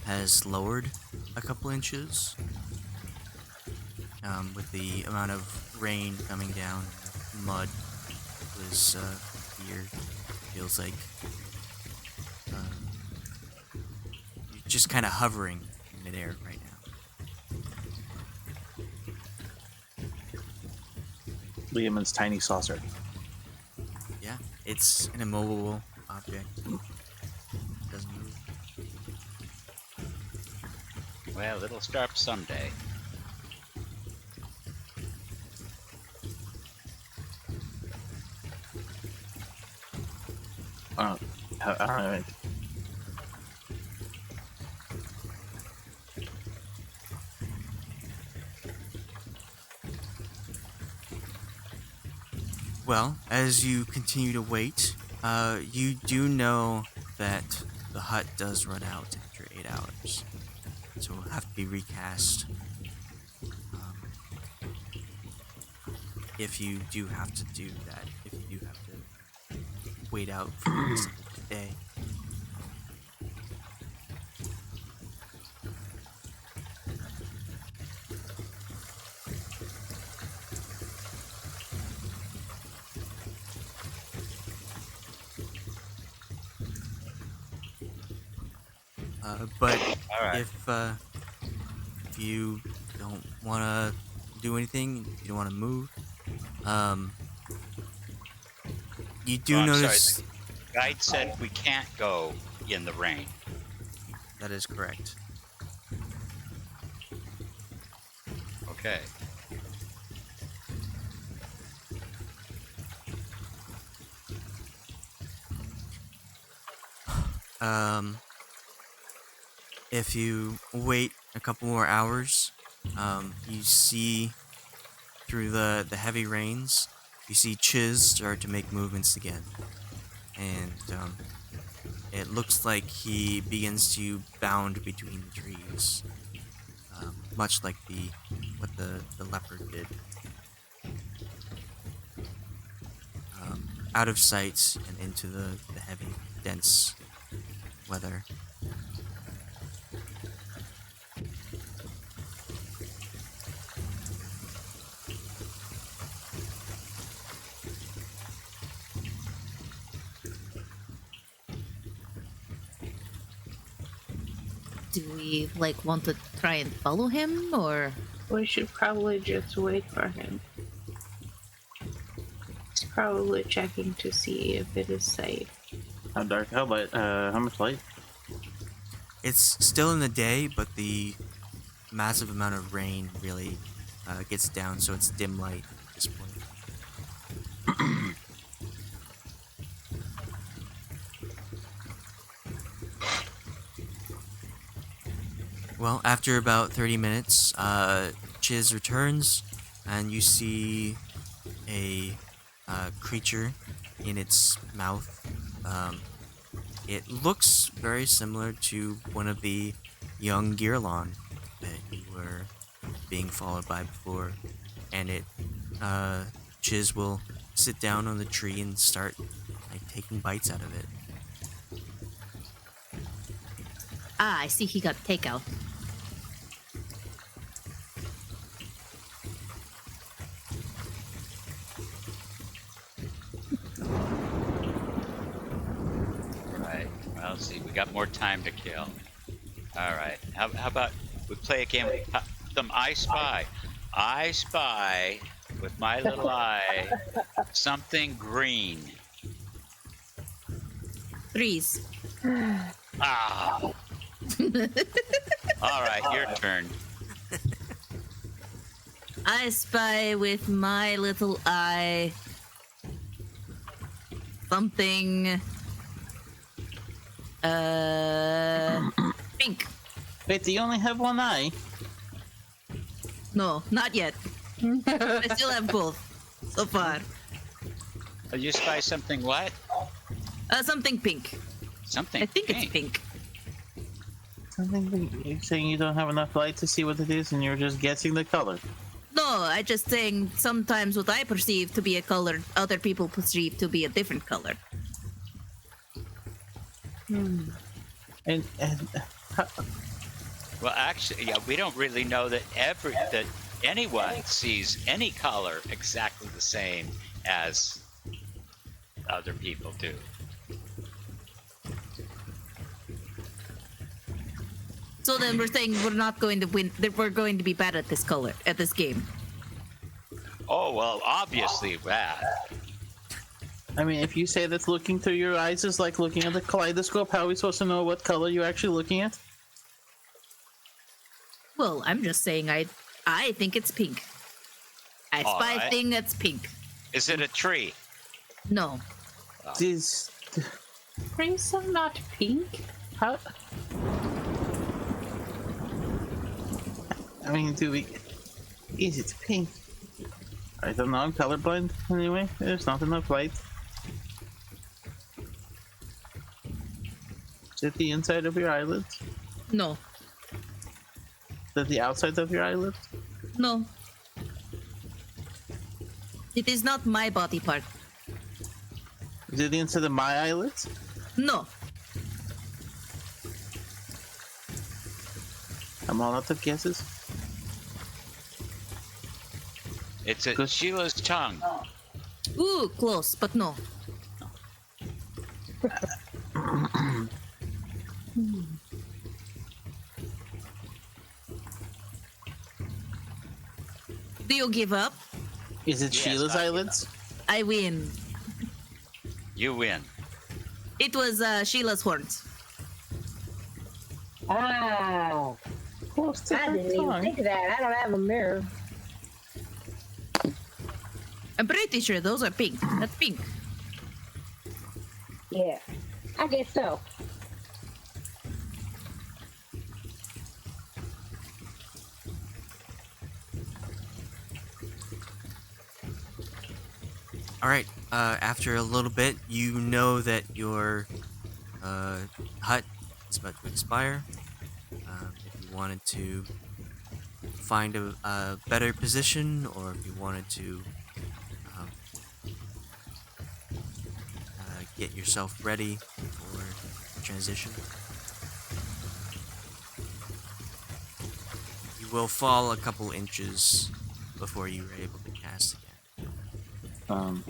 has lowered a couple inches with the amount of rain coming down. The mud was here. Feels like you're just kind of hovering in midair right now. Liam's tiny saucer. Yeah, it's an immovable object. Doesn't move. Well, it'll start someday. All right. Well, as you continue to wait, you do know that the hut does run out after 8 hours. So it'll have to be recast. If you do have to do that, if you do have to wait out for the rest of the day. But All right. if you don't want to do anything, if you don't want to move, you do Oh, I'm sorry, notice the guide said we can't go in the rain. that is correct. Okay. If you wait a couple more hours, you see through the heavy rains, you see Chiz start to make movements again. And it looks like he begins to bound between the trees, much like what the leopard did. Out of sight and into the heavy, dense weather. Do we want to try and follow him, or We should probably just wait for him. He's probably checking to see if it is safe. How dark? How light? How much light? It's still in the day, but the massive amount of rain really gets down, so it's dim light at this point. Well, after about 30 minutes, Chiz returns, and you see a creature in its mouth. It looks very similar to one of the young Gearlon that you were being followed by before, and Chiz will sit down on the tree and start taking bites out of it. I see he got takeout. Right. Well, see, we got more time to kill. All right. How about we play a game with some I Spy? I spy with my little eye something green. Threes. Ah. All right, your turn. I spy with my little eye something pink. Wait, do you only have one eye? No, not yet. I still have both so far. You spy something what? Something pink. Something I think it's pink. Something you're saying you don't have enough light to see what it is, and you're just guessing the color. No, I just saying sometimes what I perceive to be a color, other people perceive to be a different color. And Well, actually, yeah, we don't really know that that anyone sees any color exactly the same as other people do. So then we're saying we're not going to win, that we're going to be bad at this color, at this game. Oh, well, obviously bad. I mean, if you say that looking through your eyes is like looking at the kaleidoscope, how are we supposed to know what color you're actually looking at? Well, I'm just saying I think it's pink. I All spy right. a thing that's pink. Is it a tree? No. This, Trees are not pink. how? I mean, is it pink? I don't know, I'm colorblind anyway. There's not enough light. Is it the inside of your eyelid? No. Is it the outside of your eyelid? No. It is not my body part. Is it the inside of my eyelids? No. I'm all out of guesses. It's a Good. Sheila's tongue. Ooh, close, but no. Do you give up? Is it Yes, Sheila's I- eyelids? I win. You win. It was Sheila's horns. Wow. Close to I her didn't even tongue. think of that. I don't have a mirror. I'm pretty sure those are pink. That's pink. Yeah, I guess so. All right. After a little bit, you know that your hut is about to expire. If you wanted to find a better position, or if you wanted to um, get yourself ready for transition, you will fall a couple inches before you are able to cast again.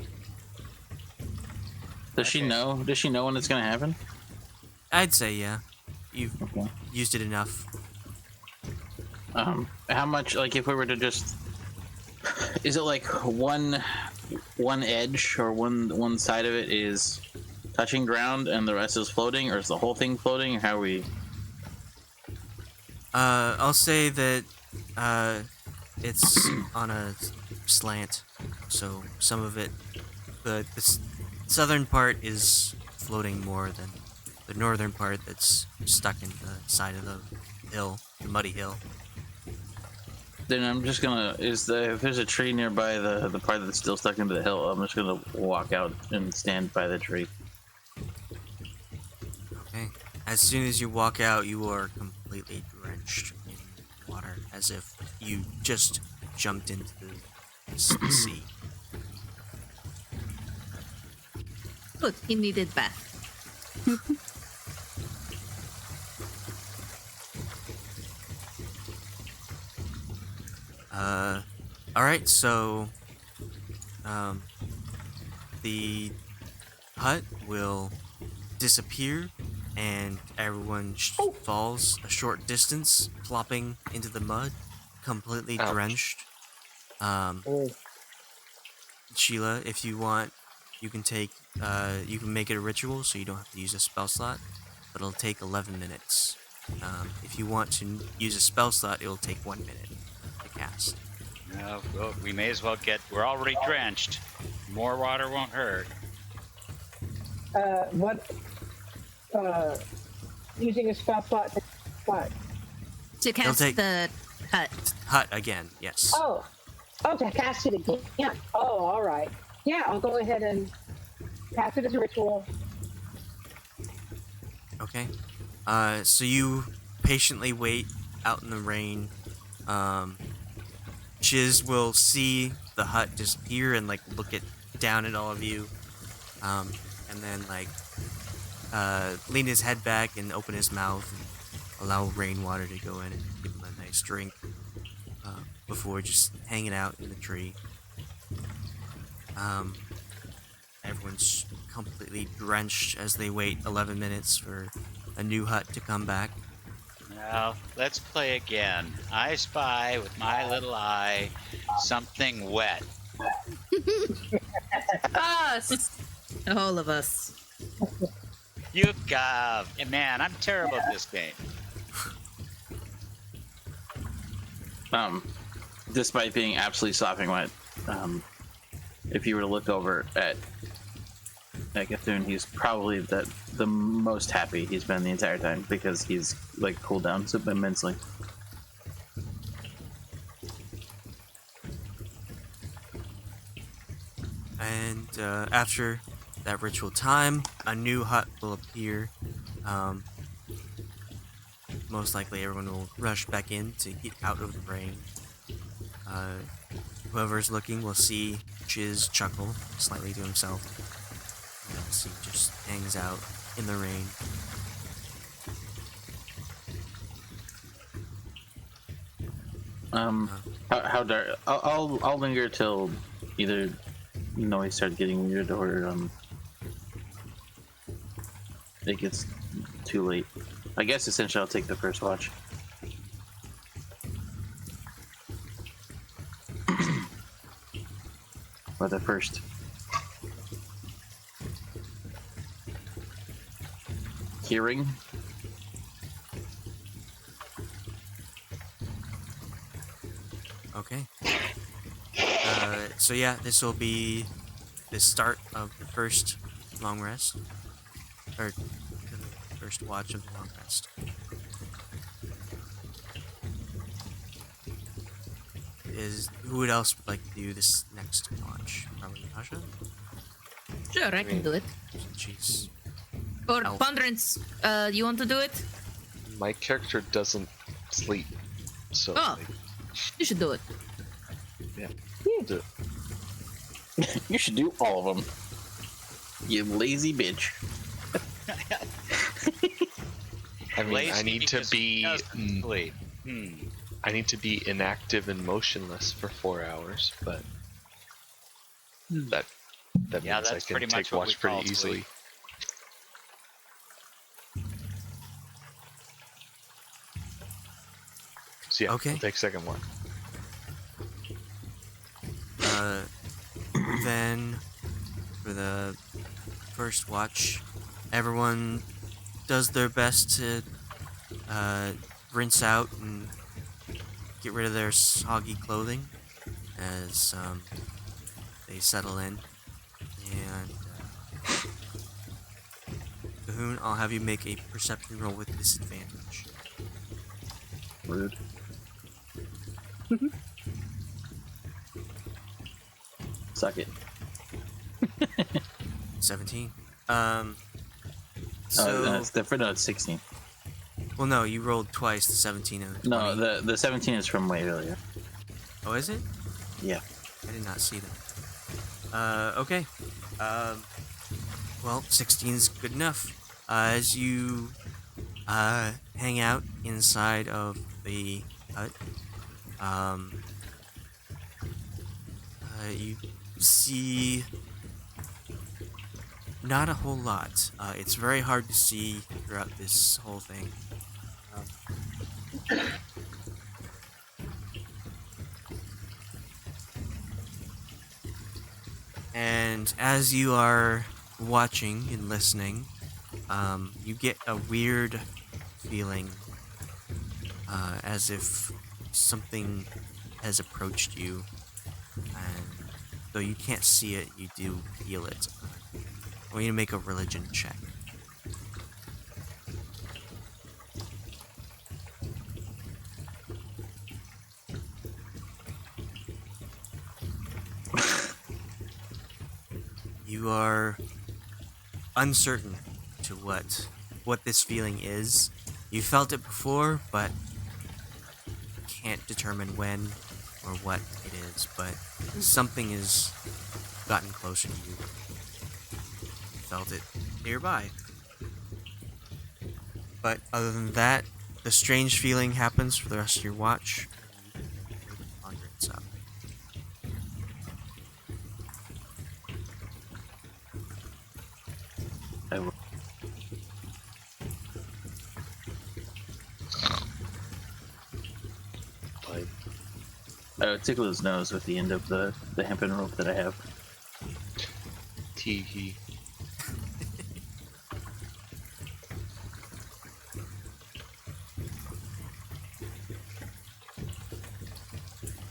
Does she Okay. know? Does she know when it's gonna happen? I'd say yeah. You've Okay. used it enough. How much? Like, if we were to just, is it like one edge or one side of it is touching ground and the rest is floating, or is the whole thing floating? Or how we? I'll say that it's on a slant, so some of it, the southern part is floating more than the northern part that's stuck in the side of the hill, the muddy hill. Then I'm just gonna. If there's a tree nearby the part that's still stuck into the hill, I'm just gonna walk out and stand by the tree. Okay. As soon as you walk out, you are completely drenched in water, as if you just jumped into the sea. Good, he needed bath. Alright, so the hut will disappear and everyone falls a short distance, plopping into the mud, completely Ouch. drenched. Sheila, if you want, you can take you can make it a ritual so you don't have to use a spell slot, but it'll take 11 minutes. If you want to use a spell slot, it'll take 1 minute to cast. Well, we may as well get. We're already drenched. More water won't hurt. What? Using a spell slot. What? To cast take- the hut. Hut again, yes. Oh, to cast it again. Yeah. Oh, all right. Yeah, I'll go ahead and cast it as a ritual. Okay. So you patiently wait out in the rain. Chiz will see the hut disappear and like look down at all of you, and then like lean his head back and open his mouth and allow rainwater to go in and give him a nice drink before just hanging out in the tree. Everyone's completely drenched as they wait 11 minutes for a new hut to come back. Now, let's play again. I spy with my little eye something wet. Us. All of us. You man, I'm terrible at this game. Despite being absolutely sopping wet, if you were to look over at Cthulhu, he's probably the most happy he's been the entire time because he's like cooled down so immensely. And after that ritual time, a new hut will appear. Most likely everyone will rush back in to get out of the rain. Whoever's looking will see Chiz chuckle slightly to himself as he just hangs out in the rain. How dark? I'll linger till either noise starts getting weird or it gets too late. I guess essentially I'll take the first watch. Or the first. Hearing. Okay. So yeah, this will be the start of the first long rest. Or the first watch of the long rest. Who else would like to do this next watch? Probably Asha? Sure, I can do it. Jeez. Or Elf. Ponderance, you want to do it? My character doesn't sleep, so Oh. You should do it. do it. You should do all of them. You lazy bitch. I mean, I Lazy need to because he be doesn't sleep. I need to be inactive and motionless for 4 hours, but that Yeah, means I that's can pretty much take what we watch pretty call easily. sleep. So yeah, Okay. I'll take second one. Then for the first watch, everyone does their best to rinse out and get rid of their soggy clothing as they settle in. And Cahoon, I'll have you make a perception roll with disadvantage. Rude. Suck it. 17. No, it's 16. Well, no, you rolled twice, the 17 and the 20. No, the 17 is from way earlier. Oh, is it? Yeah. I did not see that. Okay. Well, 16 is good enough. As you hang out inside of the hut, you see not a whole lot. It's very hard to see throughout this whole thing. And as you are watching and listening, you get a weird feeling as if something has approached you. And though you can't see it, you do feel it. I want you to make a religion check. You are uncertain to what this feeling is. You felt it before, but can't determine when or what it is. But something has gotten closer to you. You felt it nearby. But other than that, the strange feeling happens for the rest of your watch. Ponderance up. I will. Tickle his nose with the end of the hempen rope that I have. Tee-hee.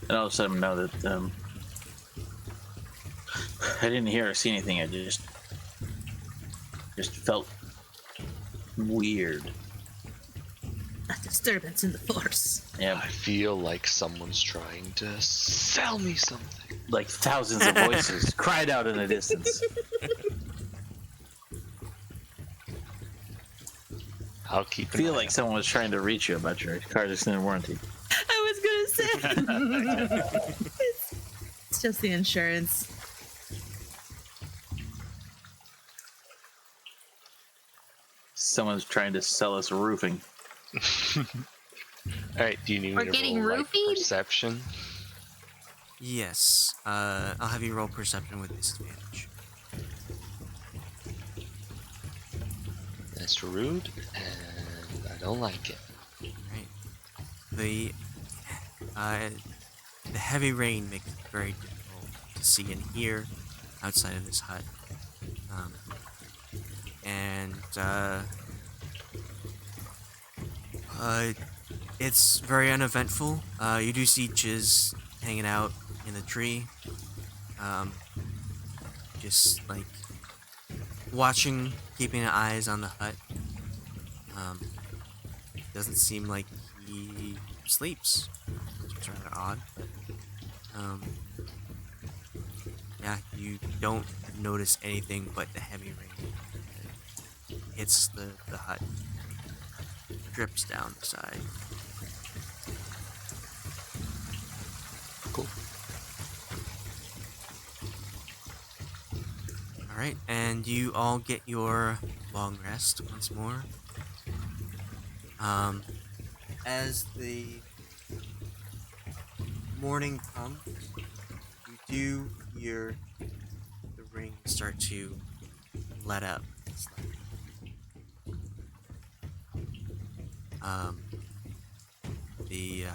And I'll just let him know that I didn't hear or see anything. I just felt weird. A disturbance in the force. Yeah, I feel like someone's trying to sell me something. like thousands of voices cried out in the distance. I'll keep I feel like someone was trying to reach you about your car's extended warranty. I was gonna say. It's just the insurance. Someone's trying to sell us roofing. Alright, do you need We're me to getting roll like, roofied? perception? Yes. I'll have you roll perception with disadvantage. That's rude, and I don't like it. Right. The heavy rain makes it very difficult to see and hear outside of this hut. It's very uneventful. You do see Chiz hanging out in the tree. Just like watching, keeping eyes on the hut. Doesn't seem like he sleeps, which is rather odd. But, yeah, you don't notice anything but the heavy rain that hits the hut, drips down the side. Cool. Alright, and you all get your long rest once more. As the morning comes, you do hear the ring start to let up slightly. The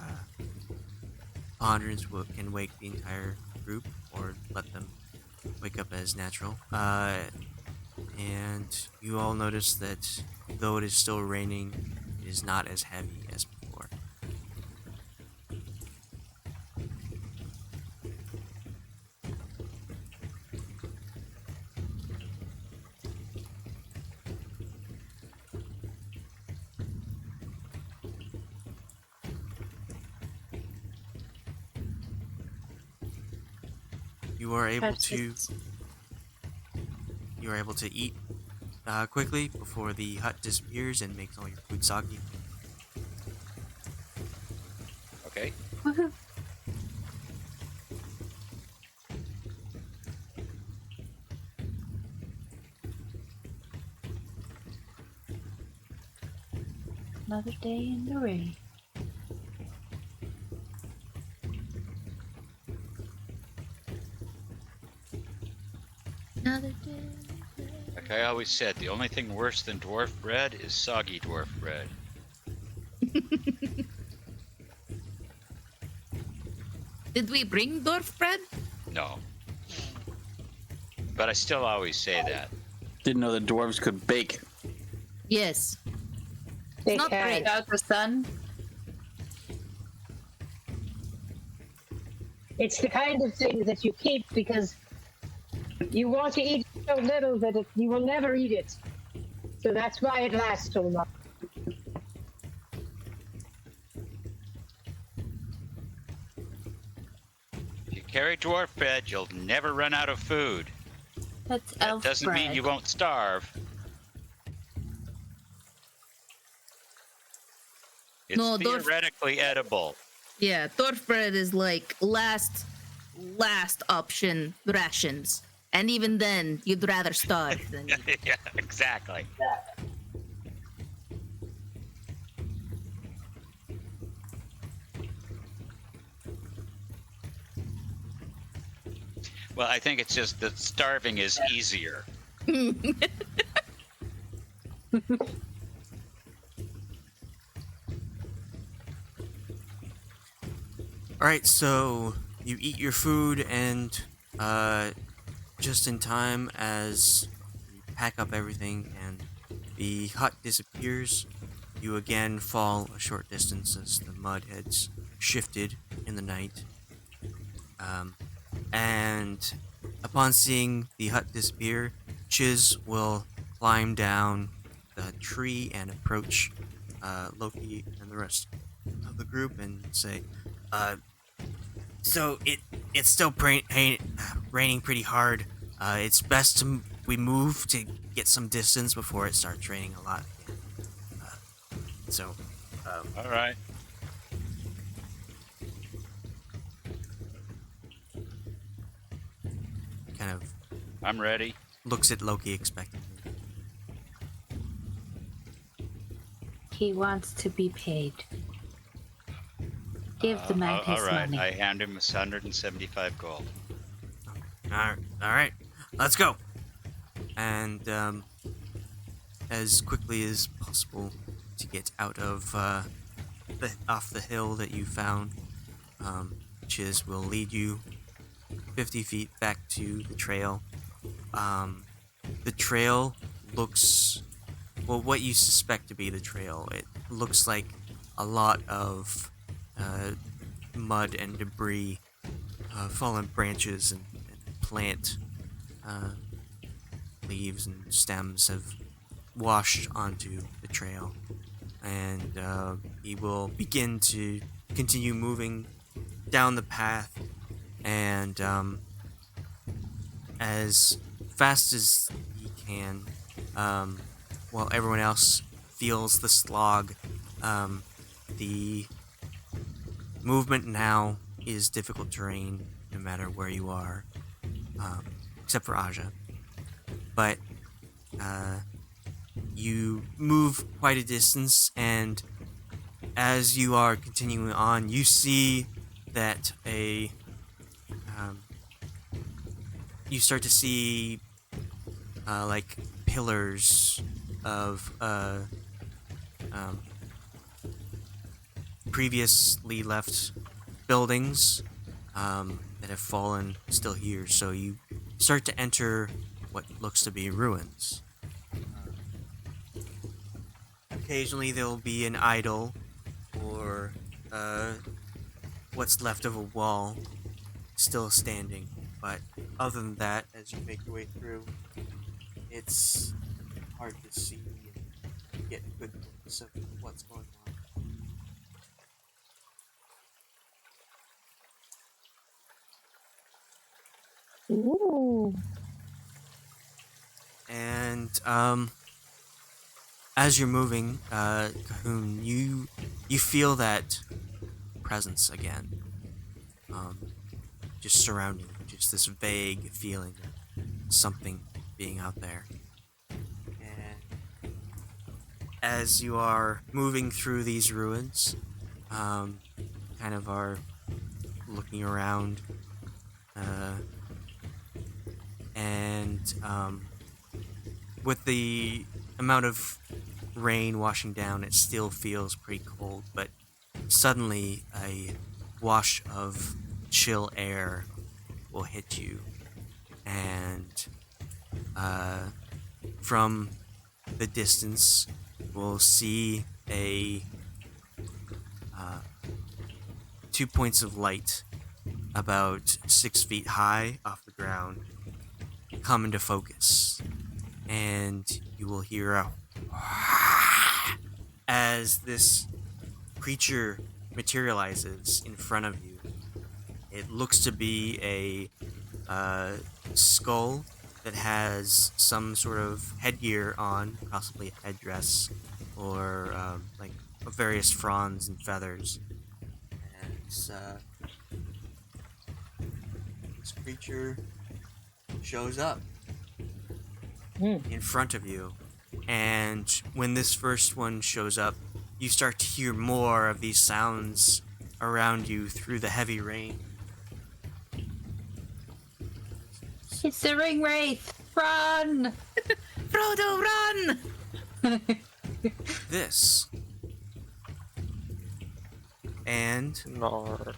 Ponderance can wake the entire group or let them wake up as natural. And you all notice that though it is still raining, it is not as heavy as before. You are able to eat quickly before the hut disappears and makes all your food soggy. Okay. Woohoo. Another day in the rain. Another day. Like I always said, the only thing worse than dwarf bread is soggy dwarf bread. Did we bring dwarf bread? No. But I still always say that. Didn't know the dwarves could bake. Yes. They Not can. great. Without the sun? It's the kind of thing that you keep because you want to eat so little that you will never eat it. So that's why it lasts so long. If you carry dwarf bread, you'll never run out of food. That's That elf doesn't bread. mean you won't starve. It's No, dwarf- theoretically edible. Yeah, dwarf bread is like last option rations. And even then, you'd rather starve than eat. Yeah, exactly. Well, I think it's just that starving is easier. Alright, so you eat your food, and just in time as you pack up everything and the hut disappears, you again fall a short distance as the mud has shifted in the night. And upon seeing the hut disappear, Chiz will climb down the tree and approach Loki and the rest of the group and say, so it's still raining pretty hard. It's best we move to get some distance before it starts raining a lot again. All right. Kind of I'm ready. looks at Loki expectantly. He wants to be paid. Give the man his all right. money. I hand him 175 gold. All right, let's go. And as quickly as possible to get out of off the hill that you found, Chiz will lead you 50 feet back to the trail. The trail looks, well, what you suspect to be the trail. It looks like a lot of mud and debris, fallen branches and plant leaves and stems have washed onto the trail. And he will begin to continue moving down the path, and as fast as he can, while everyone else feels the slog. The movement now is difficult terrain, no matter where you are, except for Aja. But you move quite a distance, and as you are continuing on, you see that you start to see like pillars of previously left buildings that have fallen still here. So you start to enter what looks to be ruins. Occasionally there'll be an idol or what's left of a wall still standing, but other than that, as you make your way through, it's hard to see and get a good glimpse of what's going on. Ooh. And as you're moving, Cahoon, you feel that presence again, just surrounding you, just this vague feeling of something being out there. And as you are moving through these ruins, kind of are looking around, and with the amount of rain washing down, it still feels pretty cold, but suddenly a wash of chill air will hit you, and from the distance we'll see a 2 points of light about 6 feet high off the ground come into focus, and you will hear a as this creature materializes in front of you. It looks to be a skull that has some sort of headgear on, possibly a headdress, or like various fronds and feathers. And this creature shows up in front of you. And when this first one shows up, you start to hear more of these sounds around you through the heavy rain. It's the ring wraith! Run! Frodo, run! This. And Nar.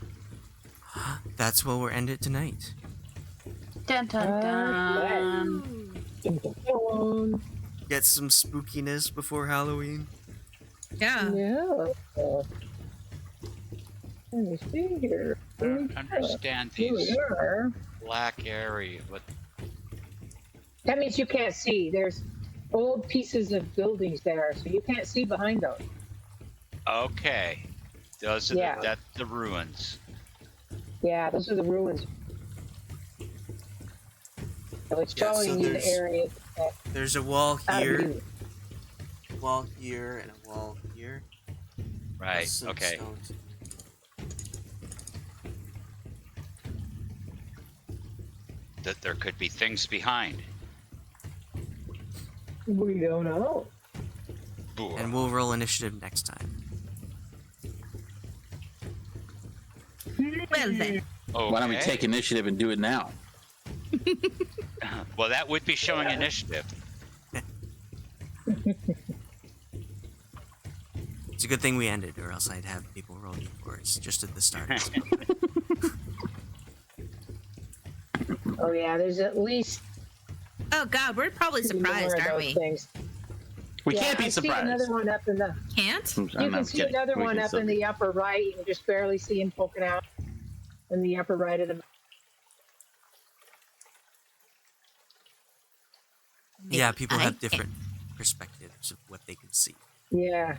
that's where we'll end it tonight. Dun dun dun. Get some spookiness before Halloween. Yeah. Yeah. Let me see here. I don't understand Here we these are. black area. What? That means you can't see. There's old pieces of buildings there, so you can't see behind those. Okay, those are Yeah. that's the ruins. Yeah, those are the ruins. So it's Yeah, so showing you the there's- area. There's a wall out of here, view. a wall here, and a wall here. Right. Some Okay. stones. That there could be things behind. We don't know. Boor. And we'll roll initiative next time. Well then. Okay. Why don't we take initiative and do it now? Well, that would be showing initiative. It's a good thing we ended, or else I'd have people roll for us just at the start. Oh yeah, there's at least Oh God, we're probably two surprised, more of aren't those we? things. We Yeah, can't be I see surprised. another one up in the. Can't? I'm You can not see kidding. another We one can up still in be- the upper right. You can just barely see him poking out in the upper right of the. Yeah, people I have can't. different perspectives of what they can see. Yeah.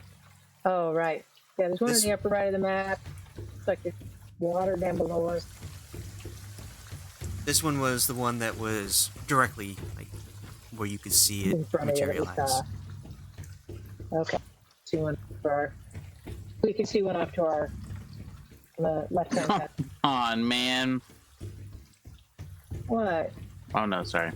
Oh right. Yeah, there's one This- in the upper right of the map. It's like the water down below us. This one was the one that was directly like where you could see In it front of you. materialize. Okay. See one for our. We can see one off to our left hand side. Come on, man. What? Oh no, sorry.